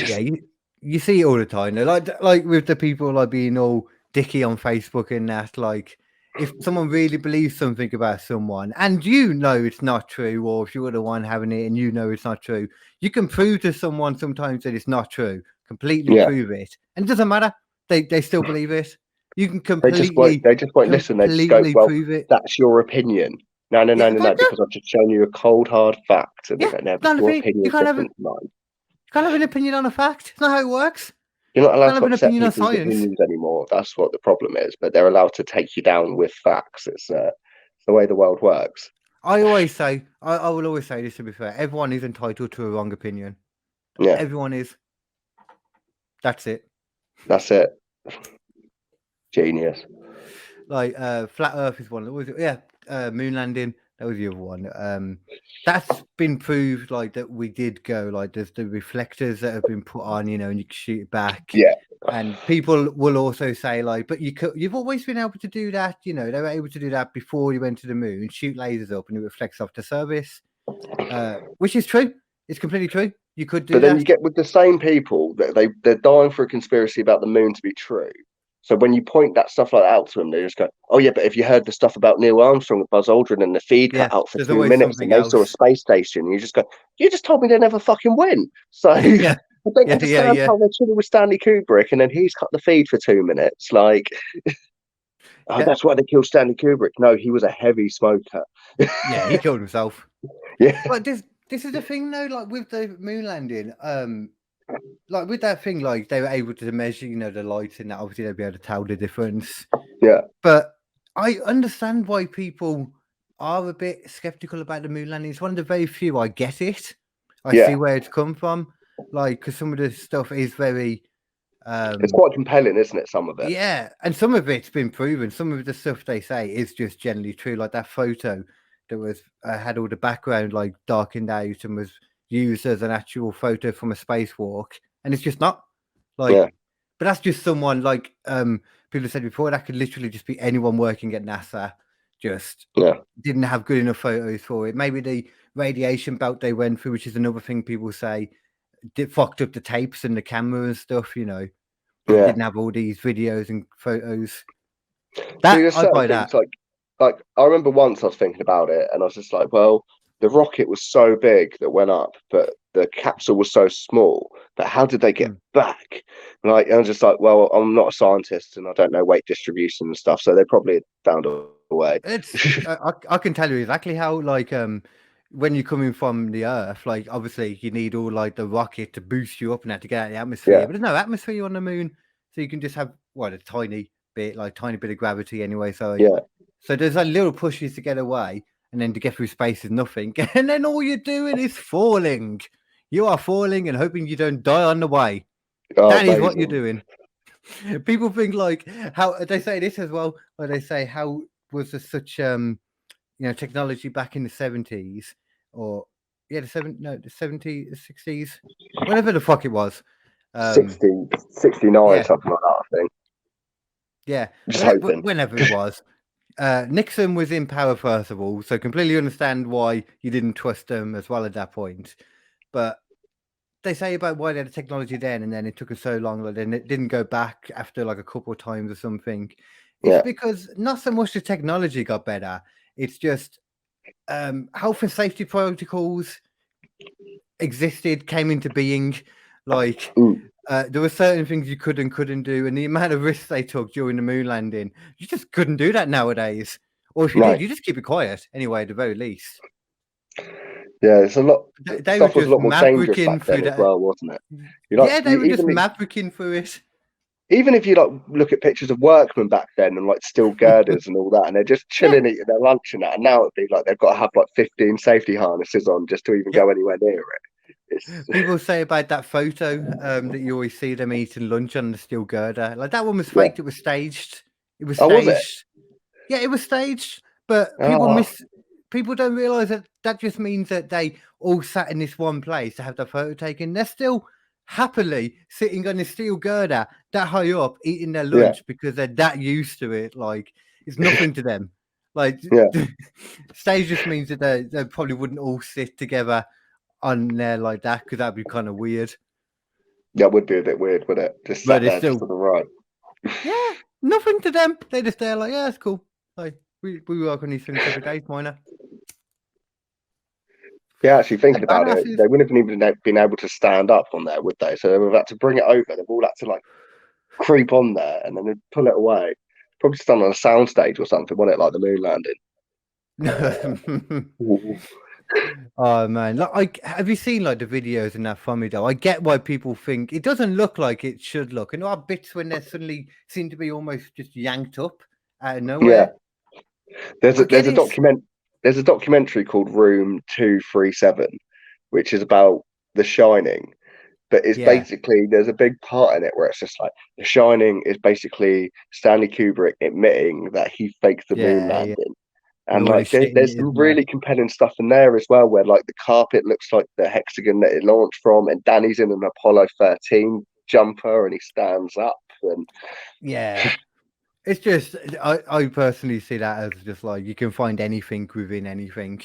you see it all the time. Like with the people like being all dicky on Facebook and that. Like if someone really believes something about someone, and it's not true, or if you're the one having it and it's not true, you can prove to someone sometimes that it's not true. Completely prove it, and it doesn't matter. They still believe it. You can completely. They just won't listen. They just go, well, prove it. That's your opinion. No, because I've just shown you a cold, hard fact. And your opinion is different to mine. You can't have an opinion on a fact. It's not how it works. You're not allowed to accept people's opinions anymore. That's what the problem is. But they're allowed to take you down with facts. It's the way the world works. I always say, I will always say this, to be fair, everyone is entitled to a wrong opinion. Yeah. Everyone is. That's it. That's it. Genius. Like flat Earth is one. Moon landing. That was the other one. That's been proved. Like that we did go. Like there's the reflectors that have been put on. And you can shoot it back. Yeah. And people will also say like, but you've always been able to do that. They were able to do that before you went to the moon. Shoot lasers up and it reflects off the surface. Which is true. It's completely true. You could do that. But then you get with the same people that they're dying for a conspiracy about the moon to be true. So when you point that stuff like that out to them, they just go, "Oh yeah, but if you heard the stuff about Neil Armstrong and Buzz Aldrin and the feed cut out for there's 2 always minutes and something they saw a else. space station," and you just go, "You just told me they never fucking went." So Yeah. I don't Yeah, understand yeah. how they're chilling with Stanley Kubrick and then he's cut the feed for 2 minutes. Like, oh, Yeah. that's why they killed Stanley Kubrick. No, he was a heavy smoker. Yeah, he killed himself. Yeah, But this is the thing though, like with the moon landing, like with that thing, like they were able to measure, you know, the light and that. Obviously, they'd be able to tell the difference. yeah, But I understand why people are a bit skeptical about the moon landing. It's one of the very few I get it. I Yeah. see where it's come from, like because some of the stuff is very. it's quite compelling, isn't it? Some of it. Yeah, and some of it's been proven. Some of the stuff they say is just generally true. Like that photo that was had all the background like darkened out and was used as an actual photo from a spacewalk, and it's just not like. Yeah. But that's just someone like people said before. That could literally just be anyone working at NASA. Just didn't have good enough photos for it. Maybe the radiation belt they went through, which is another thing people say, fucked up the tapes and the camera and stuff. You know. Yeah. Didn't have all these videos and photos. There's I certain buy things that. like I remember once I was thinking about it and I was just like, well, the rocket was so big that went up, but the capsule was so small. But how did they get back? Like, I'm just like, well, I'm not a scientist and I don't know weight distribution and stuff, so they probably found a way. It's I can tell you exactly how like when you're coming from the Earth, like obviously you need all like the rocket to boost you up and that to get out of the atmosphere. Yeah. But there's no atmosphere on the moon, so you can just have a tiny bit of gravity anyway. So so there's like little pushes to get away, and then to get through space is nothing, and then all you're doing is falling. You are falling and hoping you don't die on the way. That is what you're doing. People think like how they say this as well, where they say how was there such technology back in the 70s or the 70s, 60s, whatever the fuck it was. 69, something like that, I think. Yeah, just hoping. Whenever it was. Nixon was in power first of all, so completely understand why you didn't trust them as well at that point. But they say about why they had the technology then, and then it took us so long that then it didn't go back after like a couple of times or something. It's because not so much the technology got better; it's just health and safety protocols existed, came into being. Like there were certain things you could and couldn't do, and the amount of risks they took during the moon landing, you just couldn't do that nowadays. Or if you did, you just keep it quiet anyway, at the very least. Yeah, it's a lot. They stuff were was a lot more dangerous mavericking back then through as well, wasn't it? They were just mavericking through it. Even if you like look at pictures of workmen back then and like steel girders and all that, and they're just chilling eating their lunch and that, and now it'd be like they've got to have like 15 safety harnesses on just to even go anywhere near it. People say about that photo that you always see them eating lunch on the steel girder. Like that one was faked. It was staged. It was staged. Was it? Yeah, it was staged. But people don't realize that just means that they all sat in this one place to have their photo taken. They're still happily sitting on the steel girder that high up, eating their lunch because they're that used to it. Like it's nothing to them. Like stage just means that they probably wouldn't all sit together on there like that because that'd be kind of weird. Yeah, it would be a bit weird, wouldn't it? Just sat there just to the right. Yeah, nothing to them. They just there like, yeah, it's cool. Like we work on these things every day, minor. Yeah, actually thinking about it, they wouldn't have even been able to stand up on there, would they? So they would have had to bring it over. They've all had to like creep on there and then they'd pull it away. Probably just done on a soundstage or something, wasn't it? Like the moon landing. Oh man, like have you seen like the videos in that from me though? I get why people think it doesn't look like it should look, and there are bits when they suddenly seem to be almost just yanked up out of nowhere. There's a documentary called Room 237, which is about The Shining, but it's basically there's a big part in it where it's just like The Shining is basically Stanley Kubrick admitting that he faked the moon landing. And like there's some really compelling stuff in there as well, where like the carpet looks like the hexagon that it launched from, and Danny's in an Apollo 13 jumper and he stands up and it's just I personally see that as just like you can find anything within anything.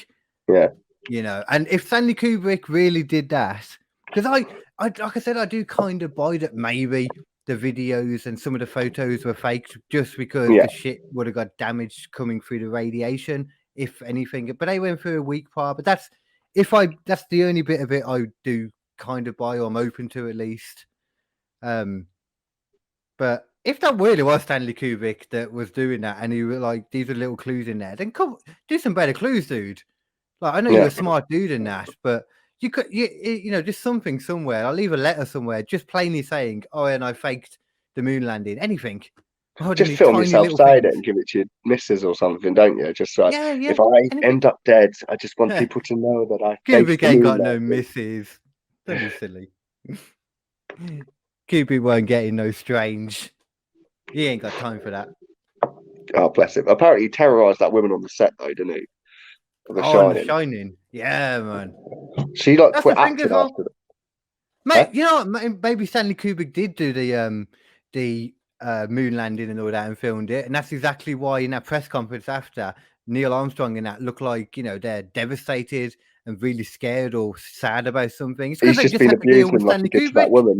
Yeah. You know, and if Stanley Kubrick really did that, because I like I said, I do kind of buy that maybe the videos and some of the photos were faked just because Yeah. the shit would have got damaged coming through the radiation, if anything. But they went through a weak part. But that's the only bit of it I do kind of buy, or I'm open to at least. But if that really was Stanley Kubrick that was doing that, and he was like, these are little clues in there, then come do some better clues, dude. Like, I know you're a smart dude in that, but you could, just something somewhere. I'll leave a letter somewhere, just plainly saying, "Oh, and I faked the moon landing." Anything. Just film yourself saying it and give it to your missus or something, don't you? Just like, if I end up dead, I just want people to know that I faked Kubrick the ain't moon got no landing. missus. Don't be silly. Kubrick won't get in no strange. He ain't got time for that. Oh, bless him. Apparently, he terrorised that woman on the set, though, didn't he? The Shining. Yeah, man. She quit acting after that. Mate, you know what? Maybe Stanley Kubrick did do the moon landing and all that and filmed it, and that's exactly why in that press conference after, Neil Armstrong and that look like they're devastated and really scared or sad about something. It's He's just been abusing him like he did to that woman.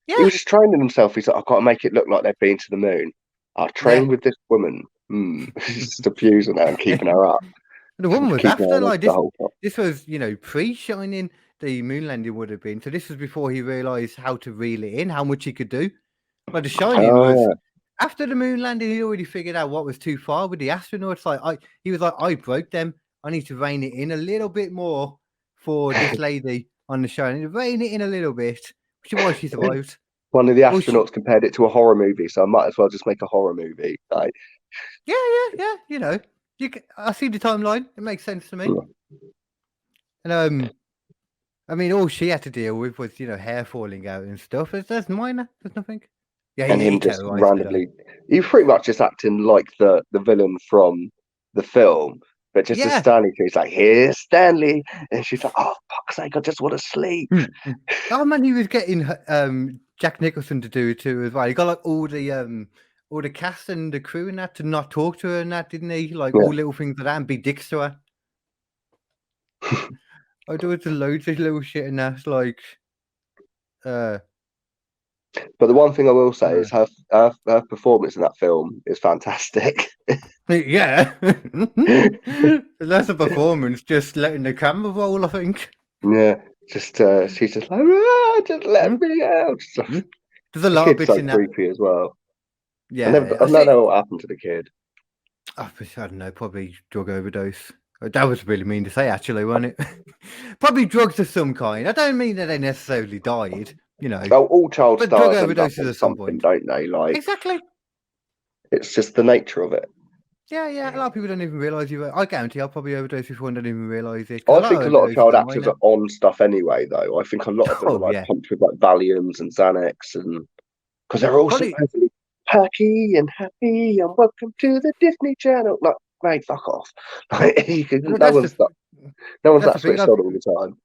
Yeah. He was just training himself. He's like, I've got to make it look like they've been to the moon. I'll train with this woman. He's just abusing her and keeping her up. The woman was after, like, this was, pre-Shining, the moon landing would have been. So this was before he realised how to reel it in, how much he could do. Like, the Shining was, after the moon landing, he already figured out what was too far with the astronauts. He was like, I broke them. I need to rein it in a little bit more for this lady on the Shining. Rein it in a little bit, which is why she survived. One of the astronauts compared it to a horror movie, so I might as well just make a horror movie. Like, yeah. I see the timeline. It makes sense to me. And I mean, all she had to deal with was hair falling out and stuff. There's minor. There's nothing. Yeah, and him just randomly. He's pretty much just acting like the villain from the film, but just as Stanley. He's like, "Here's Stanley," and she's like, "Oh, fuck's sake, I just want to sleep." Oh man, he was getting Jack Nicholson to do it too as well. He got like all the cast and the crew and that to not talk to her and that, didn't he? Like all little things like that and be dicks to her. I do it to loads of little shit and that's like. But the one thing I will say is her performance in that film is fantastic. Yeah. That's a performance, just letting the camera roll, I think. Yeah, just she's just like, just let me out. There's a lot of bits in that. Creepy as well. Yeah, I don't know what happened to the kid. I don't know, probably drug overdose. That was really mean to say, actually, wasn't it? Probably drugs of some kind. I don't mean that they necessarily died, Well, all child stars drug overdoses at some point, don't they? Like, exactly. It's just the nature of it. Yeah. A lot of people don't even realise I guarantee I'll probably overdose before and don't even realise it. I think a lot of child actors are on stuff anyway, though. I think a lot of them are pumped with like Valiums and Xanax, and because they're all supposedly perky and happy and welcome to the Disney Channel. Like, mate, fuck off. No one's that switched on all the time.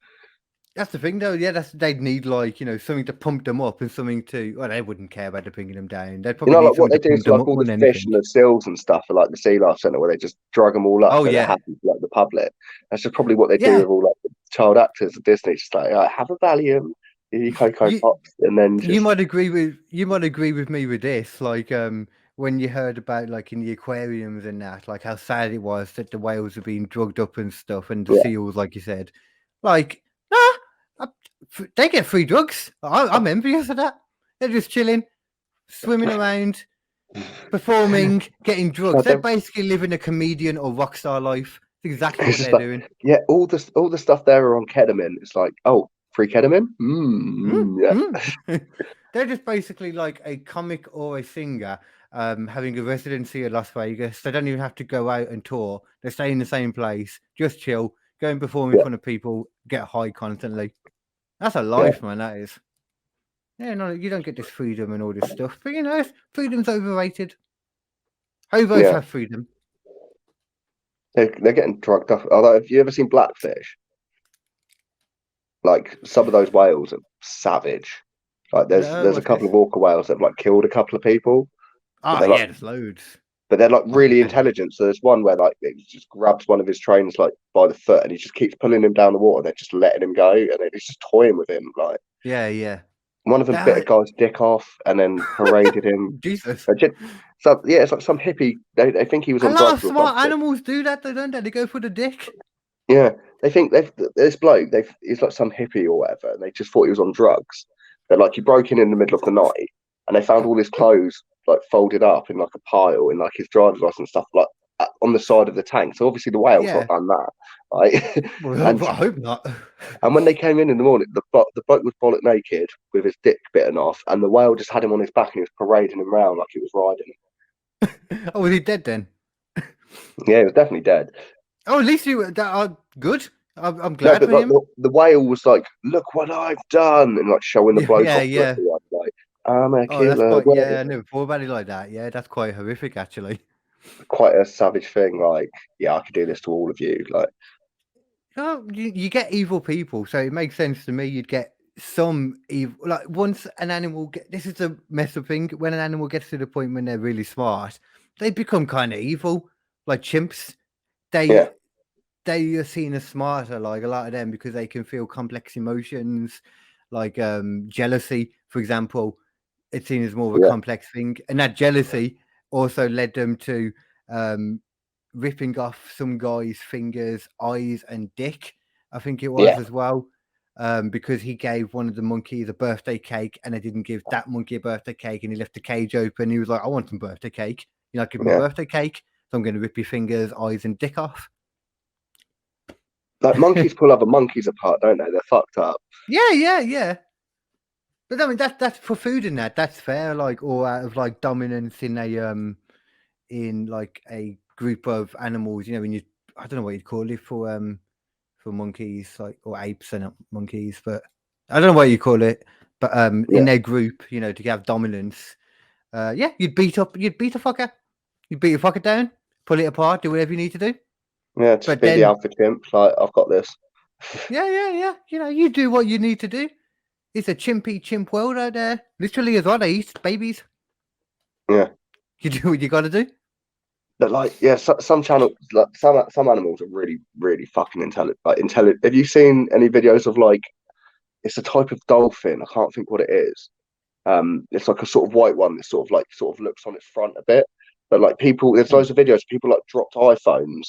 That's the thing, though. Yeah, they'd need something to pump them up and something to. Well, they wouldn't care about bringing them down. They'd probably need what they do is like all the fish and the seals and stuff, like the Sea Life Centre, where they just drug them all up. Oh, they're happy for like the public. That's just probably what they do with all like the child actors at Disney. Just like, have a Valium, Cocoa Pops, and then just... you might agree with me with this, like when you heard about like in the aquariums and that, like how sad it was that the whales were being drugged up and stuff, and the seals, like you said, like they get free drugs. I'm envious of that. They're just chilling, swimming around, performing, getting drugs. They're basically living a comedian or rock star life. It's exactly what they're doing. Yeah, all the stuff there are on ketamine. It's like, oh, free ketamine? They're just basically like a comic or a singer having a residency at Las Vegas. They don't even have to go out and tour. They stay in the same place, just chill, go and perform in front of people, get high constantly. That's a life, man, that is. Yeah, no, you don't get this freedom and all this stuff. But, freedom's overrated. Hobos have freedom. They're getting drugged up. Although, have you ever seen Blackfish? Like, some of those whales are savage. Like, there's a couple of orca whales that have, like, killed a couple of people. Oh, yeah, there's loads. But they're, like, really intelligent. So there's one where, like, it just grabs one of his trainers, like, by the foot, and he just keeps pulling him down the water. They're just letting him go, and they're just toying with him, like. Yeah. One of them bit a guy's dick off and then paraded him. Jesus. So yeah, it's like some hippie. They think he was A on lot drugs of or smart something. animals do that, though, don't they? They go for the dick. Yeah, they think this bloke. He's like some hippie or whatever, and they just thought he was on drugs. But like he broke in the middle of the night, and they found all his clothes like folded up in like a pile in like his driver's license stuff, like on the side of the tank. So obviously the whale's not done that, right? Well, I hope not. And when they came in the morning, the bloke was bollock naked with his dick bitten off, and the whale just had him on his back and he was parading him around like he was riding him. Oh, was he dead then? Yeah, he was definitely dead. Oh, at least you are good. I'm glad No, for but him. like, the whale was like, "Look what I've done," and like showing the bloke off. Yeah. Like, I'm a Oh, that's killer. quite. Yeah, I never thought about it like that. Yeah, that's quite horrific, actually. Quite a savage thing. Like, yeah, I could do this to all of you. Like, Oh, you get evil people, so it makes sense to me. You'd get some evil. Like once an animal this is the mess of thing. When an animal gets to the point when they're really smart, they become kind of evil, like chimps. yeah, They are seen as smarter, like a lot of them, because they can feel complex emotions, like jealousy, for example. It's seen as more of a complex thing, and that jealousy also led them to ripping off some guy's fingers, eyes, and dick. I think it was as well, because he gave one of the monkeys a birthday cake, and they didn't give that monkey a birthday cake, and he left the cage open. He was like, "I want some birthday cake. You're not giving me birthday cake, so I'm going to rip your fingers, eyes, and dick off." like monkeys pull other monkeys apart, don't they? They're fucked up. Yeah. But I mean, that's for food in that. That's fair. Like, or out of like dominance in a group of animals. You know, when I don't know what you'd call it for monkeys, like, or apes and monkeys, but I don't know what you call it. But in their group, you know, to have dominance, you'd beat a fucker. You'd beat a fucker down, pull it apart, do whatever you need to do. Yeah, just be the alpha chimp. Like, I've got this. Yeah. You know, you do what you need to do. It's a chimp world out there. Literally is what they eat, babies. Yeah. You do what you got to do. But like, yeah, some channels, like some animals are really, really fucking intelligent. Like intelligent. Have you seen any videos of like? It's a type of dolphin. I can't think what it is. It's like a sort of white one that sort of looks on its front a bit. But like there's loads of videos of people like dropped iPhones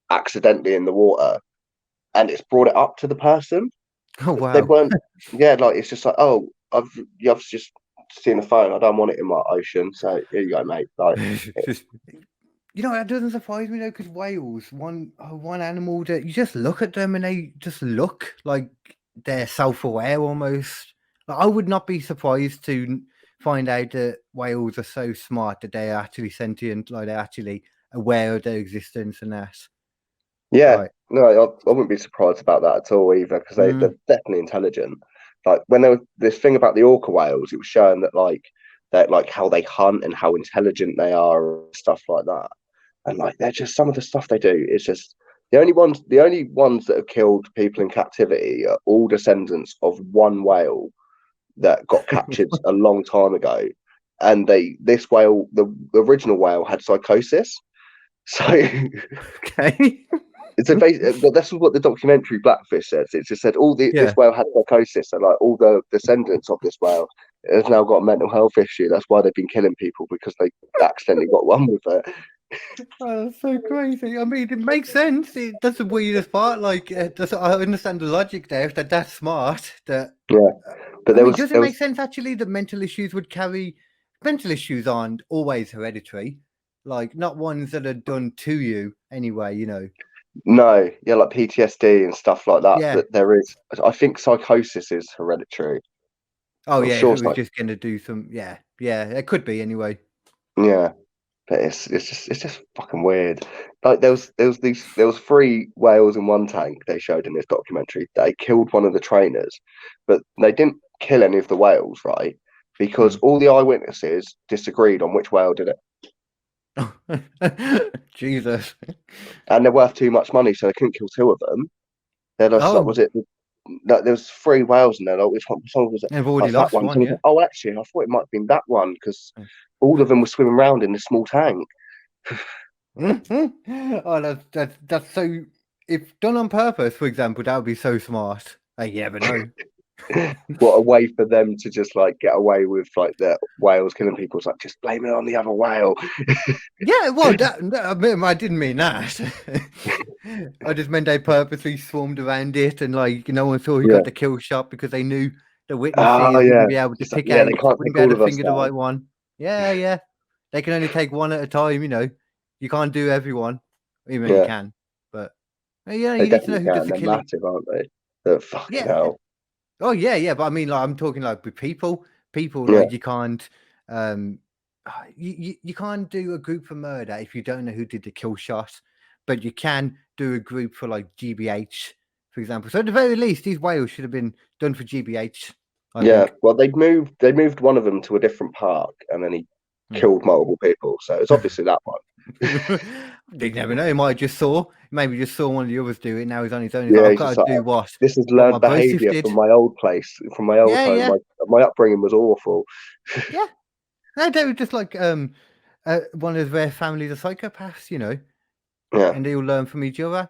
accidentally in the water, and it's brought it up to the person. Oh wow! They weren't. Yeah, like it's just like, oh, I've just seen a phone. I don't want it in my ocean. So here you go, mate. Like, you know, that doesn't surprise me though, because whales, one animal that you just look at them and they just look like they're self-aware almost. Like, I would not be surprised to find out that whales are so smart that they are actually sentient, like they're actually aware of their existence and that. yeah, right. No, I wouldn't be surprised about that at all either, because they're definitely intelligent. Like when there was this thing about the orca whales, it was showing that like how they hunt and how intelligent they are and stuff like that. And like they're just some of the stuff they do. It's just the only ones that have killed people in captivity are all descendants of one whale that got captured a long time ago. And this whale, the original whale, had psychosis. So okay. That's what the documentary Blackfish says. It just said this whale had psychosis, and like all the descendants of this whale has now got a mental health issue. That's why they've been killing people, because they accidentally got one with it. Oh, that's so crazy. I mean, it makes sense. That's the weirdest part. Like, I understand the logic there. If they're that smart, but does it make sense actually that mental issues aren't always hereditary? Like, not ones that are done to you anyway. You know. No, yeah, like PTSD and stuff like that. Yeah. But there is. I think psychosis is hereditary. Oh yeah, sure, if it was just going to do some. Yeah, it could be anyway. Yeah. But it's just fucking weird. Like there was 3 whales in one tank they showed in this documentary. They killed one of the trainers, but they didn't kill any of the whales, right? Because all the eyewitnesses disagreed on which whale did it. Jesus. And they're worth too much money, so they couldn't kill 2 of them. They're just like, was it? Like, there was 3 whales in there. Like, which one was it? They've already lost one. Yeah. Oh, actually, I thought it might have been that one, because all of them were swimming around in this small tank. Oh, that's so. If done on purpose, for example, that would be so smart. Like, you never know. What a way for them to just like get away with like the whales killing people. It's like, just blame it on the other whale. Yeah, well, I didn't mean that. I just meant they purposely swarmed around it, and like no one saw who Yeah. got the kill shot because they knew the Oh witnesses yeah. wouldn't be able to Just like, pick yeah, out, they can't wouldn't take be able all to of us finger the down. right one. Yeah. They can only take one at a time. You can't do everyone. Even though you Yeah. can, but you They need to know definitely who does can. the They're killing. massive, aren't they? They're fucking Yeah. hell. Oh yeah. But I mean, like I'm talking like with people. People Yeah. like you can't. You can't do a group for murder if you don't know who did the kill shot, but you can do a group for like GBH, for example. So at the very least, these whales should have been done for GBH. I Yeah. think. Well, they moved one of them to a different park, and then he killed multiple people. So it's obviously that one. They never know. He might have just saw. Maybe just saw one of the others do it. Now he's on his own. He's Yeah, like, I've he's got just to like, do what this is my learned Brosif behaviour did. from my old place, from my old home. Yeah. My upbringing was awful. Yeah. No, they were just like one of their families of psychopaths, Yeah, and they all learn from each other.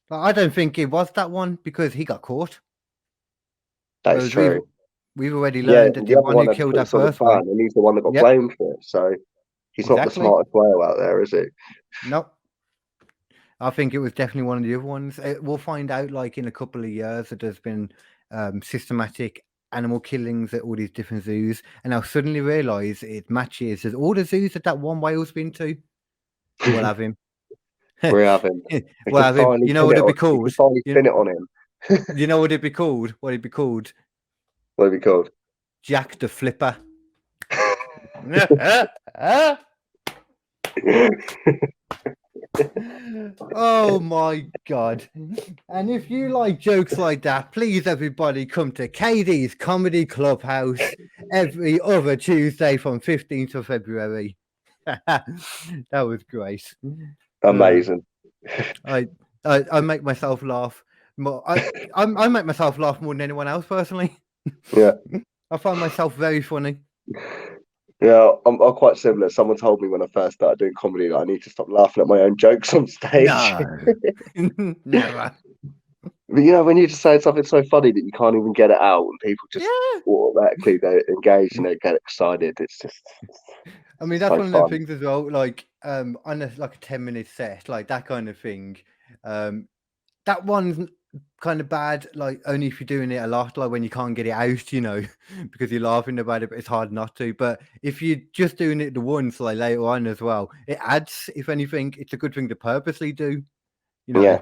But I don't think it was that one because he got caught. that is Whereas true. we've already Yeah, learned that the the other one who one had killed put that this on his first one. plan, and he's the one that got Yep. blamed for it. So he's not the Exactly. smartest whale out there, is he? Nope. I think it was definitely one of the other ones. We'll find out, like in a couple of years, that there's been systematic animal killings at all these different zoos, and I'll suddenly realise it matches. There's all the zoos that one whale's been to. We'll have him. We have him. We'll have him. You know what it'd be called? We can finally spin it on him. You know what it'd be called? What it'd be called? What would it be called? Jack the Flipper. Oh my god. And if you like jokes like that, please everybody come to Kd's Comedy Clubhouse every other Tuesday from 15th of February. That was great. Amazing. I make myself laugh more. I make myself laugh more than anyone else personally. Yeah. I find myself very funny. Yeah, I'm quite similar. Someone told me when I first started doing comedy that I need to stop laughing at my own jokes on stage. No. Never. But when you're just saying something so funny that you can't even get it out, and people just automatically they engage and they get excited. It's just. I mean, that's so one of fun. the things as well. Like, on a 10-minute set, like that kind of thing. That one's kind of bad. Like, only if you're doing it a lot, like when you can't get it out, because you're laughing about it, but it's hard not to. But if you're just doing it the once, like later on as well, it adds. If anything, it's a good thing to purposely do. Yeah.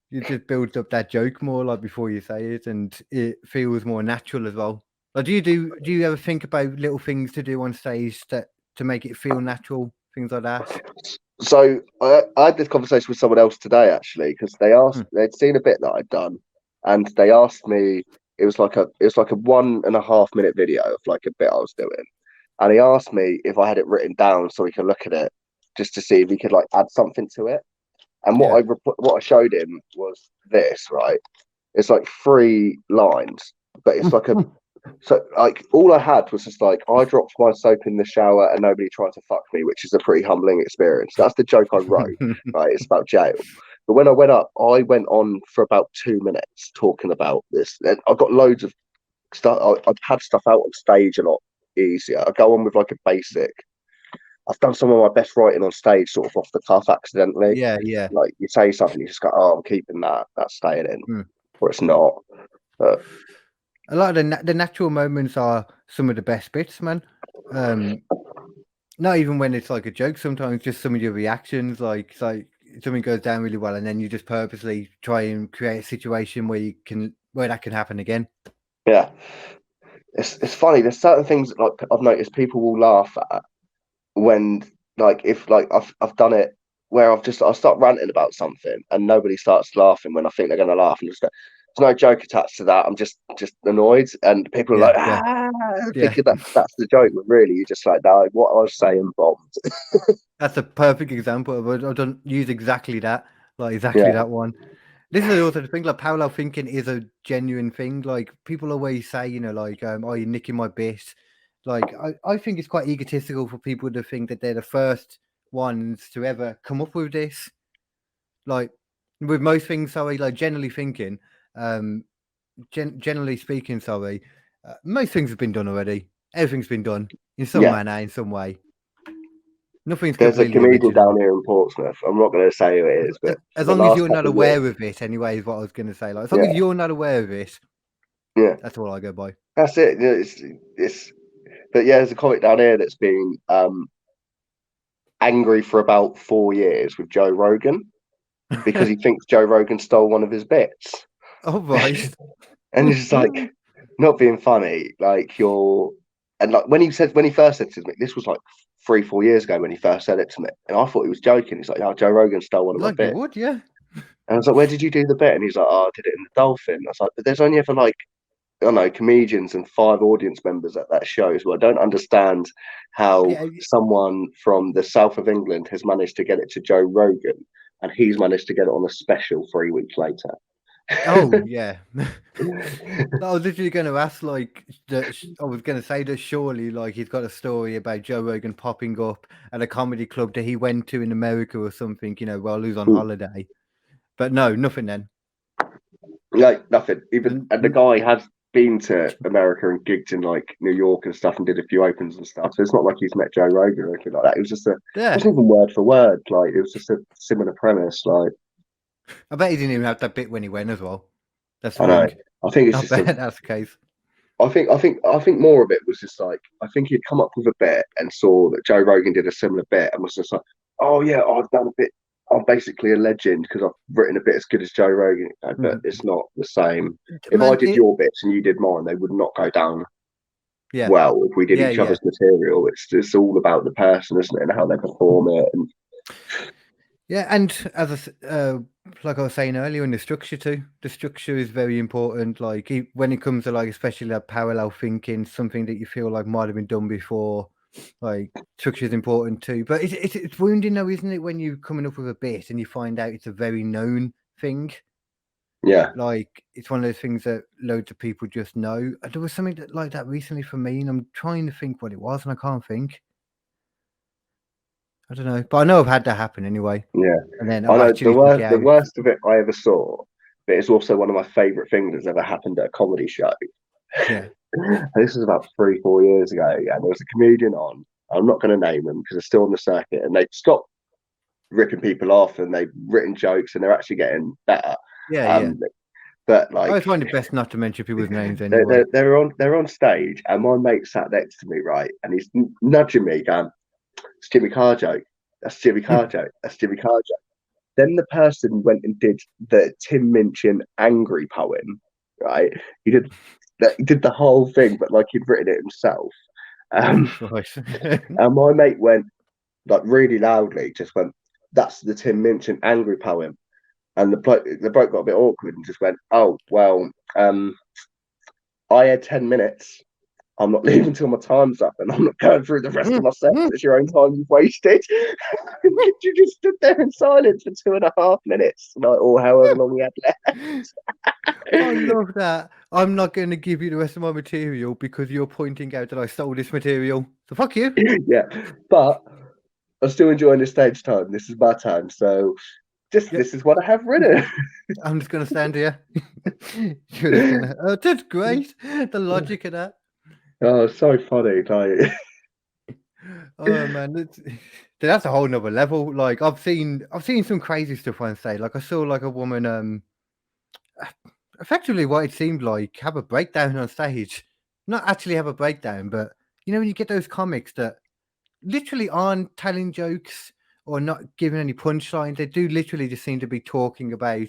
You just build up that joke more, like before you say it, and it feels more natural as well. Like, do you ever think about little things to do on stage to make it feel natural, things like that? So I had this conversation with someone else today actually, because they'd seen a bit that I'd done, and they asked me. It was like a 1.5 minute video of like a bit I was doing, and he asked me if I had it written down so he could look at it, just to see if he could like add something to it. And what I showed him was this, right? It's like 3 lines, but it's like so like all I had was just like, I dropped my soap in the shower and nobody tried to fuck me, which is a pretty humbling experience. That's the joke I wrote, right? It's about jail. But when I went up, I went on for about 2 minutes talking about this. And I got loads of stuff. I've had stuff out on stage a lot easier. I go on with like a basic. I've done some of my best writing on stage sort of off the cuff accidentally. Yeah. Like you say something, you just go, oh, I'm keeping that. That's staying in. Or it's not. But a lot of the natural moments are some of the best bits, man. Not even when it's like a joke. Sometimes just some of your reactions, like something goes down really well, and then you just purposely try and create a situation where that can happen again. Yeah, it's funny. There's certain things like I've noticed people will laugh at when like if like I've done it where I'll start ranting about something and nobody starts laughing when I think they're going to laugh, and just go, there's no joke attached to that. I'm just annoyed, and people are thinking that's the joke, but really you're just like, no, what I was saying bombed. That's a perfect example of I don't use exactly that, that one. This is also the thing, like parallel thinking is a genuine thing. Like people always say, oh, you're nicking my bit. Like I think it's quite egotistical for people to think that they're the first ones to ever come up with this. Like with most things, like generally thinking, Generally speaking, sorry, most things have been done already. Everything's been done in some Yeah. manner, in some way. Nothing's There's a completely comedian original. down here in Portsmouth. I'm not going to say who it is, but for As the long as last you're not couple of aware years, of it, anyway, is what I was going to say. Like, as long as you're not aware of it, yeah, that's all I go by. that's it. But yeah, there's a comic down here that's been angry for about 4 years with Joe Rogan because he thinks Joe Rogan stole one of his bits. Oh, right. And it's just like, not being funny, like and like when he first said it to me, this was like 3-4 years ago when he first said it to me, and I thought he was joking. He's like, "Oh, Joe Rogan stole one of my Like you bits." would, yeah. And I was like, "Where did you do the bit?" And he's like, "Oh, I did it in the Dolphin." I was like, "But there's only ever like, I don't know, comedians and 5 audience members at that show, so I don't understand how Yeah. someone from the south of England has managed to get it to Joe Rogan, and he's managed to get it on a special 3 weeks later." Oh, yeah. I was literally going to ask, like, I was going to say that surely, like, he's got a story about Joe Rogan popping up at a comedy club that he went to in America or something, while he was on holiday. But no, nothing then. Like nothing. And the guy has been to America and gigged in like New York and stuff and did a few opens and stuff. So it's not like he's met Joe Rogan or anything like that. It was just it wasn't even word for word. Like it was just a similar premise. Like I bet he didn't even have that bit when he went as well. That's the I know. thing. I think it's I just bet that's the case. I think more of it was just like I think he'd come up with a bit and saw that Joe Rogan did a similar bit and was just like, oh yeah, I've done a bit. I'm basically a legend because I've written a bit as good as Joe Rogan, but it's not the same. If I did your bits and you did mine, they would not go down well if we did each other's material. It's all about the person, isn't it, and how they perform it. And yeah, and as like I was saying earlier, in the structure too. The structure is very important. Like when it comes to like especially like parallel thinking, something that you feel like might have been done before. Like structure is important too. But it's wounding though, isn't it, when you're coming up with a bit and you find out it's a very known thing. Yeah. Like it's one of those things that loads of people just know. There was something like that recently for me, and I'm trying to think what it was, and I can't think. I don't know, but I know I've had that happen anyway. Yeah, and then I know the worst of it I ever saw, but it's also one of my favourite things that's ever happened at a comedy show. Yeah, this was about 3-4 years ago, and there was a comedian on. I'm not going to name them because they're still on the circuit, and they've stopped ripping people off, and they've written jokes, and they're actually getting better. Yeah. But like, I find it best not to mention people's names anyway. They're on stage, and my mate sat next to me, right, and he's nudging me, going, "It's Jimmy Carr joke. That's Jimmy Carr joke. That's Jimmy Carr joke." Then the person went and did the Tim Minchin angry poem, right? He did the whole thing, but like he'd written it himself. And my mate went like really loudly, just went, "That's the Tim Minchin angry poem." And the bloke got a bit awkward and just went, "Oh well, I had 10 minutes. I'm not leaving till my time's up, and I'm not going through the rest of my set. It's your own time you've wasted." You just stood there in silence for 2.5 minutes, like, or however long we had left. I love that. I'm not going to give you the rest of my material because you're pointing out that I stole this material. So fuck you. Yeah, but I'm still enjoying the stage time. This is my time, so this is what I have written. I'm just going to stand here. You're just gonna, oh, that's great. The logic of that. Oh, it's so funny. Like, oh man, that's a whole nother level. Like I've seen some crazy stuff on stage. Like I saw like a woman effectively what it seemed like have a breakdown on stage. Not actually have a breakdown, but when you get those comics that literally aren't telling jokes or not giving any punchlines, they do literally just seem to be talking about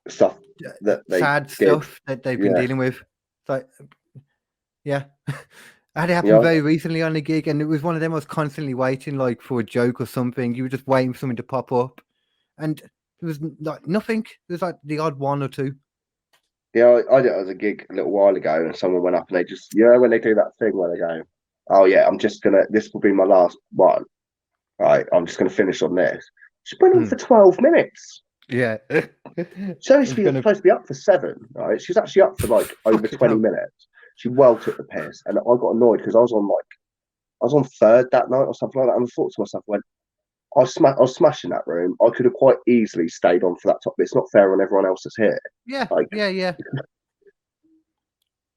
stuff that sad stuff that they've been dealing with. Like, yeah. I had it happen very recently on a gig, and it was one of them I was constantly waiting like for a joke or something. You were just waiting for something to pop up, and there was like nothing. There was like the odd one or two. Yeah, I did it as a gig a little while ago, and someone went up and they just, when they do that thing where they go, "Oh yeah, this will be my last one, right? I'm just gonna finish on this." She went on for 12 minutes. Yeah. Supposed to be up for 7, right? She's actually up for like over 20 minutes. She well took the piss, and I got annoyed because I was on third that night or something like that, and I thought to myself, I was smashing that room. I could have quite easily stayed on for that top, but it's not fair on everyone else that's here. Yeah, Like, yeah.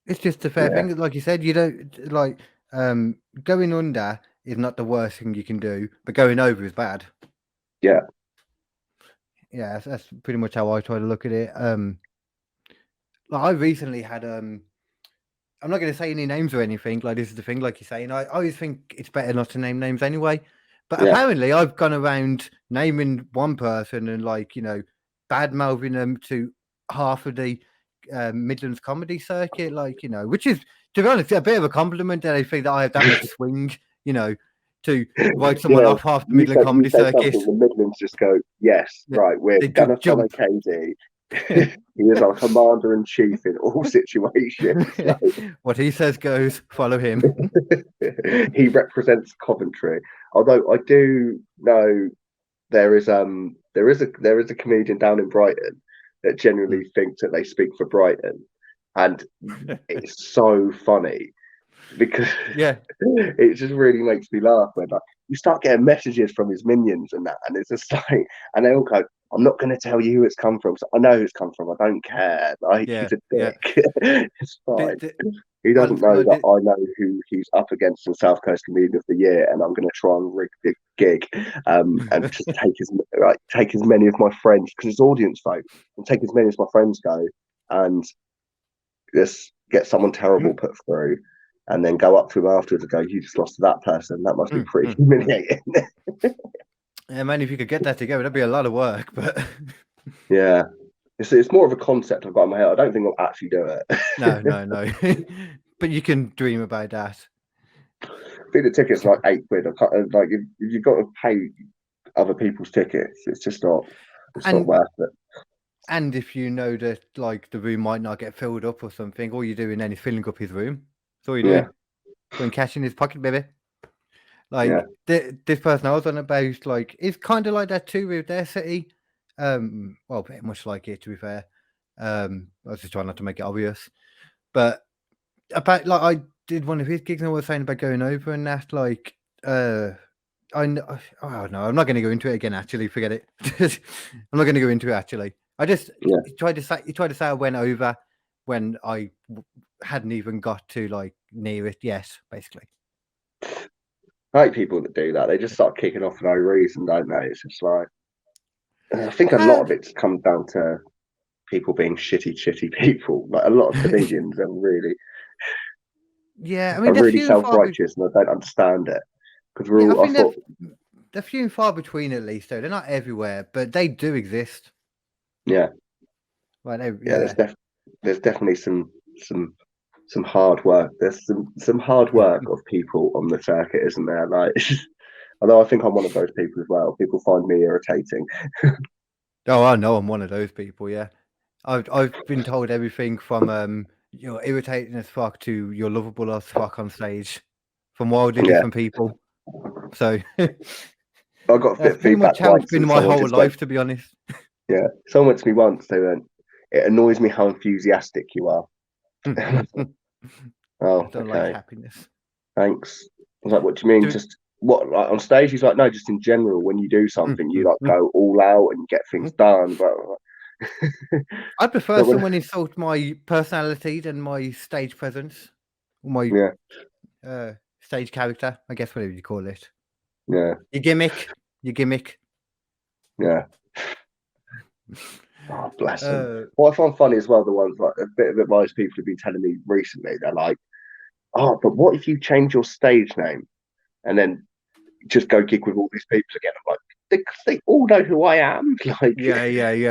It's just a fair Yeah. thing. Like you said, you don't like going under is not the worst thing you can do, but going over is bad. Yeah. Yeah, that's pretty much how I try to look at it. Like I recently had I'm not going to say any names or anything. Like this is the thing, like you're saying, I always think it's better not to name names anyway. But Yeah. apparently, I've gone around naming one person and bad mouthing them to half of the Midlands comedy circuit, which is, to be honest, a bit of a compliment that I think that I have that much swing, to write someone off half the Midland comedy circuit. The Midlands just go, yes, right, we're going to follow KD. He is our commander in chief in all situations. What he says goes. Follow him. He represents Coventry. Although I do know there is a comedian down in Brighton that genuinely thinks that they speak for Brighton, and it's so funny because it just really makes me laugh when you start getting messages from his minions and that, and it's just like, and they all go, I'm not going to tell you who it's come from. So I know who it's come from. I don't care. Like, he's a dick. It's fine. He doesn't know that I know who he's up against in South Coast Comedian of the Year, and I'm going to try and rig the gig and just take as many of my friends, because it's audience vote, and take as many as my friends go, and just get someone terrible put through, and then go up to him afterwards and go, you just lost to that person. That must be pretty humiliating. Yeah, man, if you could get that together, that'd be a lot of work, but yeah. It's more of a concept I've got in my head. I don't think I'll actually do it. No. But you can dream about that. I think the ticket's like £8. Like, if you've got to pay other people's tickets, it's just not. Not worth it. And if you know that like the room might not get filled up or something, all you're doing then is filling up his room. That's all you're doing. Putting cash in his pocket, baby. Like this person I was on about, like, it's kind of like that too with their city. Well, pretty much like it, to be fair. I was just trying not to make it obvious, but about like I did one of his gigs and I was saying about going over and that, like, I know. Oh no, I'm not going to go into it again. Actually, forget it. I'm not going to go into it. Actually, I just tried to say I went over when I hadn't even got to like near it yet, basically. I hate people that do that. They just start kicking off for no reason, don't they? It's just like, I think a lot of it's come down to people being shitty people. Like, a lot of comedians are really, I mean, really self-righteous, and I don't understand it. Because they're few and far between, at least. Though they're not everywhere, but they do exist. Yeah, like there's definitely some hard work. There's some hard work of people on the circuit, isn't there? Like, although I think I'm one of those people as well. People find me irritating. Oh, I know I'm one of those people. Yeah, I've been told everything from you're irritating as fuck to you're lovable as fuck on stage from wildly different people. So I got that's pretty much how it's been my whole life, to be honest. Yeah, someone went to me once. They went, "It annoys me how enthusiastic you are." Oh, I don't like happiness. Thanks. I was like, "What do you mean? Just what, like, on stage?" He's like, "No, just in general. When you do something, you like go all out and get things done." But I prefer someone insult my personality than my stage presence, or my stage character, I guess, whatever you call it. Yeah. Your gimmick. Yeah. Oh, bless them. What I find funny as well, the ones, like, a bit of advice people have been telling me recently, they're like, "Oh, but what if you change your stage name and then just go gig with all these people again?" I'm like, they all know who I am. Like, yeah.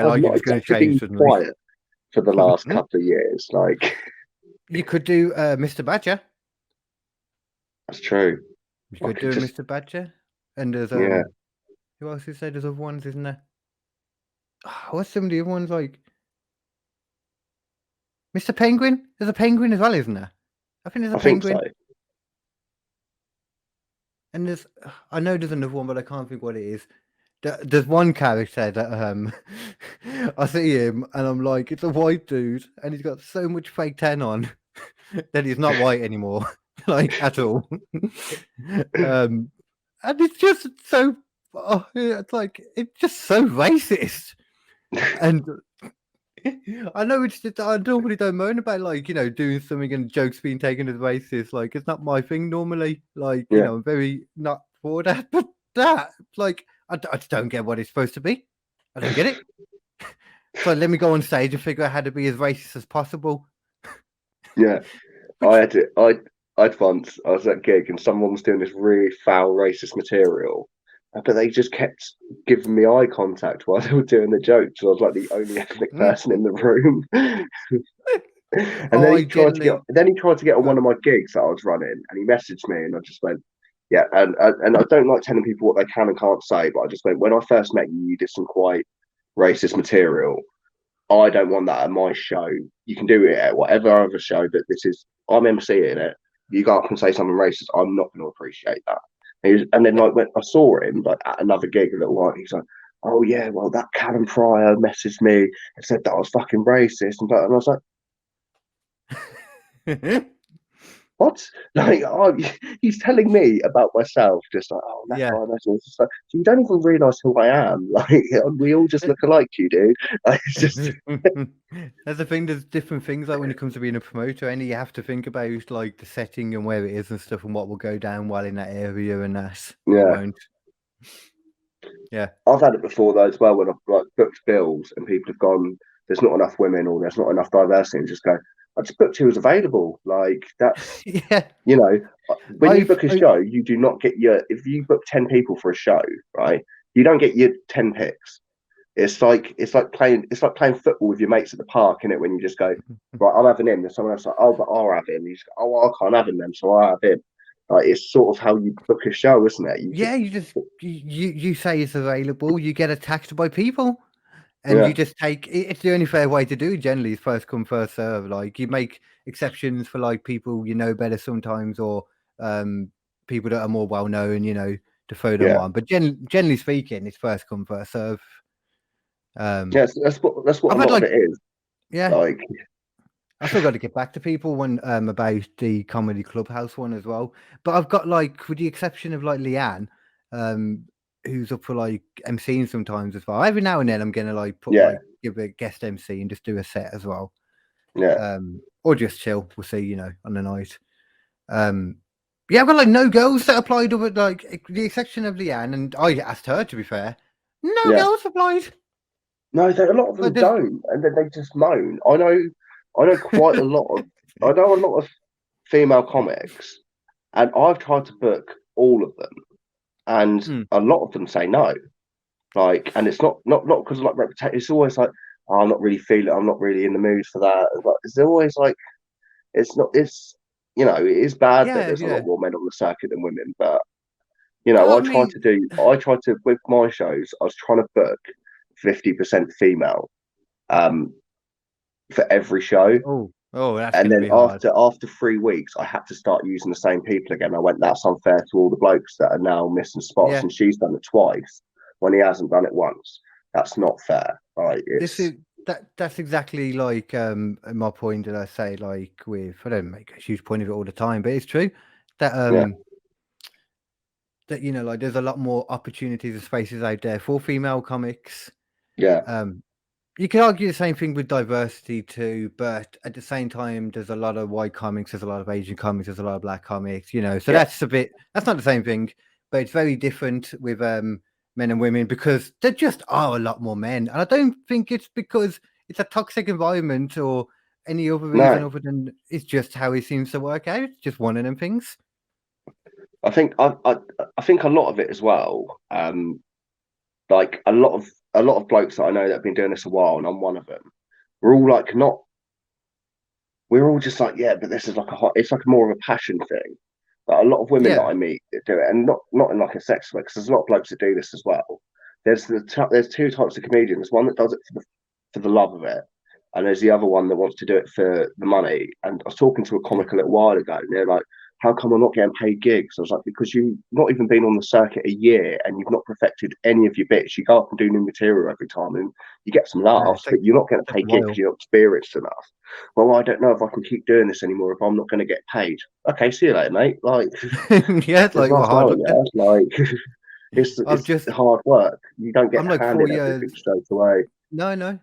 I'm like, not exactly been quiet for the last couple of years. Like, you could do Mr. Badger. That's true. You could do Mr. Badger, and there's who else is there? There's other ones, isn't there? What's some of the other ones, like Mr. Penguin? There's a penguin as well, isn't there? I think there's a penguin. Think so. And I know there's another one, but I can't think what it is. There's one character that I see him and I'm like, it's a white dude, and he's got so much fake tan on that he's not white anymore, like, at all. And it's just so oh, yeah, it's like it's just so racist. And I know it's just I normally don't moan about like doing something and jokes being taken as racist. Like it's not my thing normally. Like Yeah. I'm very not for that. But that like I just don't get what it's supposed to be. I don't get it. So let me go on stage and figure out how to be as racist as possible. Yeah, I had it. I'd once I was at a gig and someone was doing this really foul racist material, but they just kept giving me eye contact while they were doing the jokes. So I was like the only ethnic person in the room. And Oh, then I he tried to get. generally. Then he tried to get on one of my gigs that I was running, and he messaged me, and I just went, "Yeah." And I don't like telling people what they can and can't say, but I just went, "When I first met you, you did some quite racist material. I don't want that at my show. You can do it at whatever other show, but I'm emceeing it. You go up and say something racist. I'm not going to appreciate that." And then like when I saw him like at another gig a little while, he's like, "Oh yeah, well that Callum Prior messaged me and said that I was fucking racist," and I was like, "What?" Like, oh, he's telling me about myself, just like, "Oh, that Yeah. guy messaged me." It's like, so you don't even realise who I am. Like, we all just look alike, you do. Like, it's just. That's the thing. There's different things like when it comes to being a promoter, and you have to think about like the setting and where it is and stuff, and what will go down while in that area and that. What Yeah. won't. Yeah. I've had it before though as well when I've like booked bills and people have gone, "There's not enough women or there's not enough diversity," and just go, "I just booked who was available." Like that's Yeah. when you book a show, you do not get if you book 10 people for a show, right? You don't get your 10 picks. It's like playing football with your mates at the park, isn't it? When you just go, "Right, I'm having him." There's someone else like, "Oh, but I'll have him." You just go, "Oh, I can't have him then, so I'll have him." Like it's sort of how you book a show, isn't it? You say it's available, you get attacked by people, and you just take it's the only fair way to do it generally is first come first serve. Like you make exceptions for like people better sometimes, or people that are more well known, to throw them on. But generally speaking, it's first come first serve. Yes, that's what I've a had lot of it is. Yeah. Like I still got to get back to people when about the comedy clubhouse one as well. But I've got like, with the exception of like Leanne, who's up for like MCing sometimes as well. Every now and then I'm gonna like give a guest MC and just do a set as well. Yeah. Or just chill. We'll see, on the night. Yeah, I've got like no girls that applied over like the exception of Leanne, and I asked her to be fair. No girls applied. No, a lot of them don't, and then they just moan. I know quite a lot of I know a lot of female comics, and I've tried to book all of them, and a lot of them say no. Like, and it's not because of like reputation. It's always like, "Oh, I'm not really feeling. I'm not really in the mood for that." But it's always like, it's not. It's it is bad that there's a lot more men on the circuit than women, but I tried to with my shows. I was trying to book 50% female, for every show. That's and gonna then be hard. after 3 weeks, I had to start using the same people again. I went, "That's unfair to all the blokes that are now missing spots," and she's done it twice when he hasn't done it once. That's not fair. Right? That's exactly like my point that I say, like I don't make a huge point of it all the time, but it's true that that like there's a lot more opportunities and spaces out there for female comics. You can argue the same thing with diversity too, but at the same time there's a lot of white comics, there's a lot of Asian comics, there's a lot of black comics, so that's not the same thing, but it's very different with men and women because there just are a lot more men, and I don't think it's because it's a toxic environment or any other reason other than it's just how it seems to work out. It's just one of them things. I think a lot of it as well. Like a lot of blokes that I know that have been doing this a while, and I'm one of them. We're all just like, yeah, but this is like it's like more of a passion thing. But a lot of women that I meet do it, and not in like a sex way, because there's a lot of blokes that do this as well. There's two types of comedians. One that does it for the love of it, and there's the other one that wants to do it for the money. And I was talking to a comic a little while ago, and they're like, "How come I'm not getting paid gigs?" I was like, "Because you've not even been on the circuit a year and you've not perfected any of your bits. You go up and do new material every time and you get some laughs, but you're not getting paid gigs because you're not experienced enough." "Well, I don't know if I can keep doing this anymore if I'm not going to get paid." "Okay, see you later, mate." Like, like, like I've It's just, hard work. You don't get I'm like 4 handed years. everything straight away. No,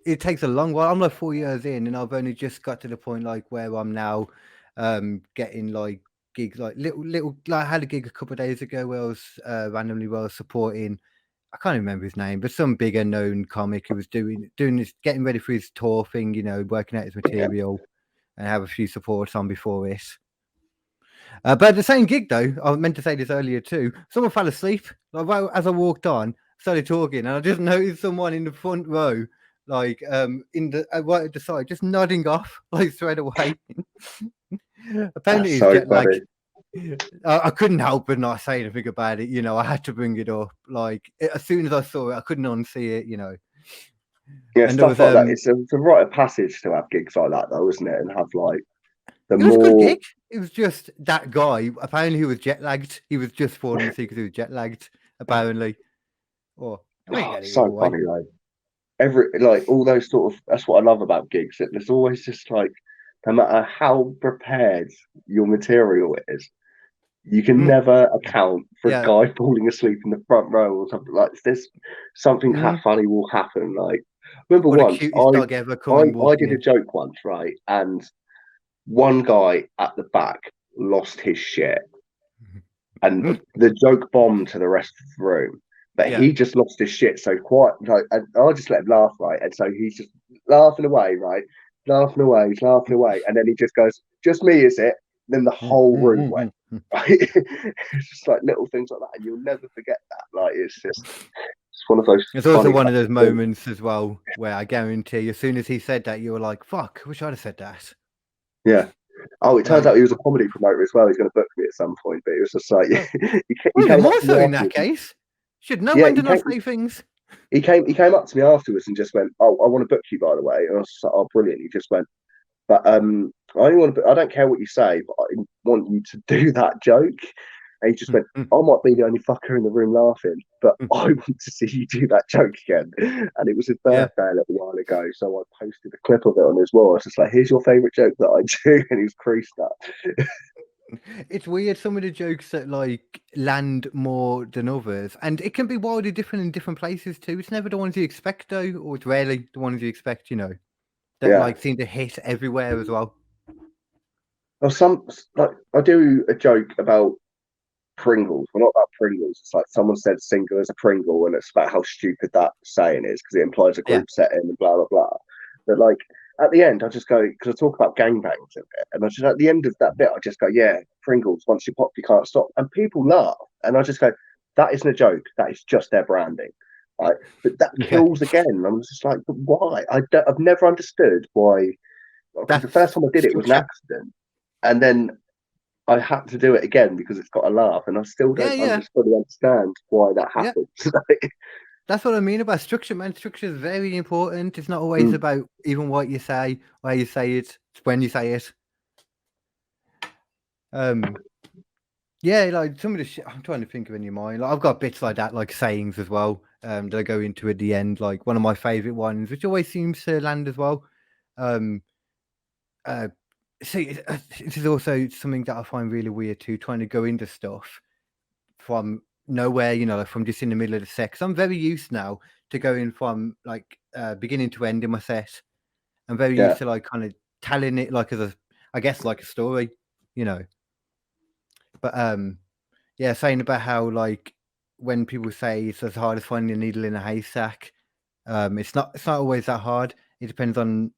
it takes a long while. I'm like 4 years in, and I've only just got to the point like where I'm now, getting like gigs, like little. Like I had a gig a couple of days ago where I was randomly supporting. I can't remember his name, but some bigger known comic who was doing this, getting ready for his tour thing. You know, working out his material, and have a few supports on before it. But at the same gig, though, I meant to say this earlier too. Someone fell asleep. Like, right as I walked on, started talking, and I just noticed someone in the front row, like in the right at the side, just nodding off, like straight away. Apparently, That's he's so jet lagged. funny. I couldn't help but not say anything about it. You know, I had to bring it up. Like as soon as I saw it, I couldn't unsee it. You know. Yeah, And there stuff was like that. It's a rite of passage to have gigs like that, though, isn't it? And have like the it was a good more. gig. It was just that guy. Apparently, he was jet lagged. He was just falling asleep because he was jet lagged. Apparently, or I get it So either way. funny, though. Like all those sort of. That's what I love about gigs. That there's always just like, no matter how prepared your material is, you can never account for a Yeah. guy falling asleep in the front row or something like this. Something Mm. funny will happen. Like, remember Or the once cutest dog ever coming I walking did a in. joke once, right? And one guy at the back lost his shit, and the joke bombed to the rest of the room. But Yeah. he just lost his shit so quiet. Like, and I just let him laugh, right? And so he's just laughing away, right? Laughing away, and then he just goes, "Just me, is it?" Then the whole room went. Right? It's just like little things like that, and you'll never forget that. Like it's one of those. It's also one of those things. moments as well where I guarantee, as soon as he said that, you were like, "Fuck, I wish I'd have said that." Yeah. Oh, it turns Like, out he was a comedy promoter as well. He's going to book me at some point, but it was just like he well, came even up more to so me in that afterwards. case. Should know Yeah, when to not say things. He came up to me afterwards and just went, "Oh, I want to book you, by the way." And I was just like, "Oh, brilliant!" He just went, "But I only want to. I don't care what you say, but I want you to do that joke." And he just went, "I might be the only fucker in the room laughing, but I want to see you do that joke again." And it was his birthday a little while ago, so I posted a clip of it on his wall. I was just like, "Here's your favourite joke that I do," and he was creased up. It's weird, some of the jokes that like land more than others, and it can be wildly different in different places too. It's never the ones you expect though, or it's rarely the ones you expect, you know, that like seem to hit everywhere as well. Well, like I do a joke about Pringles. Well, not about Pringles. It's like someone said single as a Pringle, and it's about how stupid that saying is because it implies a group setting and blah blah blah. But like at the end, I just go because I talk about gangbangs in it, and I just at the end of that bit, I just go, "Yeah, Pringles. Once you pop, you can't stop," and people laugh, and I just go, "That isn't a joke. That is just their branding." Right? But that kills again. I'm just like, but why? I've never understood why. Because the first time I did it was an accident, and then I had to do it again because it's got a laugh, and I still don't fully understand why that happens. That's what I mean about structure, man. Structure is very important. It's not always about even what you say, where you say it, it's when you say it. Yeah, like some of the shit I'm trying to think of in your mind. Like, I've got bits like that, like sayings as well, that I go into at the end. Like one of my favorite ones, which always seems to land as well. See, this is also something that I find really weird too, trying to go into stuff from nowhere, you know, like from just in the middle of the set. 'Cause I'm very used now to going from like beginning to end in my set. I'm very used to like kind of telling it like as I guess like a story, you know. But yeah, saying about how like when people say it's as hard as finding a needle in a haystack, it's not always that hard. It depends on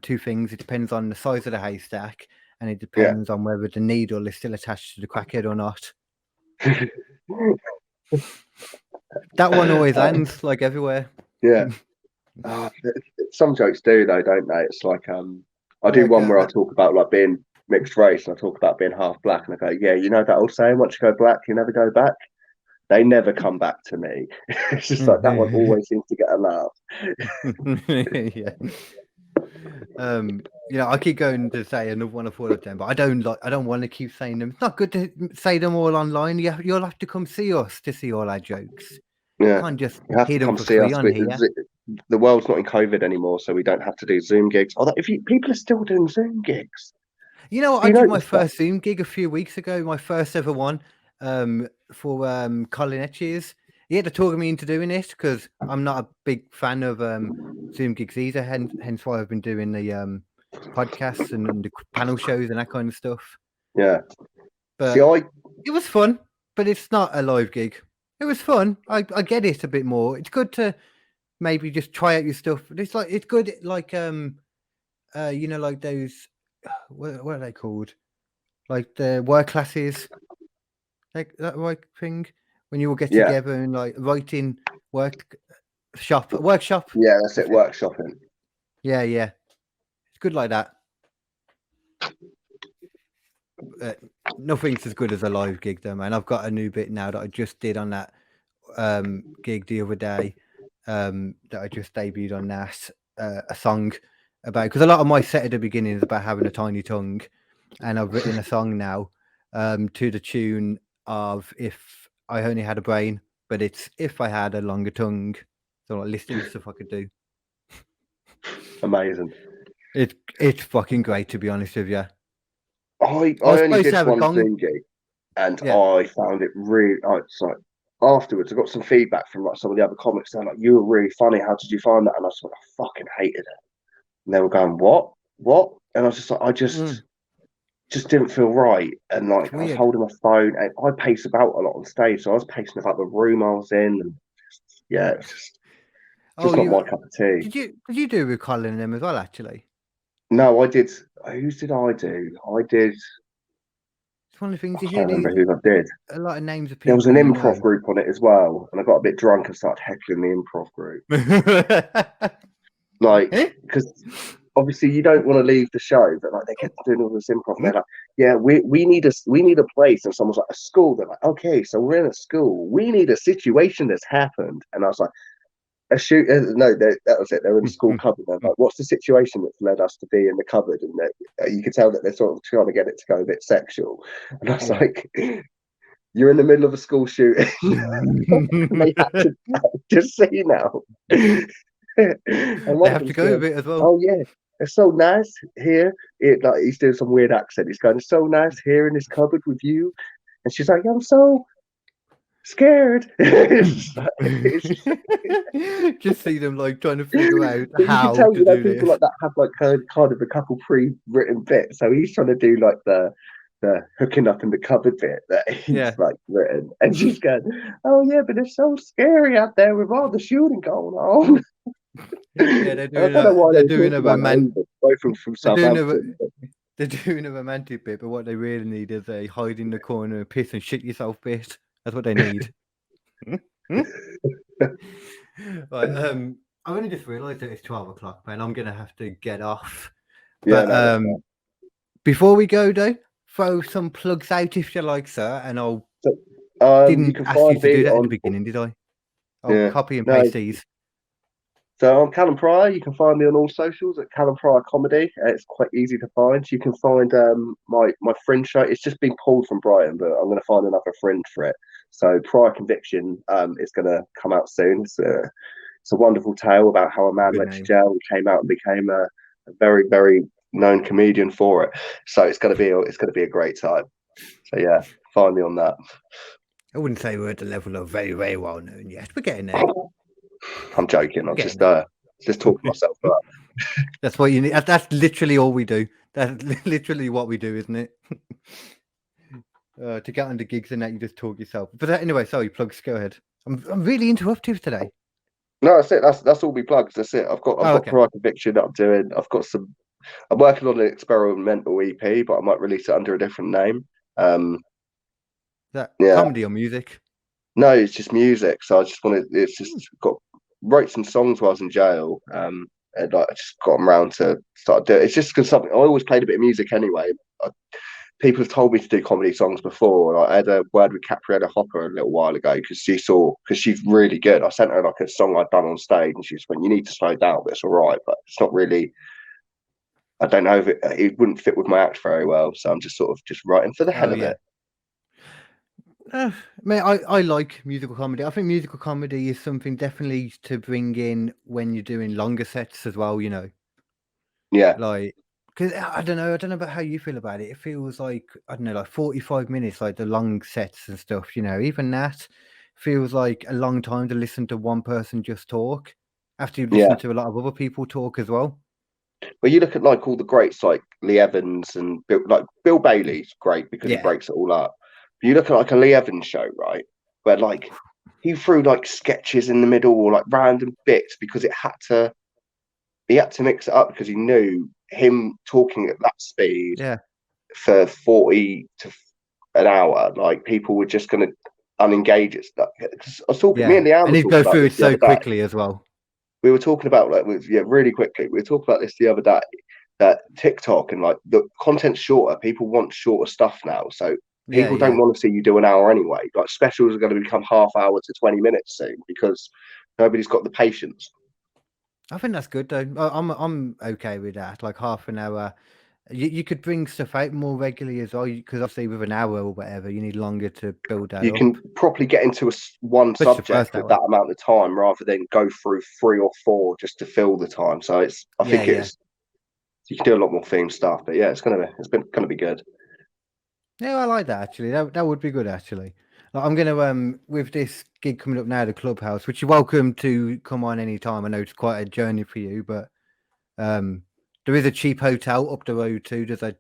two things. It depends on the size of the haystack, and it depends on whether the needle is still attached to the crackhead or not. That one always ends like everywhere. Yeah. Some jokes do though, don't they? It's like I do one where I talk about like being mixed race, and I talk about being half black, and I go, "Yeah, you know that old saying, once you go black, you never go back." They never come back to me. It's just like that one always seems to get a laugh. Yeah. You know, I keep going to say another one of all of them, but I don't want to keep saying them. It's not good to say them all online. You'll have to come see us to see all our jokes. Yeah, you can't just you have hear to them come for see free us. on here. The world's not in COVID anymore, so we don't have to do Zoom gigs. Although people are still doing Zoom gigs. You know, I did my first Zoom gig a few weeks ago, my first ever one, for Colin Etches. He had to talk me into doing it because I'm not a big fan of Zoom gigs either. Hence why I've been doing the podcasts and the panel shows and that kind of stuff. Yeah. But See, it was fun, but it's not a live gig. It was fun. I get it a bit more. It's good to maybe just try out your stuff. It's good like like those what are they called? Like the work classes, like that right thing when you all get together and like writing workshop. Yeah, that's it. Workshopping. Yeah. It's good like that. Nothing's as good as a live gig though, man. I've got a new bit now that I just did on that gig the other day that I just debuted on that a song about, because a lot of my set at the beginning is about having a tiny tongue, and I've written a song now to the tune of If I Only Had a Brain, but it's If I Had a Longer Tongue. So like listing the stuff I could do. Amazing. It's fucking great, to be honest with you. I only did one Zoom gig, and I found it really. It's like afterwards, I got some feedback from like some of the other comics saying like, "You were really funny. How did you find that?" And I was like, "I fucking hated it." And they were going, "What? And I was just like, I just didn't feel right. And like I was holding my phone, and I pace about a lot on stage, so I was pacing about the room I was in, and it's just not my cup of tea. Did you do with Colin and them as well? Actually, no, I did. Whose did I do? I did. It's one of the things I can't remember who I did. A lot of names of people. There was an improv group on it as well, and I got a bit drunk and started heckling the improv group. Like, because obviously you don't want to leave the show, but like they kept doing all this improv. And they're like, "Yeah, we need a place." And someone's like, "A school." They're like, "Okay, so we're in a school. We need a situation that's happened." And I was like, "A shoot?" No, that was it. They're in a school cupboard. They're like, "What's the situation that's led us to be in the cupboard?" And you could tell that they're sort of trying to get it to go a bit sexual. And I was like, "You're in the middle of a school shooting." They had to just see now. And they have to go a bit as well. "Oh yeah, it's so nice here." He's doing some weird accent. He's going, "It's so nice here in this cupboard with you." And she's like, "I'm so scared." Just see them like trying to figure out how you can tell, to do people this. like that have like kind of a couple pre-written bits. So he's trying to do like the hooking up in the cupboard bit that he's like written, and she's going, "Oh yeah, but it's so scary out there with all the shooting going on." Yeah, they're doing a romantic. Both from Southampton. They're doing a romantic bit, but what they really need is a hide in the corner and piss and shit yourself bit. That's what they need. Right, I only just realised that it's 12 o'clock, man. I'm gonna have to get off. But before we go though, throw some plugs out if you like, sir. And I'll didn't ask you to do that at the beginning, did I? I'll copy and paste these. So I'm Callum Prior. You can find me on all socials at Callum Prior Comedy. It's quite easy to find. You can find my fringe show. It's just been pulled from Brighton, but I'm going to find another fringe for it. So Prior Conviction is going to come out soon. It's a wonderful tale about how a man went to jail and came out and became a very, very known comedian for it. So it's going to be a great time. So yeah, find me on that. I wouldn't say we're at the level of very, very well known yet. We're getting there. I'm joking. I'm just talking myself up. That's what you need. That's literally all we do. That's literally what we do, isn't it? To get on the gigs and that, you just talk yourself. But anyway, sorry, plugs. Go ahead. I'm really interruptive today. No, that's it. That's all we plugs. That's it. I've got Prior Conviction that I'm doing. I'm working on an experimental EP, but I might release it under a different name. Comedy or music? No, it's just music. So I just wrote some songs while I was in jail. And I just got them around to start doing. It's just because something I always played a bit of music anyway. People have told me to do comedy songs before. I had a word with Capriella Hopper a little while ago because she's really good. I sent her like a song I'd done on stage, and she just went, "You need to slow down, but it's all right." But it's not really. I don't know if it wouldn't fit with my act very well, so I'm just sort of just writing for the hell of it. Man, I like musical comedy. I think musical comedy is something definitely to bring in when you're doing longer sets as well, you know. Yeah. Like, Because I don't know about how you feel about it. It feels like, I don't know, like 45 minutes, like the long sets and stuff, even that feels like a long time to listen to one person just talk after you've Yeah. listened to a lot of other people talk as well. Well, you look at like all the greats like Lee Evans and Bill Bailey's great because he Yeah. breaks it all up. But you look at like a Lee Evans show, right? Where like he threw like sketches in the middle or like random bits because he had to mix it up because he knew him talking at that speed Yeah. for 40 to an hour, like people were just going to unengage it. I was talking, me Yeah. and Leanne And were he'd talking go about through this it the so other day. quickly as well. We were talking about really quickly. We were talking about this the other day that TikTok and like the content's shorter. People want shorter stuff now, so Yeah. people don't want to see you do an hour anyway. Like specials are going to become half hour to 20 minutes soon because nobody's got the patience. I think that's good though. I'm okay with that. Like half an hour. You could bring stuff out more regularly as well, because obviously with an hour or whatever, you need longer to build that You up. can properly get into one Especially the subject first with hour. that amount of time rather than go through 3 or 4 just to fill the time. So I think you can do a lot more theme stuff. But yeah, it's gonna be good. Yeah, I like that actually. That would be good actually. Like, I'm gonna with this gig coming up now, the Clubhouse, which you're welcome to come on any time. I know it's quite a journey for you, but there is a cheap hotel up the road too. There's a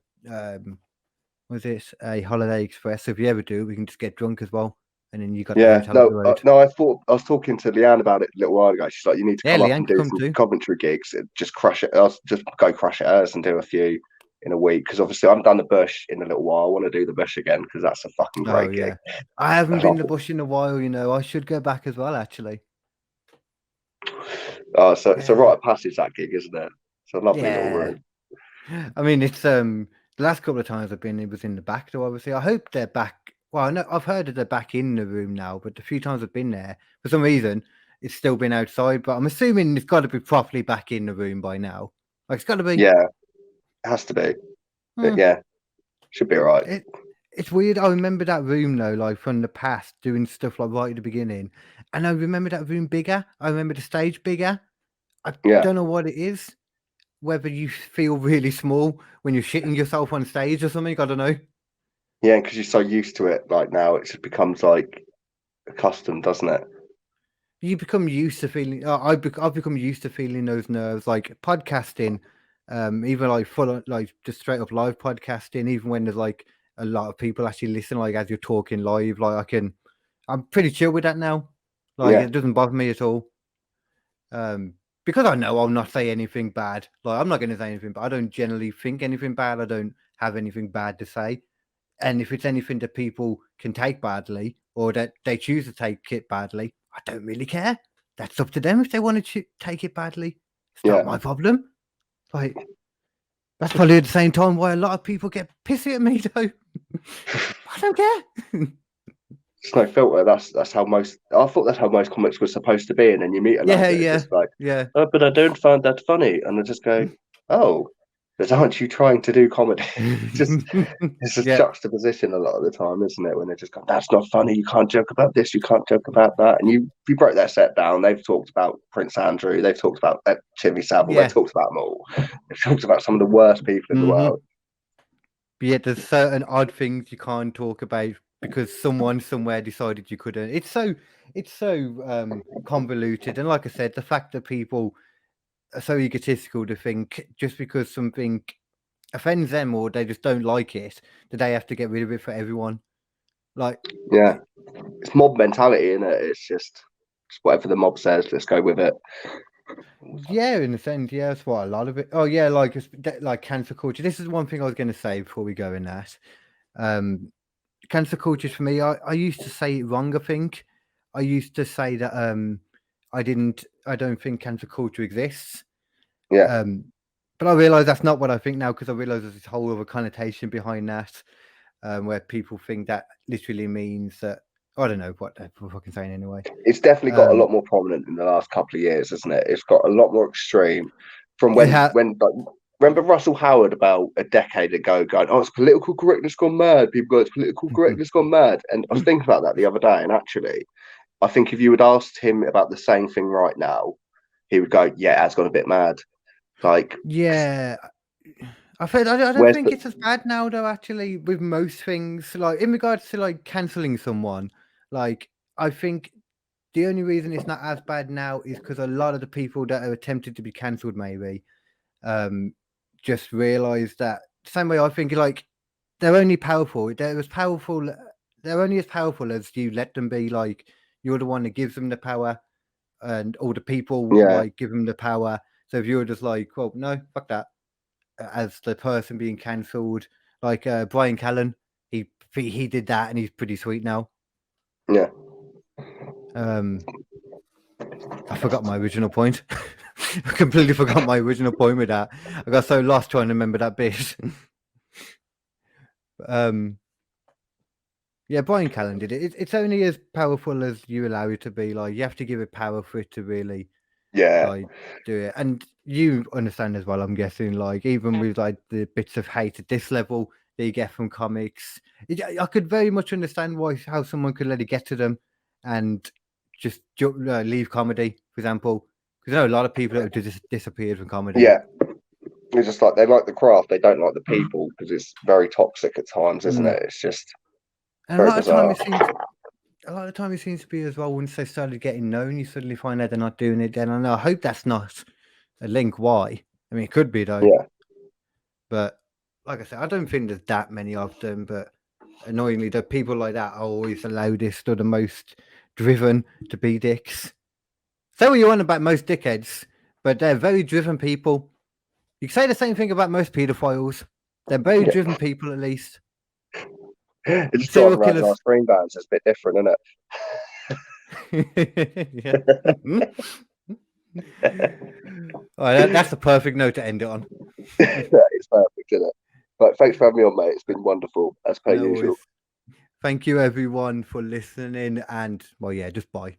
was it a Holiday Express? So if you ever do, we can just get drunk as well, and then you got the hotel up the road. No. I was talking to Leanne about it a little while ago. She's like, you need to come up Leanne and can do come some too. Coventry gigs. Just crush it. I'll just go crush it hers and do a few in a week because obviously I haven't done the Bush in a little while. I want to do the Bush again because that's a fucking great gig. I haven't been to Bush in a while. I should go back as well actually. Oh, so it's a rite of passage, that gig, isn't it? It's a lovely little room. I mean, it's the last couple of times I've been, it was in the back though, obviously. I hope they're back. Well, I know I've heard that they're back in the room now, but the few times I've been there, for some reason, it's still been outside. But I'm assuming it's got to be properly back in the room by now. Like it's got to be. Yeah, it has to be. But yeah, should be all right. It's weird. I remember that room though, like from the past, doing stuff like right at the beginning, and I remember that room bigger. I remember the stage bigger. I don't know what it is. Whether you feel really small when you're shitting yourself on stage or something, I don't know. Yeah, because you're so used to it. Like now, it just becomes like a custom, doesn't it? You become used to feeling. I've become used to feeling those nerves. Like podcasting, even like full like just straight up live podcasting. Even when there's like a lot of people actually listen, like as you're talking live, like I'm pretty chill with that now. Like it doesn't bother me at all. Because I know I'll not say anything bad. Like I'm not going to say anything, but I don't generally think anything bad. I don't have anything bad to say. And if it's anything that people can take badly or that they choose to take it badly, I don't really care. That's up to them if they want to take it badly. It's not my problem. Like that's probably at the same time why a lot of people get pissy at me though. I don't care. It's no filter. That's how most. I thought that's how most comics were supposed to be, and then you meet another. Just like, oh, but I don't find that funny, and I just go, oh, but aren't you trying to do comedy? It's a juxtaposition a lot of the time, isn't it? When they just go, that's not funny. You can't joke about this. You can't joke about that. And you broke their set down. They've talked about Prince Andrew. They've talked about Timmy Savile. They've talked about them all. They've talked about some of the worst people in the world. But yet, there's certain odd things you can't talk about because someone somewhere decided you couldn't. It's so convoluted, and like I said, the fact that people are so egotistical to think just because something offends them or they just don't like it, that they have to get rid of it for everyone. Like, yeah, it's mob mentality, isn't it? It's just whatever the mob says, let's go with it. Yeah, in a sense, yeah, that's what a lot of it. Oh yeah, like cancel culture. This is one thing I was going to say before we go in that. Cancel culture for me, I used to say it wrong. I think I used to say that I don't think cancel culture exists. Yeah. But I realise that's not what I think now because I realise there's this whole other connotation behind that, where people think that literally means that I don't know what they're fucking saying anyway. It's definitely got a lot more prominent in the last couple of years, hasn't it? It's got a lot more extreme from when remember Russell Howard about a decade ago going, oh, it's political correctness gone mad. People go, it's political correctness gone mad. And I was thinking about that the other day, and actually, I think if you had asked him about the same thing right now, he would go, yeah, it has gone a bit mad. Like, yeah, I don't Where's think the it's as bad now, though. Actually, with most things, like in regards to like canceling someone, like I think the only reason it's not as bad now is because a lot of the people that are attempted to be cancelled, maybe, just realise that same way I think, like they're only powerful. They're only as powerful as you let them be. Like you're the one that gives them the power, and all the people yeah, like give them the power. So if you're just like, well, no, fuck that, as the person being cancelled, like Brian Callen, he did that, and he's pretty sweet now. yeah. I forgot my original point. I completely forgot my original point with that. I got so lost trying to remember that bit. Yeah, Brian Callen did it. It's only as powerful as you allow it to be. Like you have to give it power for it to really Yeah, like do it. And you understand as well, I'm guessing. Like even with like the bits of hate at this level that you get from comics, I could very much understand how someone could let it get to them and just leave comedy, for example. Because I know a lot of people that have just disappeared from comedy. yeah. It's just like they like the craft, they don't like the people because it's very toxic at times, isn't it? It's just And very a lot of time bizarre. it seems to be as well. Once they started getting known, you suddenly find out they're not doing it. Then I hope that's not a link. Why? I mean, it could be though. Yeah. But like I said, I don't think there's that many of them. But annoyingly, the people like that are always the loudest or the most driven to be dicks. Say what you want about most dickheads, but they're very driven people. You can say the same thing about most paedophiles. They're very driven people, at least. It's just Serial driving around in killers. our screen vans. It's a bit different, isn't it? All right, that's the perfect note to end it on. It's perfect, isn't it? But thanks for having me on, mate. It's been wonderful, as per No usual. worries. Thank you, everyone, for listening. And, well, yeah, just bye.